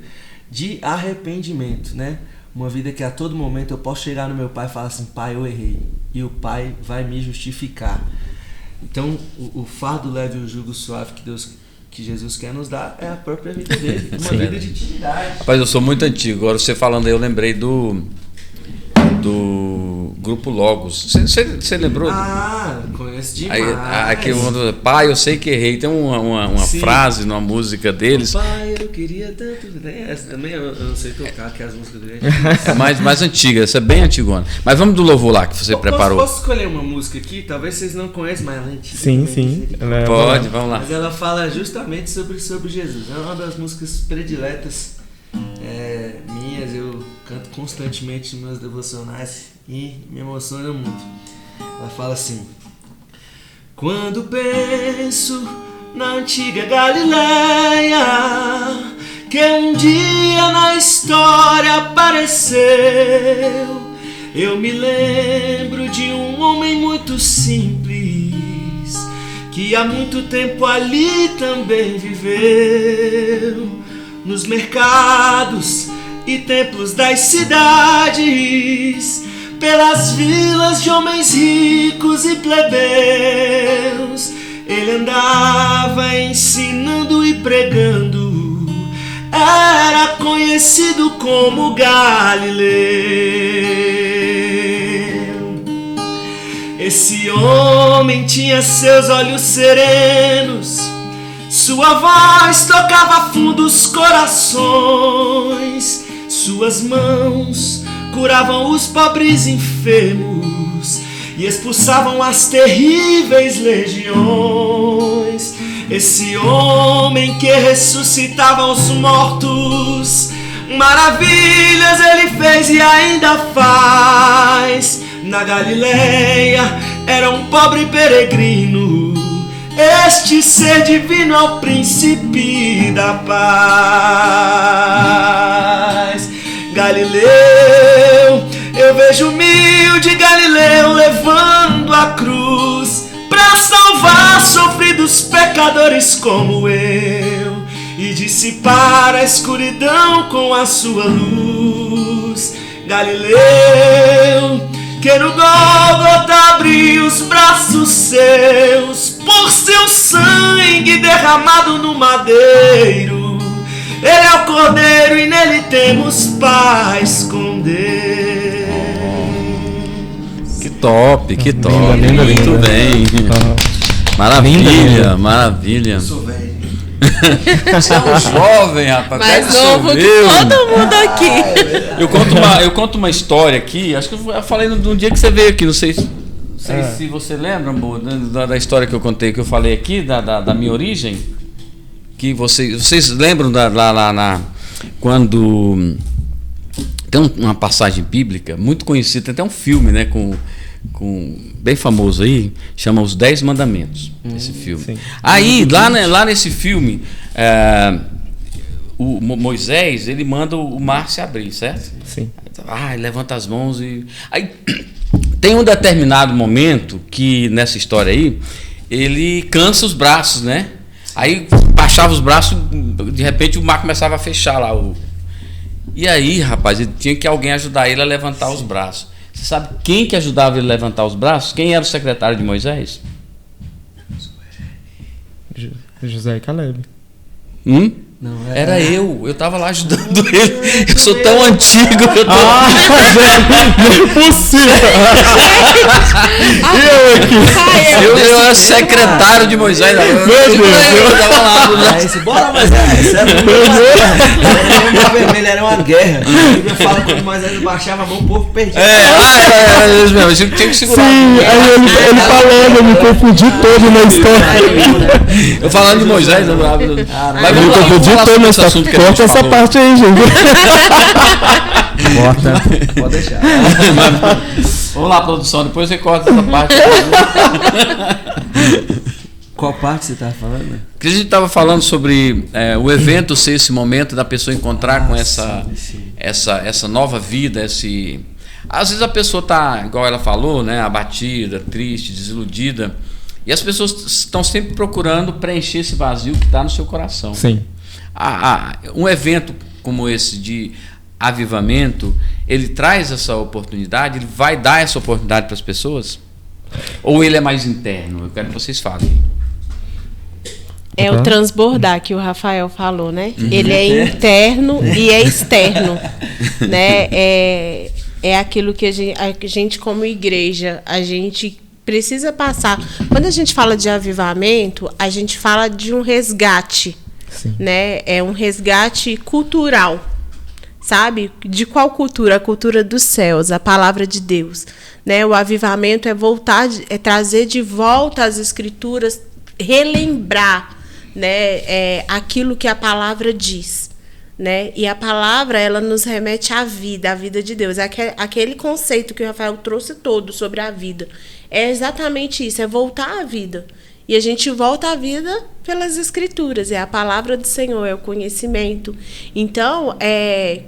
de arrependimento, né? Uma vida que a todo momento eu posso chegar no meu pai e falar assim, pai, eu errei. E o pai vai me justificar. Então, o fardo leve e o jugo suave que Jesus quer nos dar é a própria vida dele. Uma vida de intimidade. Rapaz, eu sou muito antigo. Agora você falando aí, eu lembrei do Grupo Logos. Você lembrou? Conheço demais. Aqui, pai, eu sei que errei. Tem uma frase numa música deles. Pai, eu queria tanto. Essa também eu não sei tocar, que as músicas dele é mais antiga, essa é bem antigona. Mas vamos do louvor lá que você preparou. Posso escolher uma música aqui? Talvez vocês não conheçam, mas ela é antiga. Sim. Pode, vamos lá. Mas ela fala justamente sobre Jesus. É uma das músicas prediletas minhas. Eu canto constantemente nos meus devocionais. e me emociona muito. Ela fala assim: quando penso na antiga Galileia, que um dia na história apareceu, eu me lembro de um homem muito simples, que há muito tempo ali também viveu. Nos mercados e templos das cidades, pelas vilas de homens ricos e plebeus, ele andava ensinando e pregando, era conhecido como Galileu. Esse homem tinha seus olhos serenos, sua voz tocava fundo os corações, suas mãos curavam os pobres enfermos e expulsavam as terríveis legiões. Esse homem que ressuscitava os mortos, maravilhas ele fez e ainda faz. Na Galileia era um pobre peregrino, este ser divino é o príncipe da paz. Galileu, eu vejo humilde Galileu levando a cruz pra salvar sofridos pecadores como eu e dissipar a escuridão com a sua luz. Galileu, que no Gólgota abriu os braços seus por seu sangue derramado no madeiro. Ele é o Cordeiro e nele temos paz com Deus. Que top, que top. Linda, muito linda. bem. Maravilha, Linda. maravilha. Eu sou velho. Você é um jovem, rapaz. Mais Pega o novo seu que Deus. todo mundo aqui. Eu conto uma história aqui, acho que eu falei no dia que você veio aqui, não sei se você lembra, amor, da história que eu contei, que eu falei aqui, da minha origem, que vocês lembram quando tem uma passagem bíblica muito conhecida, tem até um filme, né, com bem famoso aí, chama Os 10 Mandamentos, esse filme. Sim. Aí, lá nesse filme, o Moisés, ele manda o mar se abrir, certo? Sim. Ele levanta as mãos e... Aí tem um determinado momento que, nessa história aí, ele cansa os braços, né? Aí baixava os braços, de repente o mar começava a fechar lá. E aí, rapaz, tinha que alguém ajudar ele a levantar os braços. Você sabe quem que ajudava ele a levantar os braços? Quem era o secretário de Moisés? José e Caleb. Não, Era eu estava lá ajudando ele. Eu sou tão antigo. Não é possível. Eu era secretário de Moisés. Meu Deus. Eu tava lá. Bora, Moisés. Era um vermelho, era uma guerra. Eu falo quando Moisés baixava a mão, o povo perdia. É isso mesmo. Tinha que segurar. Sim, aí ele falando, eu me confundi todo na história. Eu falando de Moisés. Mas Eu me confundi todo na história. Corta essa parte aí, gente. Corta. Pode deixar. Vamos lá, produção. Depois você corta essa parte. Qual parte você estava falando? Porque a gente estava falando sobre o evento ser esse momento da pessoa encontrar com essa nova vida, às vezes a pessoa está, igual ela falou, né, abatida, triste, desiludida, e as pessoas estão sempre procurando preencher esse vazio que está no seu coração. Sim. Um evento como esse de avivamento, ele traz essa oportunidade, ele vai dar essa oportunidade para as pessoas? Ou ele é mais interno? Eu quero que vocês falem. É o transbordar que o Rafael falou, né? Ele é interno e é externo, né? É aquilo que a gente como igreja, a gente precisa passar. Quando a gente fala de avivamento, a gente fala de um resgate, né? É um resgate cultural, sabe? De qual cultura? A cultura dos céus, a palavra de Deus, né? O avivamento é trazer de volta as escrituras, relembrar, né, aquilo que a palavra diz, né? E a palavra, ela nos remete à vida de Deus. Aquele conceito que o Rafael trouxe todo sobre a vida. É exatamente isso, é voltar à vida. E a gente volta à vida pelas Escrituras, é a palavra do Senhor, é o conhecimento. Então,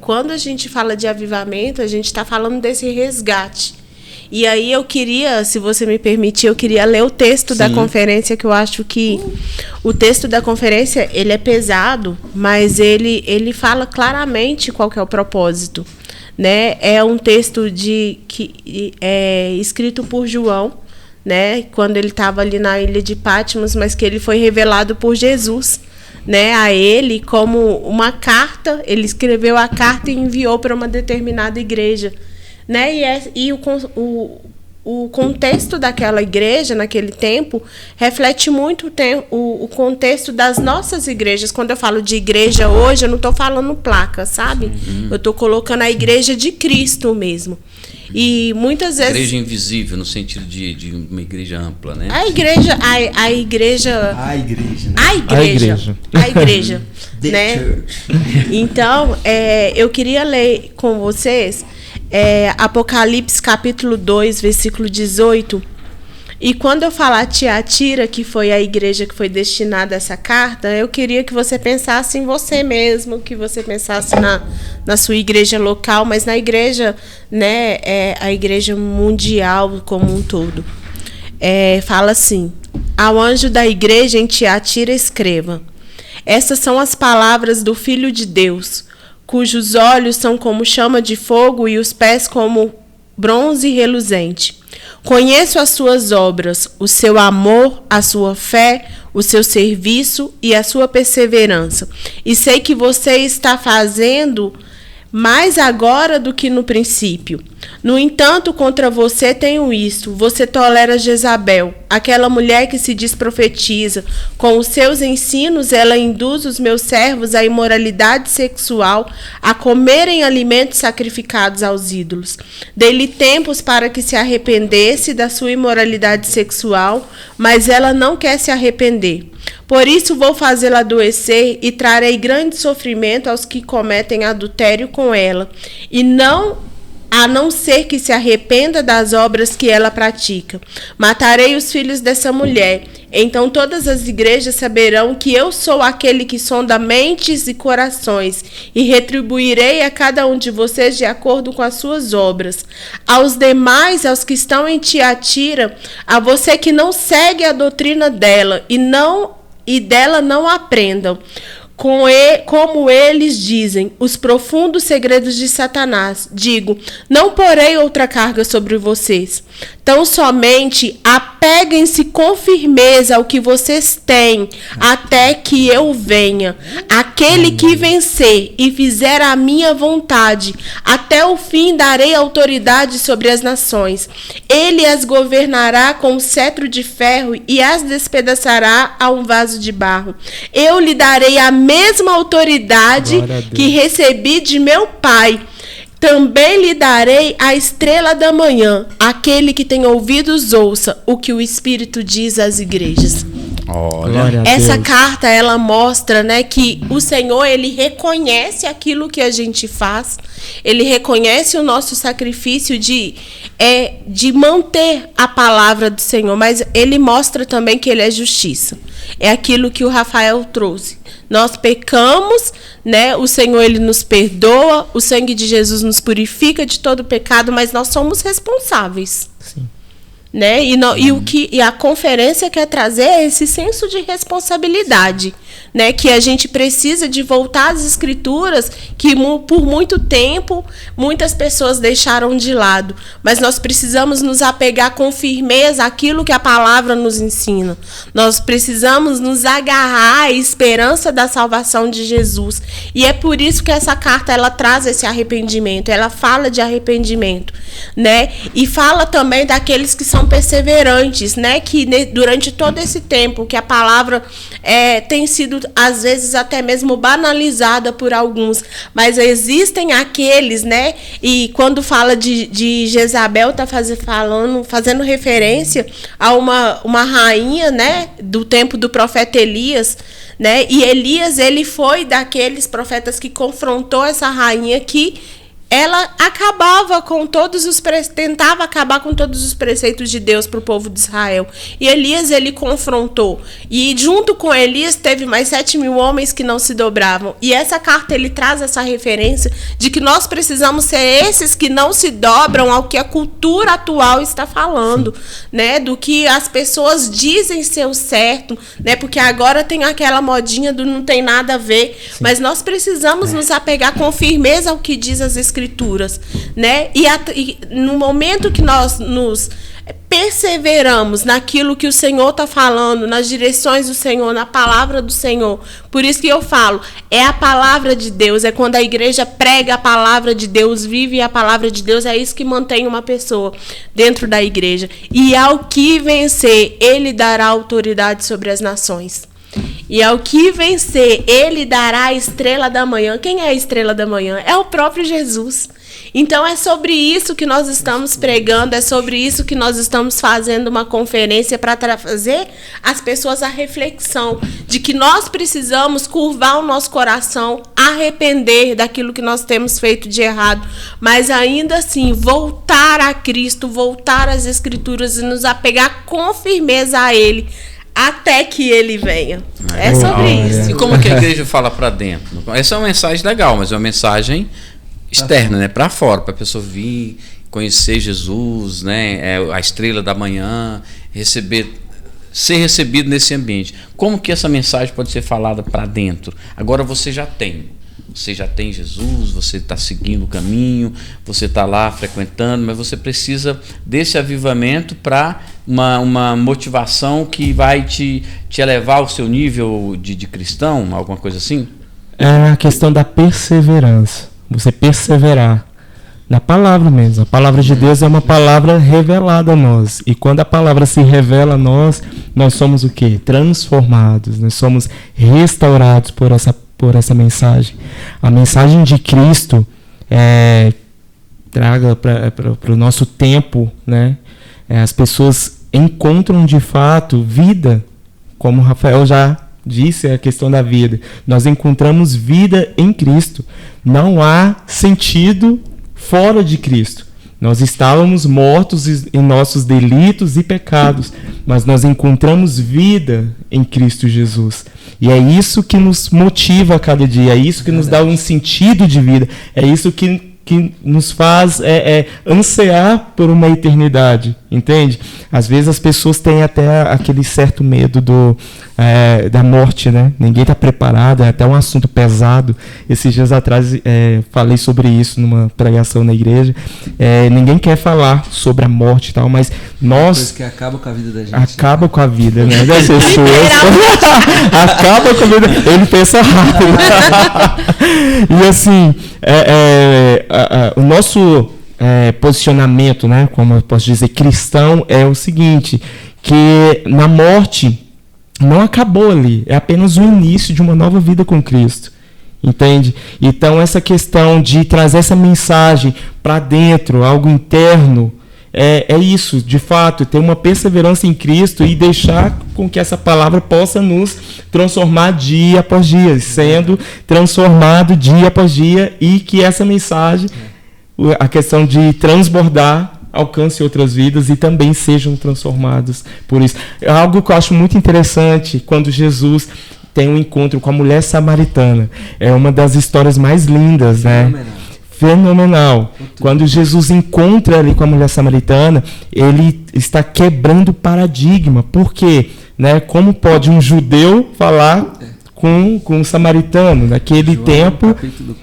quando a gente fala de avivamento, a gente está falando desse resgate. E aí eu queria, se você me permitir, eu queria ler o texto da conferência, que eu acho que o texto da conferência, ele é pesado, mas ele fala claramente qual que é o propósito, né? É um texto que é escrito por João, né, quando ele estava ali na ilha de Patmos, mas que ele foi revelado por Jesus, né, a ele como uma carta. Ele escreveu a carta e enviou para uma determinada igreja, né, e o contexto daquela igreja naquele tempo reflete muito o contexto das nossas igrejas. Quando eu falo de igreja hoje, eu não estou falando placa, sabe? Eu estou colocando a igreja de Cristo mesmo. E muitas vezes... Igreja invisível, no sentido de uma igreja ampla, né? A igreja, né? Então, eu queria ler com vocês Apocalipse capítulo 2, versículo 18. E quando eu falar Tiatira, que foi a igreja que foi destinada a essa carta, eu queria que você pensasse em você mesmo, que você pensasse na sua igreja local, mas na igreja, né, a igreja mundial como um todo. Fala assim: ao anjo da igreja em Tiatira escreva: essas são as palavras do Filho de Deus, cujos olhos são como chama de fogo e os pés como bronze reluzente. Conheço as suas obras, o seu amor, a sua fé, o seu serviço e a sua perseverança. E sei que você está fazendo mais agora do que no princípio. No entanto, contra você tenho isto: você tolera Jezabel, aquela mulher que se diz profetiza. Com os seus ensinos, ela induz os meus servos à imoralidade sexual, a comerem alimentos sacrificados aos ídolos. Dei-lhe tempos para que se arrependesse da sua imoralidade sexual, mas ela não quer se arrepender. Por isso vou fazê-la adoecer e trarei grande sofrimento aos que cometem adultério com ela, a não ser que se arrependa das obras que ela pratica. Matarei os filhos dessa mulher. Então todas as igrejas saberão que eu sou aquele que sonda mentes e corações, e retribuirei a cada um de vocês de acordo com as suas obras. Aos demais, aos que estão em Tiatira, a você que não segue a doutrina dela e dela não aprendam, como eles dizem, os profundos segredos de Satanás. Digo, não porei outra carga sobre vocês. Tão somente apeguem-se com firmeza ao que vocês têm, até que eu venha. Aquele que vencer e fizer a minha vontade, até o fim darei autoridade sobre as nações. Ele as governará com um cetro de ferro e as despedaçará a um vaso de barro. Eu lhe darei a mesma autoridade que recebi de meu Pai. Também lhe darei a estrela da manhã. Aquele que tem ouvidos, ouça o que o Espírito diz às igrejas. Olha, essa carta, ela mostra, né, que o Senhor, ele reconhece aquilo que a gente faz. Ele reconhece o nosso sacrifício de manter a palavra do Senhor, mas ele mostra também que ele é justiça. É aquilo que o Rafael trouxe. Nós pecamos, né? O Senhor, ele nos perdoa, o sangue de Jesus nos purifica de todo pecado, mas nós somos responsáveis. Sim. Né? E a conferência quer trazer esse senso de responsabilidade, né? Que a gente precisa de voltar às escrituras, que por muito tempo muitas pessoas deixaram de lado, mas nós precisamos nos apegar com firmeza àquilo que a palavra nos ensina. Nós precisamos nos agarrar à esperança da salvação de Jesus, e é por isso que essa carta, ela traz esse arrependimento, ela fala de arrependimento, né? E fala também daqueles que são são perseverantes, né? Que durante todo esse tempo que a palavra tem sido, às vezes, até mesmo banalizada por alguns, mas existem aqueles, né? E quando fala de Jezabel, está fazendo referência a uma rainha, né? Do tempo do profeta Elias, né? E Elias, ele foi daqueles profetas que confrontou essa rainha que ela tentava acabar com todos os preceitos de Deus para o povo de Israel. E Elias, ele confrontou. E junto com Elias teve mais 7.000 homens que não se dobravam. E essa carta, ele traz essa referência de que nós precisamos ser esses que não se dobram ao que a cultura atual está falando, né? Do que as pessoas dizem ser o certo, né? Porque agora tem aquela modinha do não tem nada a ver. Sim. Mas nós precisamos nos apegar com firmeza ao que diz as Escrituras, né? E no momento que nós nos perseveramos naquilo que o Senhor está falando, nas direções do Senhor, na palavra do Senhor, por isso que eu falo, é a palavra de Deus, é quando a igreja prega a palavra de Deus, vive a palavra de Deus, é isso que mantém uma pessoa dentro da igreja. E ao que vencer, ele dará autoridade sobre as nações. E ao que vencer, ele dará a estrela da manhã. Quem é a estrela da manhã? É o próprio Jesus. Então é sobre isso que nós estamos pregando, é sobre isso que nós estamos fazendo uma conferência para trazer às pessoas a reflexão de que nós precisamos curvar o nosso coração, arrepender daquilo que nós temos feito de errado, mas ainda assim voltar a Cristo, voltar às Escrituras e nos apegar com firmeza a Ele, até que ele venha. É sobre isso. E como é que a igreja fala para dentro? Essa é uma mensagem legal, mas é uma mensagem externa, né? Para fora, para a pessoa vir, conhecer Jesus, né? A estrela da manhã, ser recebido nesse ambiente. Como que essa mensagem pode ser falada para dentro? Agora você já tem Jesus, você está seguindo o caminho, você está lá frequentando, mas você precisa desse avivamento para uma motivação que vai te elevar ao seu nível de cristão, alguma coisa assim? É a questão da perseverança, você perseverar na palavra mesmo. A palavra de Deus é uma palavra revelada a nós, e quando a palavra se revela a nós, nós somos o quê? Transformados, nós somos restaurados por essa mensagem. A mensagem de Cristo traga para o nosso tempo, né? As pessoas encontram de fato vida, como o Rafael já disse, a questão da vida. Nós encontramos vida em Cristo. Não há sentido fora de Cristo. Nós estávamos mortos em nossos delitos e pecados, mas nós encontramos vida em Cristo Jesus. E é isso que nos motiva a cada dia, é isso que nos dá um sentido de vida, é isso que nos faz ansiar por uma eternidade, entende? Às vezes as pessoas têm até aquele certo medo da morte, né? Ninguém está preparado, é até um assunto pesado. Esses dias atrás falei sobre isso numa pregação na igreja. Ninguém quer falar sobre a morte e tal, mas nós... Coisa que acaba com a vida da gente. Acaba com a vida, né? Das pessoas. Acaba com a vida. Ele pensa rápido. E assim, o nosso posicionamento, né, como eu posso dizer, cristão, é o seguinte, que na morte não acabou ali, é apenas o início de uma nova vida com Cristo, entende? Então essa questão de trazer essa mensagem para dentro, algo interno, é isso, de fato, ter uma perseverança em Cristo e deixar com que essa palavra possa nos transformar dia após dia, sendo transformado dia após dia, e que essa mensagem, a questão de transbordar, alcance outras vidas e também sejam transformados por isso. É algo que eu acho muito interessante quando Jesus tem um encontro com a mulher samaritana. É uma das histórias mais lindas, né? Fenomenal. Quando Jesus encontra ali com a mulher samaritana, ele está quebrando o paradigma. Por quê? Né? Como pode um judeu falar com um samaritano? Naquele tempo... Capítulo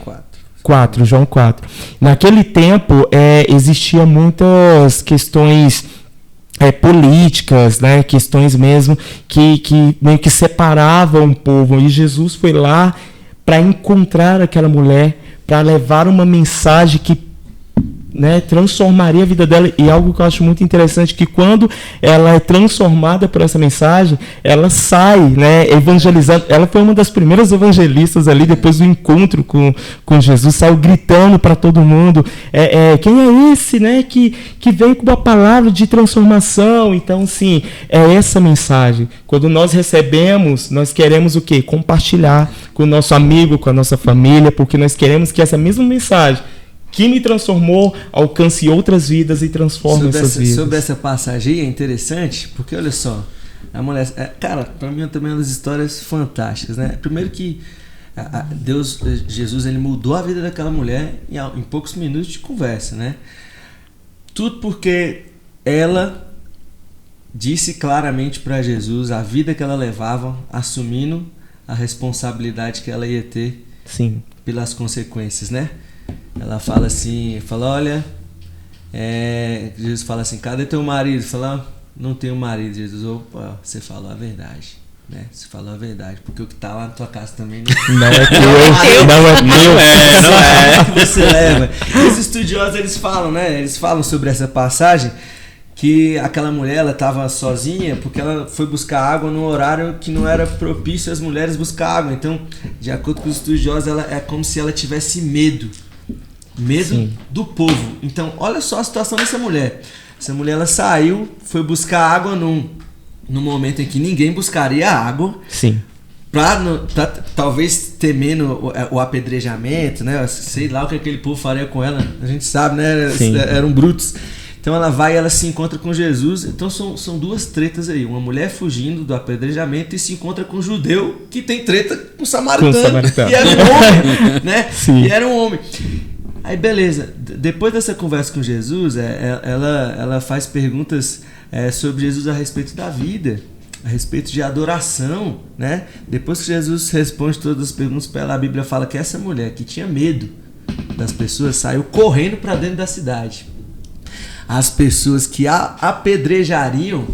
4. João 4. Naquele tempo existiam muitas questões políticas, né? Questões mesmo que meio que separavam o povo. E Jesus foi lá para encontrar aquela mulher, para levar uma mensagem que né, transformaria a vida dela. E algo que eu acho muito interessante, que quando ela é transformada por essa mensagem, ela sai, né, evangelizando. Ela foi uma das primeiras evangelistas ali, depois do encontro com Jesus, saiu gritando para todo mundo, quem é esse, né, que vem com uma palavra de transformação? Então, sim, é essa mensagem. Quando nós recebemos, nós queremos o quê? Compartilhar com o nosso amigo, com a nossa família, porque nós queremos que essa mesma mensagem que me transformou alcance outras vidas e transforme essas vidas. Sobre essa passagem é interessante, porque olha só, a mulher, cara, para mim também é uma das histórias fantásticas, né? Primeiro que Jesus, ele mudou a vida daquela mulher em poucos minutos de conversa, né? Tudo porque ela disse claramente para Jesus a vida que ela levava, assumindo a responsabilidade que ela ia ter, sim, pelas consequências, né? Ela fala assim, olha, Jesus fala assim, cadê teu marido? Fala, não tenho marido. Jesus, opa, você falou a verdade, né? Você falou a verdade, porque o que tá lá na tua casa também não é teu, não é que você leva. E os estudiosos, eles falam, né? Eles falam sobre essa passagem, que aquela mulher, ela estava sozinha porque ela foi buscar água num horário que não era propício às mulheres buscar água. Então, de acordo com os estudiosos, ela é como se ela tivesse medo Sim. do povo. Então, olha só a situação dessa mulher. Essa mulher, ela saiu, foi buscar água num momento em que ninguém buscaria água. Sim. Pra talvez temendo o apedrejamento, né? Sei lá o que aquele povo faria com ela. A gente sabe, né? Sim. Eram brutos. Então ela vai e ela se encontra com Jesus. Então são duas tretas aí. Uma mulher fugindo do apedrejamento e se encontra com um judeu que tem treta com o samaritano. E era um homem, né? Sim. E era um homem. Aí beleza. Depois dessa conversa com Jesus, ela faz perguntas sobre Jesus a respeito da vida, a respeito de adoração, né? Depois que Jesus responde todas as perguntas para ela, a Bíblia fala que essa mulher que tinha medo das pessoas saiu correndo para dentro da cidade. As pessoas que a apedrejariam,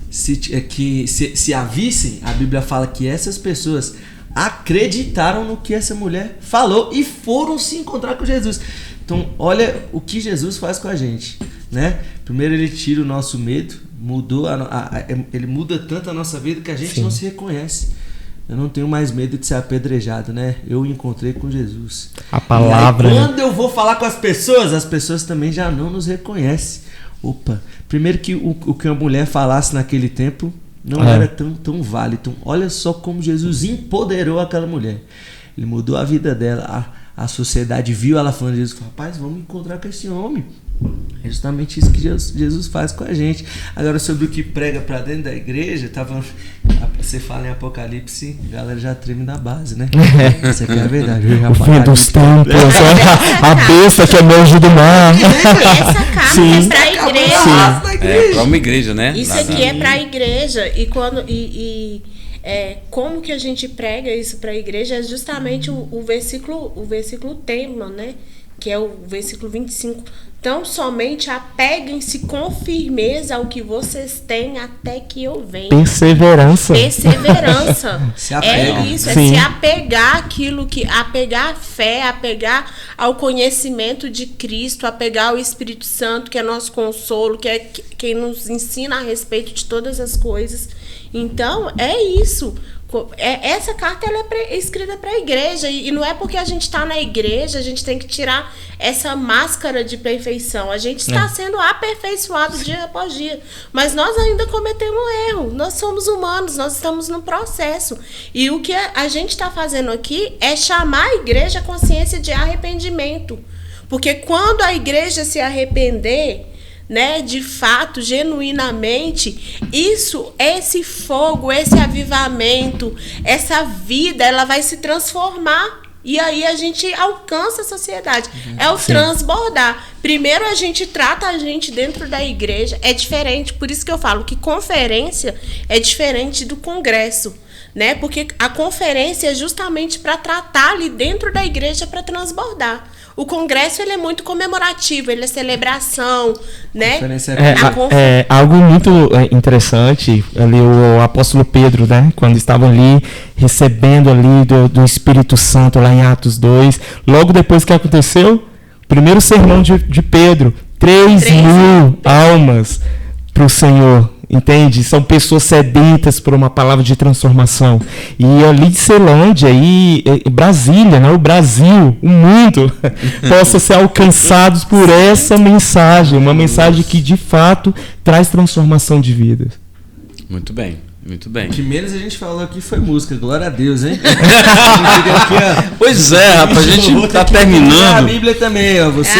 se a vissem, a Bíblia fala que essas pessoas acreditaram no que essa mulher falou e foram se encontrar com Jesus. Então, olha o que Jesus faz com a gente, né? Primeiro, ele tira o nosso medo, ele muda tanto a nossa vida que a gente Sim. não se reconhece. Eu não tenho mais medo de ser apedrejado, né? Eu encontrei com Jesus. A palavra. E aí, quando eu vou falar com as pessoas também já não nos reconhecem. Opa, primeiro que o que uma mulher falasse naquele tempo não era tão válido. Então, olha só como Jesus empoderou aquela mulher. Ele mudou a vida dela. A sociedade viu ela falando de Jesus. Falou, rapaz, vamos encontrar com esse homem. É justamente isso que Jesus faz com a gente. Agora, sobre o que prega pra dentro da igreja, você fala em Apocalipse, a galera já treme na base, né? Isso aqui é a verdade. O fim dos tempos, a besta que é monge do mar. Essa carta Sim. é pra igreja. É pra uma igreja, né? Isso aqui é pra igreja. Como que a gente prega isso para a igreja é justamente o versículo tema, né? Que é o versículo 25. Então, somente apeguem-se com firmeza ao que vocês têm até que eu venha. Perseverança. É isso, Sim. se apegar àquilo apegar a fé, apegar ao conhecimento de Cristo, apegar ao Espírito Santo, que é nosso consolo, que é quem nos ensina a respeito de todas as coisas. Então, é isso. Essa carta ela é escrita para a igreja e não é porque a gente está na igreja a gente tem que tirar essa máscara de perfeição. A gente está sendo aperfeiçoado dia após dia, mas nós ainda cometemos erro. Nós somos humanos, nós estamos no processo e o que a gente está fazendo aqui é chamar a igreja à consciência de arrependimento, porque quando a igreja se arrepender, né, de fato, genuinamente, esse fogo, esse avivamento, essa vida, ela vai se transformar e aí a gente alcança a sociedade. É o transbordar. Primeiro a gente trata a gente dentro da igreja, é diferente, por isso que eu falo que conferência é diferente do congresso, né? Porque a conferência é justamente para tratar ali dentro da igreja para transbordar. O congresso ele é muito comemorativo, ele é celebração, né? É algo muito interessante ali o apóstolo Pedro, né? Quando estavam ali recebendo ali do Espírito Santo lá em Atos 2, logo depois que aconteceu Primeiro sermão de Pedro, 3.000 almas para o Senhor, entende? São pessoas sedentas por uma palavra de transformação. E ali de Ceilândia, Brasília, né? O Brasil, o mundo, possa ser alcançados por essa mensagem, uma mensagem que de fato traz transformação de vidas. Muito bem. Muito bem. O que menos a gente falou aqui foi música, glória a Deus, hein? Pois é, rapaz, a gente tá terminando. A Bíblia também, ó. Você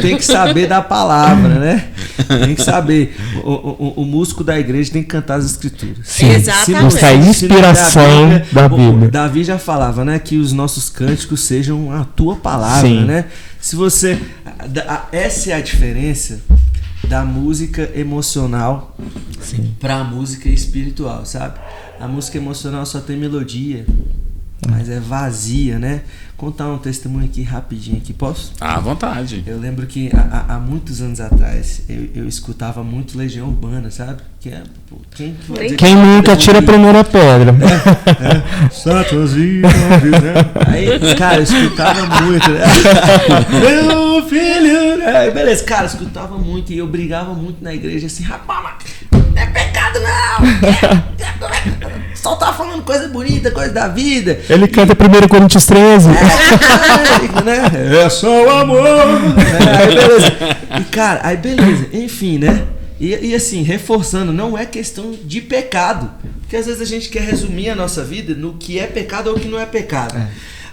tem que saber da palavra, né? Tem que saber. O músico da igreja tem que cantar as escrituras. Sim, exatamente. Buscar inspiração da Bíblia. Davi já falava, né? Que os nossos cânticos sejam a tua palavra, Sim. né? Se você... Essa é a diferença da música emocional para a música espiritual, sabe? A música emocional só tem melodia, mas é vazia, né? Contar um testemunho aqui rapidinho aqui, posso? À vontade. Eu lembro que há muitos anos atrás eu escutava muito Legião Urbana, sabe? Que é, pô, quem nunca tira a primeira pedra? Santos e aí, cara, eu escutava muito, né? Meu filho, né? Beleza, cara, eu escutava muito e eu brigava muito na igreja assim, rapaz, não é pecado não! Só tá falando coisa bonita, coisa da vida. Ele canta 1 Coríntios 13. Né? É só o amor. Aí beleza. E cara, aí beleza, enfim, né? E assim, reforçando, não é questão de pecado. Porque às vezes a gente quer resumir a nossa vida no que é pecado ou o que não é pecado.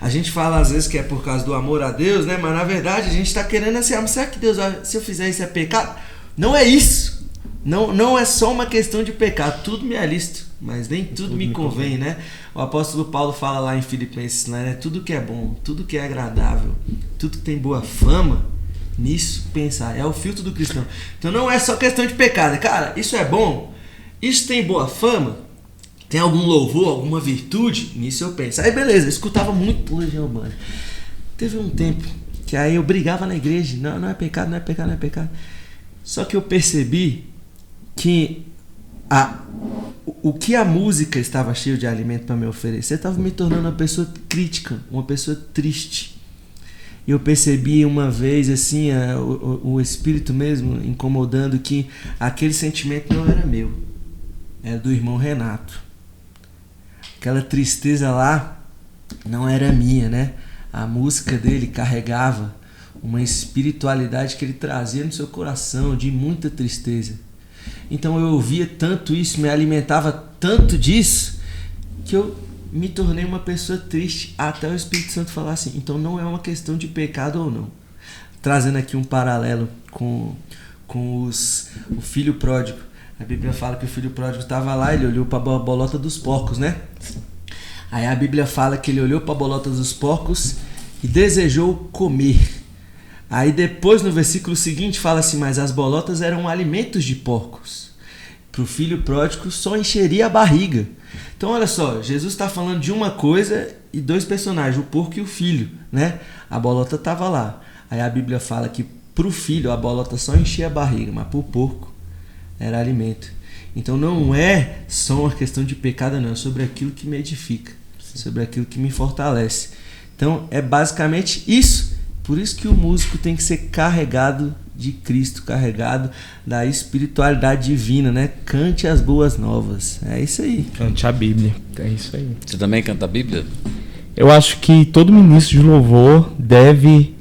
A gente fala às vezes que é por causa do amor a Deus, né? Mas na verdade a gente tá querendo assim, será que Deus vai, se eu fizer isso é pecado? Não é isso. Não é só uma questão de pecado. Tudo me é lícito, mas nem tudo me convém, né? O apóstolo Paulo fala lá em Filipenses, né? Tudo que é bom, tudo que é agradável, tudo que tem boa fama, nisso pensar. É o filtro do cristão. Então não é só questão de pecado. Cara, isso é bom? Isso tem boa fama? Tem algum louvor, alguma virtude? Nisso eu penso. Aí beleza, eu escutava muito Legião Urbana. Teve um tempo que aí eu brigava na igreja. Não é pecado, não é pecado, não é pecado. Só que eu percebi que o que a música estava cheio de alimento para me oferecer estava me tornando uma pessoa crítica, uma pessoa triste. E eu percebi uma vez assim o espírito mesmo incomodando que aquele sentimento não era meu, era do irmão Renato. Aquela tristeza lá não era minha, né? A música dele carregava uma espiritualidade que ele trazia no seu coração de muita tristeza. Então eu ouvia tanto isso, me alimentava tanto disso, que eu me tornei uma pessoa triste, até o Espírito Santo falar assim, então não é uma questão de pecado ou não. Trazendo aqui um paralelo com o filho pródigo. A Bíblia fala que o filho pródigo estava lá, ele olhou para a bolota dos porcos, né? Aí a Bíblia fala que ele olhou para a bolota dos porcos e desejou comer. Aí depois no versículo seguinte fala assim, mas as bolotas eram alimentos de porcos. Para o filho pródigo só encheria a barriga. Então olha só, Jesus está falando de uma coisa e dois personagens, o porco e o filho, né? A bolota estava lá. Aí a Bíblia fala que para o filho a bolota só enchia a barriga, mas para o porco era alimento. Então não é só uma questão de pecado, não, é sobre aquilo que me edifica, sobre aquilo que me fortalece. Então é basicamente isso. Por isso que o músico tem que ser carregado de Cristo, carregado da espiritualidade divina, né? Cante as boas novas. É isso aí. Cante a Bíblia. É isso aí. Você também canta a Bíblia? Eu acho que todo ministro de louvor deve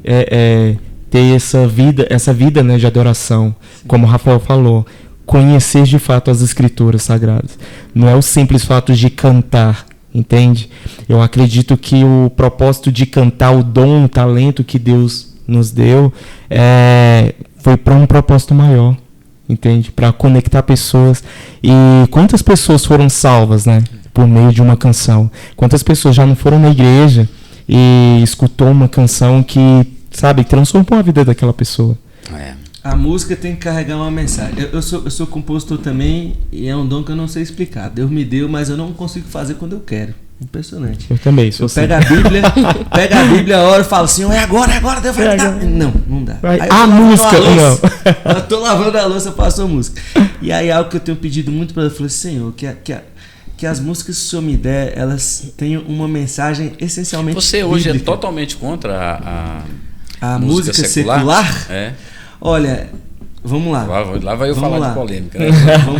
ter essa vida, né, de adoração. Sim. Como o Rafael falou, conhecer de fato as escrituras sagradas. Não é o simples fato de cantar, entende? Eu acredito que o propósito de cantar, o dom, o talento que Deus nos deu, foi para um propósito maior, entende? Para conectar pessoas. E quantas pessoas foram salvas, né? Por meio de uma canção? Quantas pessoas já não foram na igreja e escutou uma canção que, sabe, transformou a vida daquela pessoa? A música tem que carregar uma mensagem. Eu sou compositor também e é um dom que eu não sei explicar. Deus me deu, mas eu não consigo fazer quando eu quero. Impressionante. Eu também sou assim. Pego a Bíblia, oro e falo assim, é agora, Deus vai dar. Não dá. A música, não. Eu tô lavando a louça, eu faço a música. E aí algo que eu tenho pedido muito para Deus, eu falei, Senhor, que as músicas que o Senhor me der, elas tenham uma mensagem essencialmente Você hoje bíblica. é totalmente contra A música secular? É. Olha, vamos lá. Lá vai eu Vamos falar lá. de polêmica, né?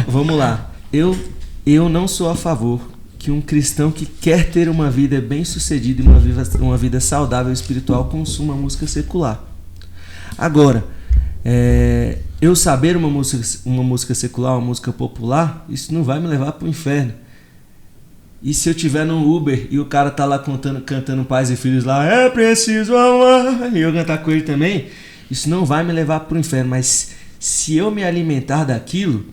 Vamos lá. Eu não sou a favor que um cristão que quer ter uma vida bem-sucedida e uma vida saudável espiritual consuma música secular. Agora, eu saber uma música secular, uma música popular, isso não vai me levar para o inferno. E se eu tiver no Uber e o cara tá lá cantando Pais e Filhos lá, é preciso amar, e eu cantar com ele também, isso não vai me levar para o inferno. Mas se eu me alimentar daquilo,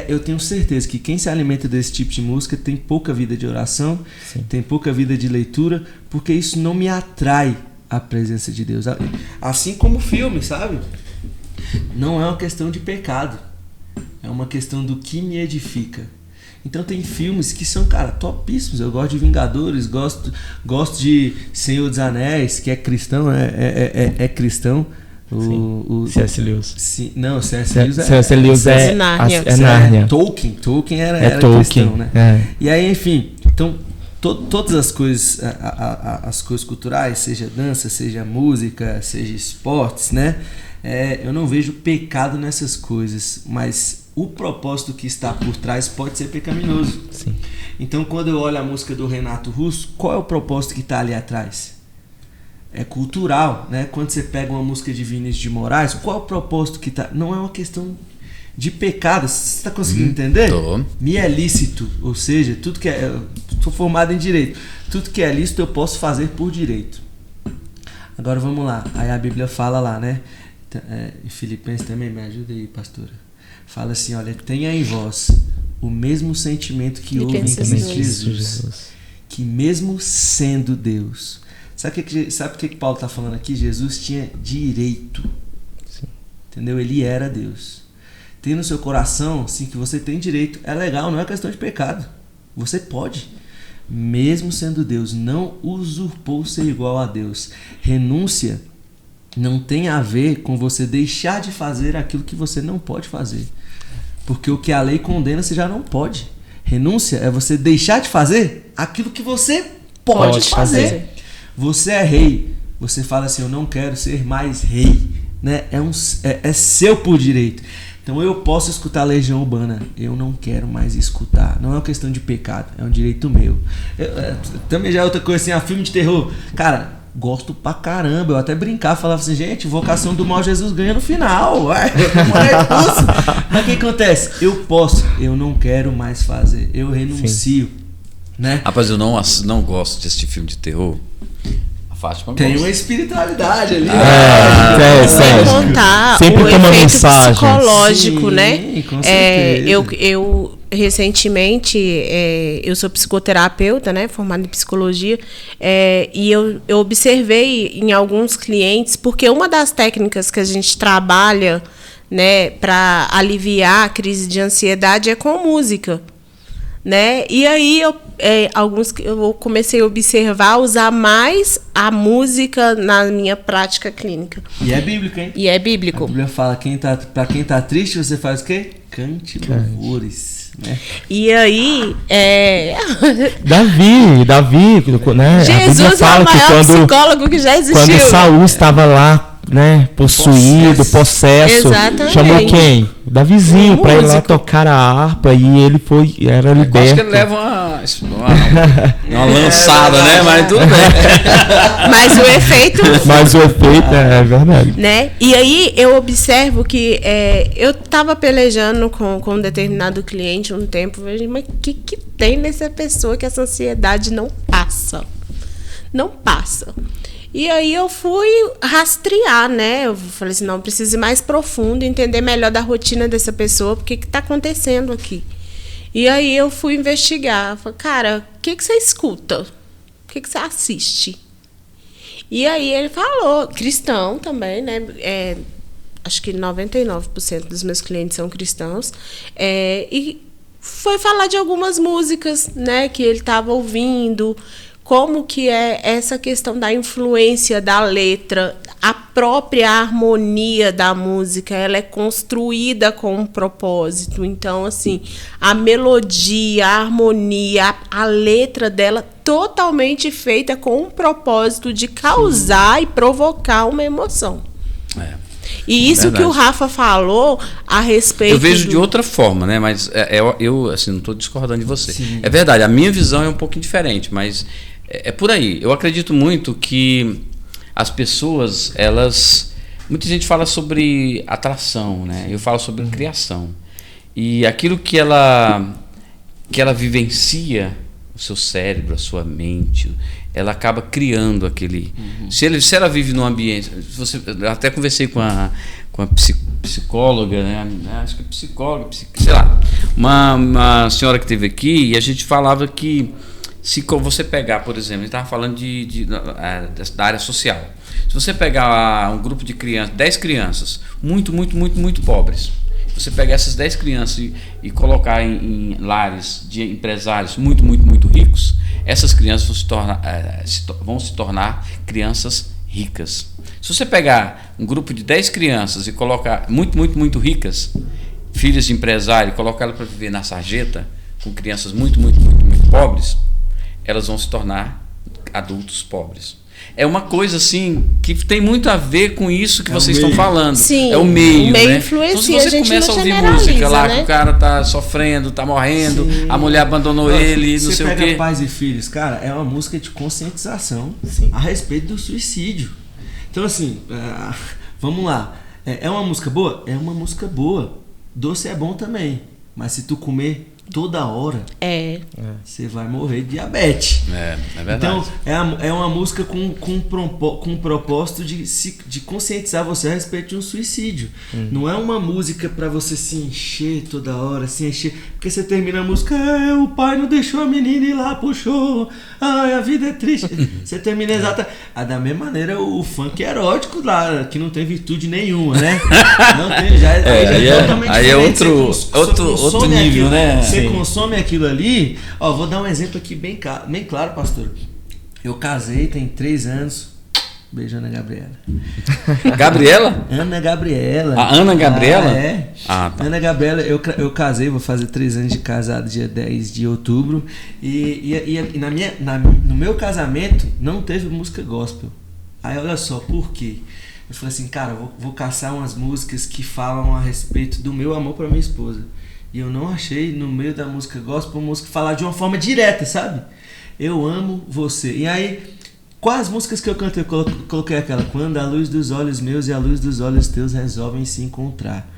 eu tenho certeza que quem se alimenta desse tipo de música tem pouca vida de oração, sim, tem pouca vida de leitura, porque isso não me atrai a presença de Deus. Assim como o filme, sabe? Não é uma questão de pecado, é uma questão do que me edifica. Então tem filmes que são, cara, topíssimos. Eu gosto de Vingadores, gosto de Senhor dos Anéis, que é cristão, é cristão. C.S. Lewis. Não, C.S. Lewis C.S. Lewis é Nárnia. Tolkien era Tolkien, cristão, né? E aí, enfim, então todas as coisas, as coisas culturais, seja dança, seja música, seja esportes, né? Eu não vejo pecado nessas coisas, mas o propósito que está por trás pode ser pecaminoso. Sim. Então, quando eu olho a música do Renato Russo, qual é o propósito que está ali atrás? É cultural, né? Quando você pega uma música de Vinícius de Moraes, qual é o propósito que está? Não é uma questão de pecado. Você está conseguindo entender? Tô. Me é lícito, ou seja, tudo que sou formado em direito, tudo que é lícito eu posso fazer por direito. Agora vamos lá. Aí a Bíblia fala lá, né? Em Filipenses também, me ajuda aí, pastora. Fala assim, olha, tenha em vós o mesmo sentimento que houve em Cristo Jesus, que mesmo sendo Deus. Sabe por que Paulo está falando aqui? Jesus tinha direito. Sim. Entendeu? Ele era Deus. Tem no seu coração, sim, que você tem direito. É legal, não é questão de pecado. Você pode. Mesmo sendo Deus, não usurpou ser igual a Deus. Renúncia não tem a ver com você deixar de fazer aquilo que você não pode fazer. Porque o que a lei condena, você já não pode. Renúncia é você deixar de fazer aquilo que você pode fazer. Você é rei. Você fala assim, eu não quero ser mais rei. Né? É seu por direito. Então eu posso escutar Legião Urbana. Eu não quero mais escutar. Não é uma questão de pecado. É um direito meu. Também já é outra coisa assim, filme de terror. Cara, gosto pra caramba. Eu até brincava, falava assim, gente, Invocação do Mal Jesus ganha no final. Mas o que acontece? Eu posso, eu não quero mais fazer. Eu renuncio. Né? Rapaz, eu não gosto de assistir filme de terror. A Fátima tem gosta. Uma espiritualidade ali. Sem contar sempre o tem uma efeito mensagem psicológico, sim, né? Com certeza. Eu recentemente, eu sou psicoterapeuta, né, formada em psicologia, e eu observei em alguns clientes, porque uma das técnicas que a gente trabalha, né, para aliviar a crise de ansiedade é com música, né? E aí eu comecei a observar, usar mais a música na minha prática clínica. E é bíblico, hein? E é bíblico. A Bíblia fala, pra quem tá triste, você faz o quê? Cante louvores. Né? E aí, Davi, né? Jesus é o maior psicólogo que já existiu. Quando Saul estava lá, né, possuído, possesso, exatamente, chamou quem? Davizinho para ir lá tocar a harpa e ele era liberto. Eu acho que ele leva uma lançada, né? Mas tudo bem. Mas o efeito é verdade. Né? E aí eu observo que eu estava pelejando com um determinado cliente um tempo, mas o que tem nessa pessoa que essa ansiedade não passa? Não passa. E aí eu fui rastrear, né? Eu falei assim, não, preciso ir mais profundo, entender melhor da rotina dessa pessoa, porque que está acontecendo aqui. E aí eu fui investigar. Falei, cara, o que você escuta? O que você assiste? E aí ele falou, cristão também, né? Acho que 99% dos meus clientes são cristãos. E foi falar de algumas músicas, né? Que ele estava ouvindo, como que é essa questão da influência da letra, a própria harmonia da música, ela é construída com um propósito. Então, assim, a melodia, a harmonia, a letra dela totalmente feita com um propósito de causar e provocar uma emoção. E isso que o Rafa falou a respeito. Eu vejo de outra forma, né? Mas eu assim, não estou discordando de você. Sim. É verdade, a minha visão é um pouquinho diferente, mas é por aí. Eu acredito muito que as pessoas, muita gente fala sobre atração, né? Eu falo sobre criação. E aquilo que ela vivencia, o seu cérebro, a sua mente, ela acaba criando aquele... Se ela vive num ambiente... Eu até conversei com a psicóloga, né? Acho que é psicóloga, sei lá. Uma senhora que esteve aqui, e a gente falava que se você pegar, por exemplo, a gente estava falando da área social. Se você pegar um grupo de crianças, 10 crianças, muito pobres, você pegar essas 10 crianças e colocar em lares de empresários muito ricos, essas crianças vão se tornar crianças ricas. Se você pegar um grupo de 10 crianças e colocar muito ricas, filhas de empresário, e colocar elas para viver na sarjeta, com crianças muito pobres, elas vão se tornar adultos pobres. É uma coisa assim que tem muito a ver com isso que vocês estão falando. Sim, é o meio, né? Influencia, então, se você começa a ouvir música lá, né? Que o cara tá sofrendo, tá morrendo, sim, a mulher abandonou ele, não sei o quê. Você pega Pais e Filhos, cara, é uma música de conscientização, sim, a respeito do suicídio. Então, assim, vamos lá. É uma música boa? É uma música boa. Doce é bom também. Mas se tu comer toda hora, você vai morrer de diabetes. É verdade. Então, é uma música com um propósito de conscientizar você a respeito de um suicídio. Não é uma música pra você se encher toda hora, se encher. Porque você termina a música, o pai não deixou a menina ir lá, puxou, a vida é triste. Você termina exata. Da mesma maneira, o funk erótico lá, que não tem virtude nenhuma, né? Não tem, já é totalmente aí diferente. Outro nível, aquilo, né? Você consome aquilo ali. Ó, vou dar um exemplo aqui bem claro, pastor. Eu casei, tem 3 anos. Beijo, Ana Gabriela. Gabriela? Ana Gabriela. A Ana Gabriela? Tá. Ana Gabriela, eu casei, vou fazer 3 anos de casado dia 10 de outubro. E no meu casamento não teve música gospel. Aí olha só, por quê? Eu falei assim, cara, vou caçar umas músicas que falam a respeito do meu amor pra minha esposa. E eu não achei no meio da música gospel uma música falar de uma forma direta, sabe? Eu amo você. E aí, quais músicas que eu cantei? Eu coloquei aquela, quando a luz dos olhos meus e a luz dos olhos teus resolvem se encontrar.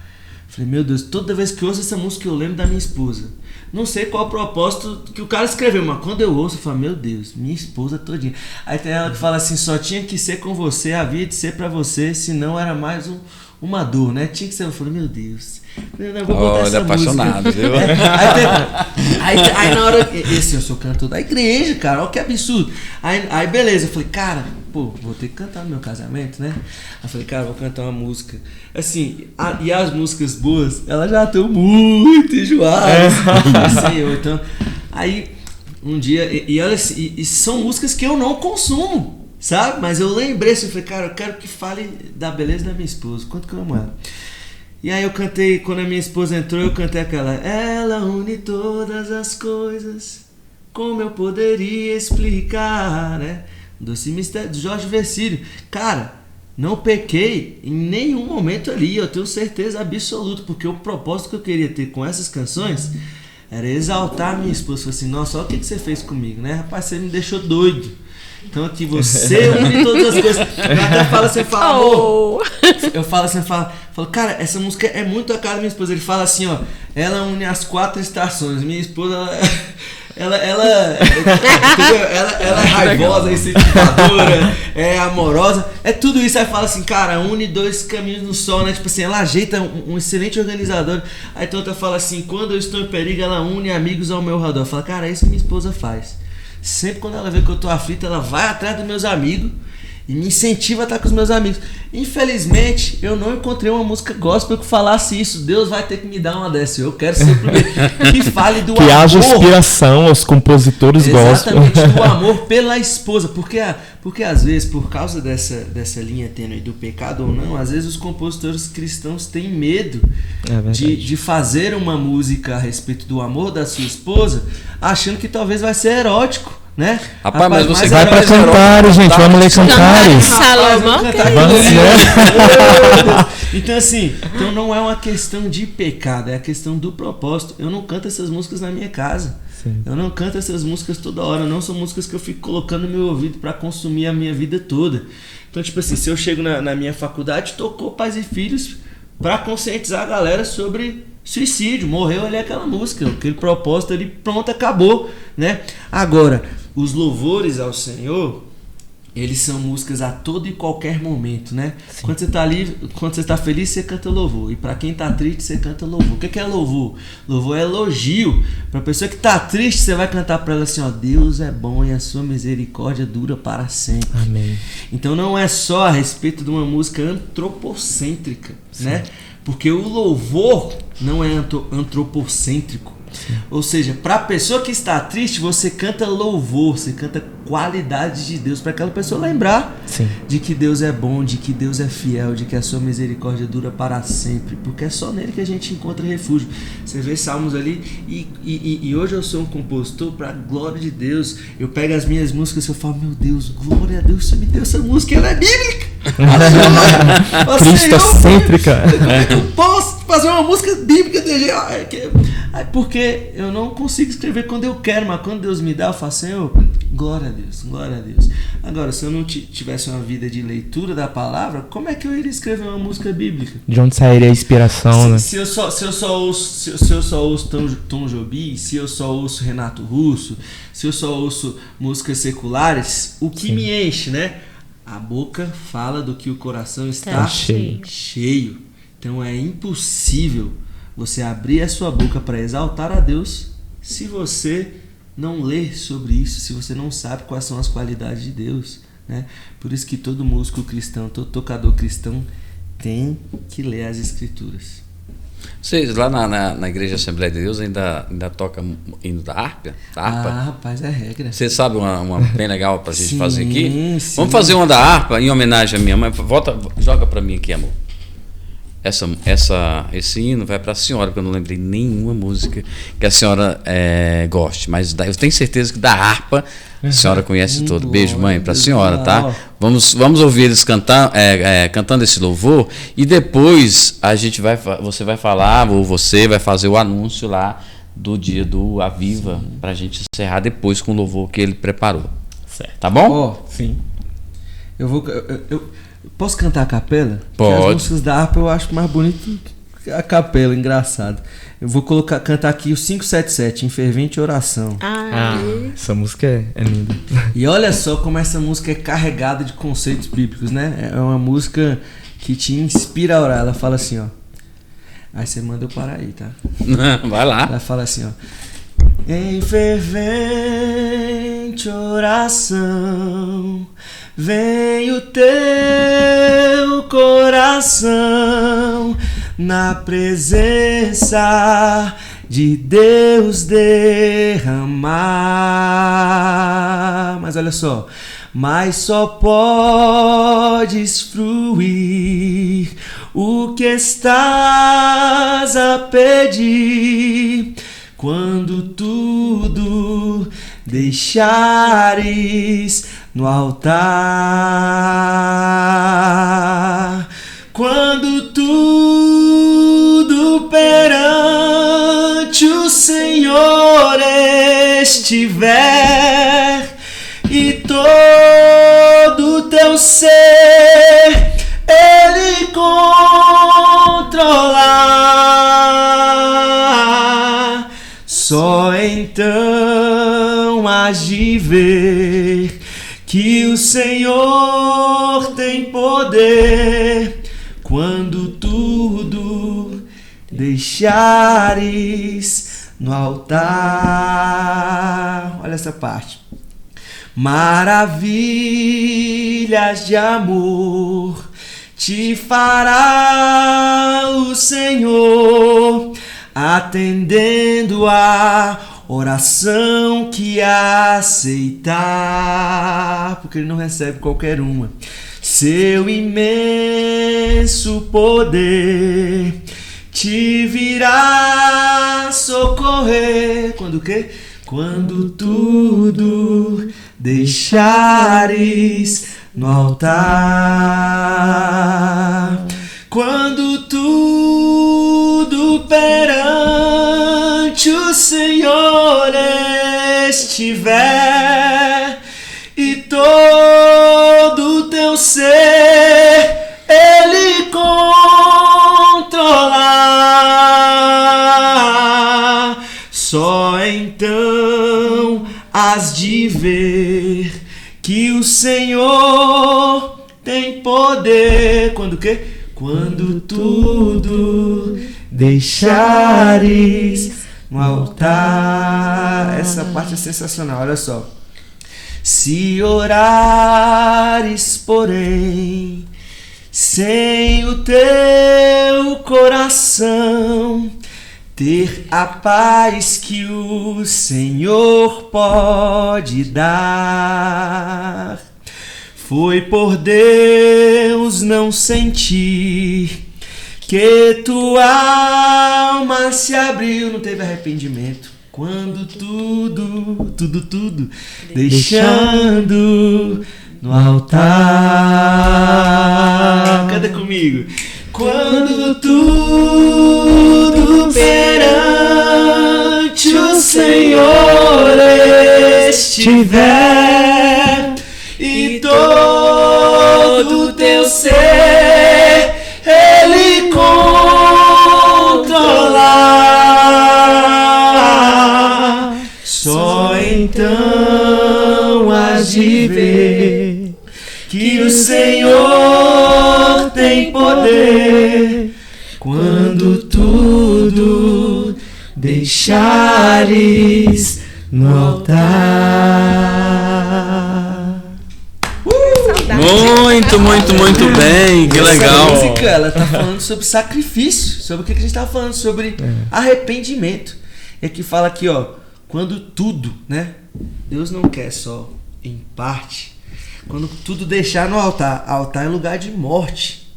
Falei, meu Deus, toda vez que eu ouço essa música eu lembro da minha esposa. Não sei qual o propósito que o cara escreveu, mas quando eu ouço eu falo, meu Deus, minha esposa todinha. Aí tem ela que fala assim, só tinha que ser com você, havia de ser pra você, senão era mais uma dor, né? Tinha que ser, eu falei, meu Deus. Eu vou botar essa apaixonado, música. Viu? Aí na hora, eu sou cantor da igreja, cara, olha que absurdo. Aí beleza, eu falei, cara, vou ter que cantar no meu casamento, né? Aí eu falei, cara, vou cantar uma música. Assim, e as músicas boas, elas já estão muito enjoadas. Então, aí, um dia, e são músicas que eu não consumo, sabe? Mas eu lembrei assim, eu falei, cara, eu quero que fale da beleza da minha esposa, quanto que eu amo ela. E aí eu cantei, quando a minha esposa entrou, eu cantei aquela, ela une todas as coisas, como eu poderia explicar, né? Doce Mistério, do Jorge Vercílio. Cara, não pequei em nenhum momento ali, eu tenho certeza absoluta, porque o propósito que eu queria ter com essas canções era exaltar a minha esposa. Eu falei assim, nossa, olha o que você fez comigo, né? Rapaz, você me deixou doido. Então aqui você une todas as coisas. Eu até falo assim, amor. Eu falo assim, falo, cara, essa música é muito a cara da minha esposa. Ele fala assim, ó, ela une as 4 estações. Minha esposa, ela é raivosa, incentivadora, é amorosa, é tudo isso. Aí fala assim, cara, une 2 caminhos no sol, né? Tipo assim, ela ajeita um excelente organizador. Aí Tota fala assim, quando eu estou em perigo, ela une amigos ao meu redor. Fala, cara, é isso que minha esposa faz. Sempre quando ela vê que eu tô aflito, ela vai atrás dos meus amigos e me incentiva a estar com os meus amigos. Infelizmente, eu não encontrei uma música gospel que falasse isso. Deus vai ter que me dar uma dessa. Eu quero ser o primeiro que fale do amor. Que haja inspiração aos compositores gospel. Exatamente, do amor pela esposa. Porque às vezes, por causa dessa linha tênue do pecado ou não, às vezes os compositores cristãos têm medo de fazer uma música a respeito do amor da sua esposa, achando que talvez vai ser erótico. Né? Rapaz, mas você vai pra Cantares, gente, vamos ler Cantares. Salomão, Então assim, não é uma questão de pecado, é a questão do propósito. Eu não canto essas músicas na minha casa. Sim. Eu não canto essas músicas toda hora, não são músicas que eu fico colocando no meu ouvido para consumir a minha vida toda. Então tipo assim, se eu chego na minha faculdade, tocou Pais e Filhos para conscientizar a galera sobre suicídio, morreu ali aquela música, aquele propósito ali, pronto, acabou, né? Agora, os louvores ao Senhor, eles são músicas a todo e qualquer momento, né? Sim. Quando você tá ali, quando você tá feliz, você canta louvor. E para quem tá triste, você canta louvor. O que é louvor? Louvor é elogio. Pra pessoa que tá triste, você vai cantar para ela assim, ó: Deus é bom e a sua misericórdia dura para sempre. Amém. Então não é só a respeito de uma música antropocêntrica, sim, né? Porque o louvor não é antropocêntrico. Sim. Ou seja, para a pessoa que está triste, você canta louvor, você canta qualidade de Deus, para aquela pessoa lembrar, sim, de que Deus é bom, de que Deus é fiel, de que a sua misericórdia dura para sempre, porque é só nele que a gente encontra refúgio. Você vê salmos ali, e hoje eu sou um compositor para a glória de Deus. Eu pego as minhas músicas e eu falo: meu Deus, glória a Deus, você me deu essa música, ela é bíblica. Cristocêntrica. Como é que eu posso fazer uma música bíblica? Porque eu não consigo escrever quando eu quero, mas quando Deus me dá, eu faço: Senhor, glória a Deus, glória a Deus. Agora, se eu não tivesse uma vida de leitura da palavra, como é que eu iria escrever uma música bíblica? De onde sairia a inspiração, né? Se eu só ouço Tom Jobim, se eu só ouço Renato Russo, se eu só ouço músicas seculares, o que, sim, me enche, né? A boca fala do que o coração está cheio. Então é impossível você abrir a sua boca para exaltar a Deus se você não ler sobre isso, se você não sabe quais são as qualidades de Deus, né? Por isso que todo músico cristão, todo tocador cristão tem que ler as Escrituras. Vocês lá na Igreja Assembleia de Deus ainda toca hino da harpa? Ah, rapaz, é regra. Você sabe uma bem legal pra gente, sim, fazer aqui? Sim. Vamos fazer uma da harpa em homenagem à minha mãe. Joga pra mim aqui, amor. Esse hino vai para a senhora, porque eu não lembrei nenhuma música que a senhora goste, mas eu tenho certeza que da harpa a senhora conhece todo. Beijo, mãe, para a senhora, tá? Vamos ouvir eles cantando esse louvor, e depois você vai falar, ou você vai fazer o anúncio lá do dia do Aviva, para a gente encerrar depois com o louvor que ele preparou. Certo. Tá bom? Sim. Eu posso cantar a capela? Pode. Porque as músicas da harpa eu acho mais bonito que a capela, engraçado. Eu vou cantar aqui o 577, Em Fervente Oração. Essa música é linda. E olha só como essa música é carregada de conceitos bíblicos, né? É uma música que te inspira a orar. Ela fala assim, ó. Aí você manda eu parar aí, tá? Vai lá. Ela fala assim, ó. Em fervente oração vem o teu coração na presença de Deus derramar. Mas olha só, mas só podes fruir o que estás a pedir quando tudo deixares no altar. Quando tudo perante o Senhor estiver e todo teu ser Ele controlar, só então hás de ver que o Senhor tem poder. Quando tudo deixares no altar. Olha essa parte. Maravilhas de amor te fará o Senhor, atendendo a oração que aceitar, porque Ele não recebe qualquer uma. Seu imenso poder te virá socorrer. Quando o quê? Quando tudo deixares no altar. Quando tudo perante o Senhor estiver e todo o teu ser Ele controlar, só então has de ver que o Senhor tem poder. Quando o quê? Quando tudo deixares no altar. Essa parte é sensacional, olha só. Se orares, porém, sem o teu coração ter a paz que o Senhor pode dar, foi por Deus não sentir que tua alma se abriu, não teve arrependimento. Quando tudo deixando no altar. Canta comigo. Quando tudo perante o Senhor estiver e todo o teu ser Ele controlar, só então has de ver que o Senhor tem poder. Quando tudo deixares no altar. Muito bem, que legal. Essa música, ela tá falando sobre sacrifício, sobre o que a gente tá falando, sobre arrependimento. E aqui fala aqui, ó, quando tudo, né? Deus não quer só em parte. Quando tudo deixar no altar. Altar é lugar de morte.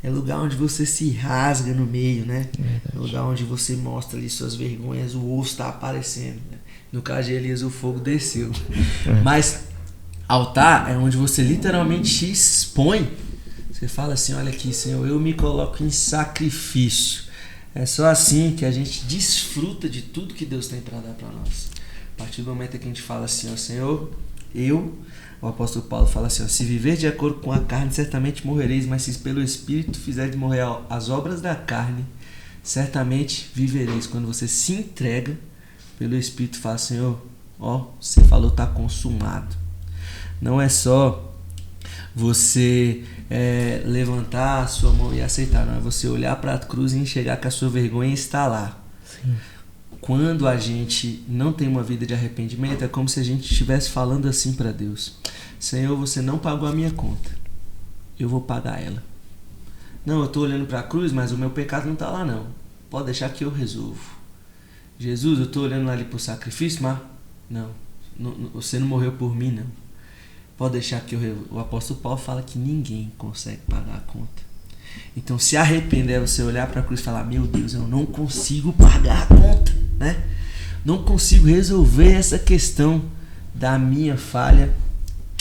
É lugar onde você se rasga no meio, né? É lugar onde você mostra ali suas vergonhas, o osso tá aparecendo, né? No caso de Elias, o fogo desceu. Mas altar é onde você literalmente se expõe. Você fala assim, olha aqui, Senhor, eu me coloco em sacrifício. É só assim que a gente desfruta de tudo que Deus tem para dar para nós. A partir do momento que a gente fala assim, ó, Senhor, o apóstolo Paulo fala assim, ó, se viver de acordo com a carne, certamente morrereis, mas se pelo Espírito fizerdes morrer as obras da carne, certamente vivereis. Quando você se entrega pelo Espírito, fala, Senhor, ó, você falou, tá consumado. Não é só você levantar a sua mão e aceitar, não é você olhar para a cruz e enxergar que a sua vergonha está lá. Sim. Quando a gente não tem uma vida de arrependimento, é como se a gente estivesse falando assim para Deus: Senhor, você não pagou a minha conta, eu vou pagar ela. Não, eu estou olhando para a cruz, mas o meu pecado não está lá não, pode deixar que eu resolvo. Jesus, eu estou olhando ali para o sacrifício, mas não, você não morreu por mim não, pode deixar que eu resolvo. O apóstolo Paulo fala que ninguém consegue pagar a conta. Então, se arrepender é você olhar para a cruz e falar: meu Deus, eu não consigo pagar a conta, né? Não consigo resolver essa questão da minha falha,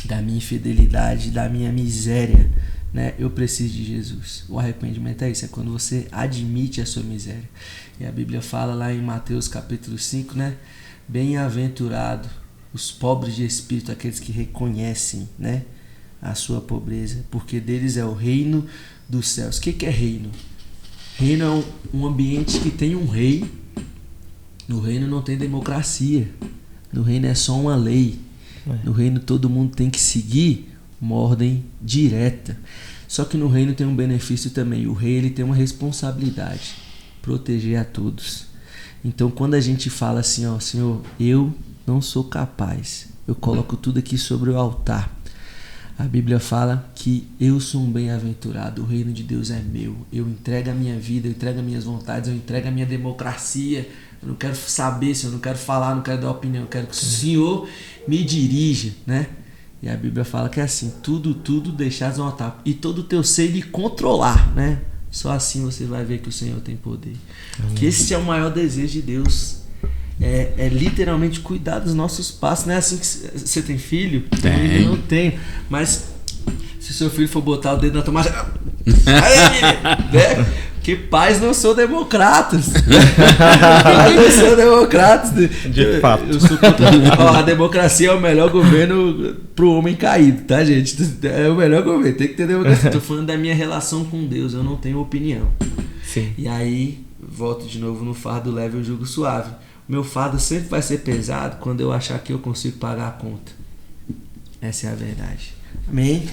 da minha infidelidade, da minha miséria, né? Eu preciso de Jesus. O arrependimento é isso, é quando você admite a sua miséria. E a Bíblia fala lá em Mateus capítulo 5, né? Bem-aventurado os pobres de espírito, aqueles que reconhecem, né, a sua pobreza, porque deles é o reino dos céus. O que é reino? Reino é um ambiente que tem um rei. No reino não tem democracia. No reino é só uma lei. No reino todo mundo tem que seguir uma ordem direta. Só que no reino tem um benefício também. O rei, ele tem uma responsabilidade: proteger a todos. Então quando a gente fala assim, ó, Senhor, eu não sou capaz. Eu coloco tudo aqui sobre o altar. A Bíblia fala que eu sou um bem-aventurado, o reino de Deus é meu. Eu entrego a minha vida, eu entrego as minhas vontades, eu entrego a minha democracia. Eu não quero saber, Senhor, eu não quero falar, não quero dar opinião, eu quero que o Senhor me dirija, né? E a Bíblia fala que é assim, tudo deixares no altar. E todo o teu ser lhe controlar, né? Só assim você vai ver que o Senhor tem poder. Amém. Que esse é o maior desejo de Deus. É literalmente cuidar dos nossos passos. Não é assim que você tem filho? Tem. Eu não tenho. Mas se seu filho for botar o dedo na tomada... Aí, né? Porque pais não são democratas. Pais não são democratas. De fato. Eu sou contra... A democracia é o melhor governo pro homem caído, tá, gente? É o melhor governo. Tem que ter democracia. Tô falando da minha relação com Deus. Eu não tenho opinião. Sim. E aí, volto de novo no fardo leve, eu julgo suave. Meu fardo sempre vai ser pesado quando eu achar que eu consigo pagar a conta. Essa é a verdade. Amém?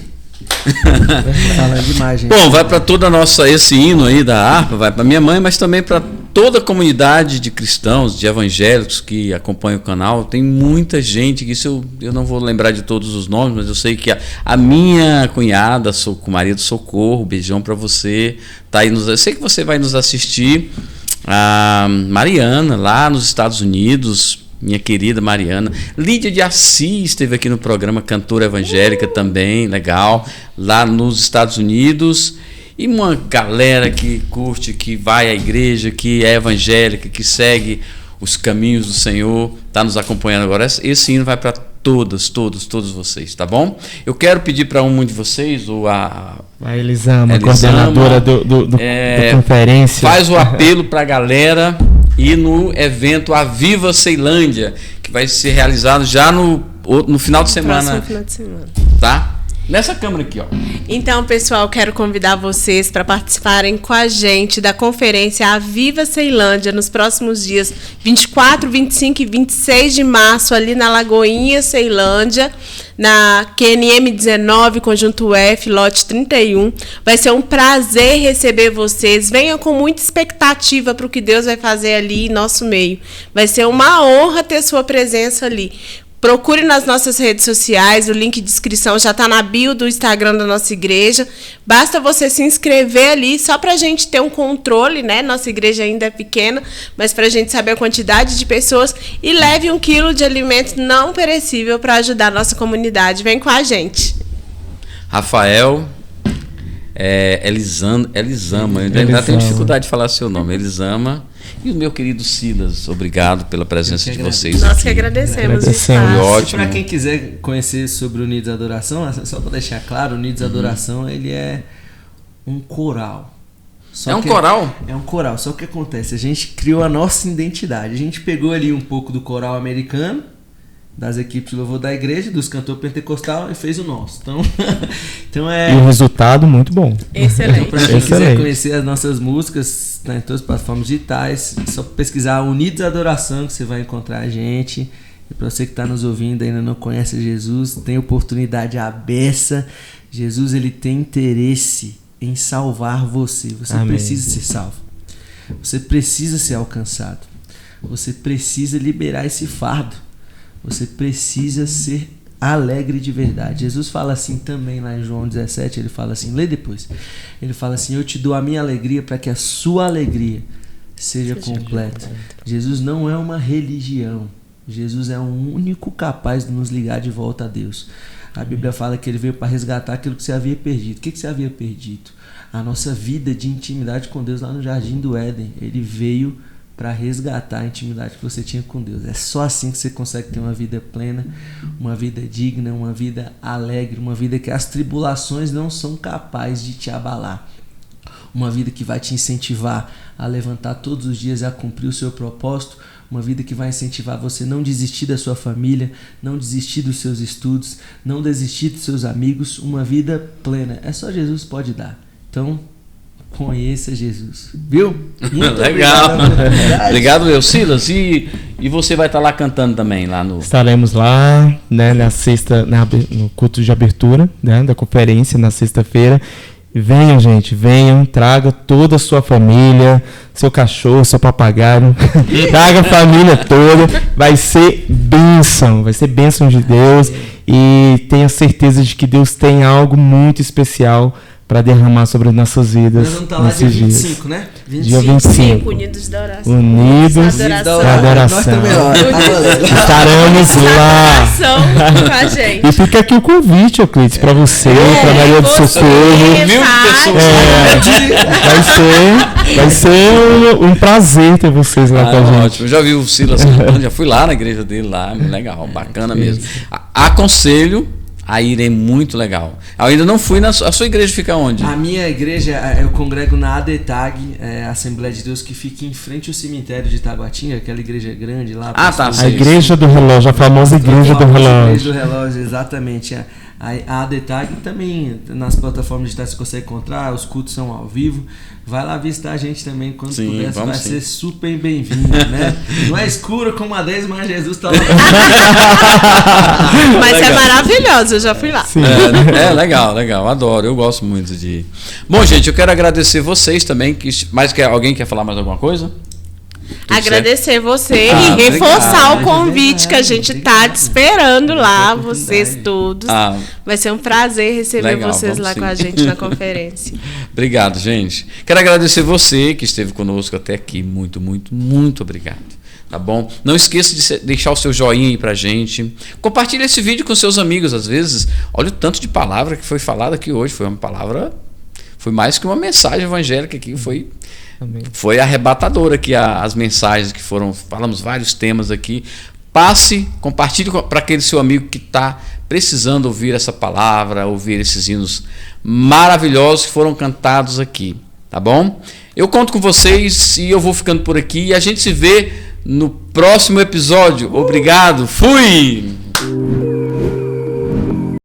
Fala demais, gente. Bom, vai para toda a nossa, esse hino aí da harpa, vai para minha mãe, mas também para toda a comunidade de cristãos, de evangélicos que acompanham o canal. Tem muita gente que isso eu não vou lembrar de todos os nomes, mas eu sei que a minha cunhada, com Maria do Socorro, beijão para você, tá aí eu sei que você vai nos assistir. A Mariana, lá nos Estados Unidos, minha querida Mariana. Lídia de Assis esteve aqui no programa, cantora evangélica também, legal, lá nos Estados Unidos. E uma galera que curte, que vai à igreja, que é evangélica, que segue os caminhos do Senhor, está nos acompanhando agora. Esse hino vai para todos vocês, tá bom? Eu quero pedir para um de vocês, ou a Elisama, coordenadora da conferência, faz o apelo para a galera ir no evento Aviva Ceilândia, que vai ser realizado já no final de semana. Próximo final de semana. Tá? Nessa câmera aqui, ó. Então, pessoal, quero convidar vocês para participarem com a gente da conferência Aviva Ceilândia nos próximos dias 24, 25 e 26 de março, ali na Lagoinha, Ceilândia, na QNM 19, Conjunto F, lote 31. Vai ser um prazer receber vocês. Venham com muita expectativa para o que Deus vai fazer ali em nosso meio. Vai ser uma honra ter sua presença ali. Procure nas nossas redes sociais, o link de inscrição já está na bio do Instagram da nossa igreja. Basta você se inscrever ali, só para a gente ter um controle, né? Nossa igreja ainda é pequena, mas para a gente saber a quantidade de pessoas. E leve 1 quilo de alimento não perecível para ajudar a nossa comunidade. Vem com a gente. Rafael, Elisama, eu ainda tenho dificuldade de falar seu nome, Elisama. E o meu querido Silas, obrigado pela presença de vocês. Nós aqui. que agradecemos. Foi ótimo. Para quem quiser conhecer sobre o Unidos Adoração, só para deixar claro, o Unidos Adoração ele é um coral. Coral? É um coral. Só que o que acontece? A gente criou a nossa identidade. A gente pegou ali um pouco do coral americano, das equipes de louvor da igreja, dos cantores pentecostal, e fez o nosso. Então E o resultado muito bom. Excelente. Então, para quem quiser conhecer as nossas músicas, tá em todas as plataformas digitais, é só pesquisar Unidos Adoração que você vai encontrar a gente. E para você que está nos ouvindo e ainda não conhece Jesus, tem oportunidade à beça. Jesus, ele tem interesse em salvar você. Você Amém. Precisa ser salvo. Você precisa ser alcançado. Você precisa liberar esse fardo. Você precisa ser alegre de verdade. Jesus fala assim também lá em João 17, ele fala assim, lê depois. Ele fala assim, eu te dou a minha alegria para que a sua alegria seja completa. Jesus não é uma religião. Jesus é o único capaz de nos ligar de volta a Deus. A Bíblia fala que ele veio para resgatar aquilo que você havia perdido. O que você havia perdido? A nossa vida de intimidade com Deus lá no Jardim do Éden. Ele veio para resgatar a intimidade que você tinha com Deus. É só assim que você consegue ter uma vida plena, uma vida digna, uma vida alegre, uma vida que as tribulações não são capazes de te abalar. Uma vida que vai te incentivar a levantar todos os dias e a cumprir o seu propósito. Uma vida que vai incentivar você a não desistir da sua família, não desistir dos seus estudos, não desistir dos seus amigos. Uma vida plena. É só Jesus que pode dar. Então, conheça Jesus, viu? Muito legal. Obrigado, meu Silas. E você vai estar lá cantando também lá no. Estaremos lá, né, na sexta, no culto de abertura, né, da conferência na sexta-feira. Venham, gente, venham, traga toda a sua família, seu cachorro, seu papagaio, traga a família toda, vai ser bem bênção de Deus. E tenha certeza de que Deus tem algo muito especial para derramar sobre as nossas vidas. Nós vamos estar lá dia 25, né? Dia 25. Unidos da oração. Unidos da da adoração. Nós também, ó. Estaremos lá. Oração com a gente. E fica aqui o convite, Euclides, para você, para Maria do Socorro. 1000 pessoas. Vai ser um prazer ter vocês lá com a gente. Ótimo. Eu já vi o Silas cantando, já fui lá na igreja dele lá, legal, bacana mesmo. Aconselho a irem, muito legal. Eu ainda não fui a sua igreja fica onde? A minha igreja, eu congrego na ADETAG, a Assembleia de Deus, que fica em frente ao cemitério de Taguatinga, aquela igreja grande lá. Tá. A igreja do relógio, a famosa igreja do relógio. Igreja do relógio, exatamente. A ADETAG também, nas plataformas digitais você consegue encontrar, os cultos são ao vivo. Vai lá visitar a gente também quando puder, vai ser super bem-vindo, né? Não é escuro como a 10, mas Jesus está lá. Mas é maravilhoso, eu já fui lá. Legal, adoro, eu gosto muito de ir. Bom, gente, eu quero agradecer vocês também, alguém quer falar mais alguma coisa? Agradecer você e reforçar o convite que a gente tá te esperando lá, vocês todos. Vai ser um prazer receber vocês lá com a gente na conferência. Obrigado, gente. Quero agradecer você que esteve conosco até aqui. Muito, muito, muito obrigado. Tá bom? Não esqueça de deixar o seu joinha aí pra gente. Compartilhe esse vídeo com seus amigos. Às vezes, olha o tanto de palavra que foi falada aqui hoje. Foi uma palavra... Foi mais que uma mensagem evangélica aqui. Foi arrebatadora aqui as mensagens que foram. Falamos vários temas aqui. Compartilhe para aquele seu amigo que está precisando ouvir essa palavra, ouvir esses hinos maravilhosos que foram cantados aqui. Tá bom? Eu conto com vocês e eu vou ficando por aqui. E a gente se vê no próximo episódio. Obrigado. Fui!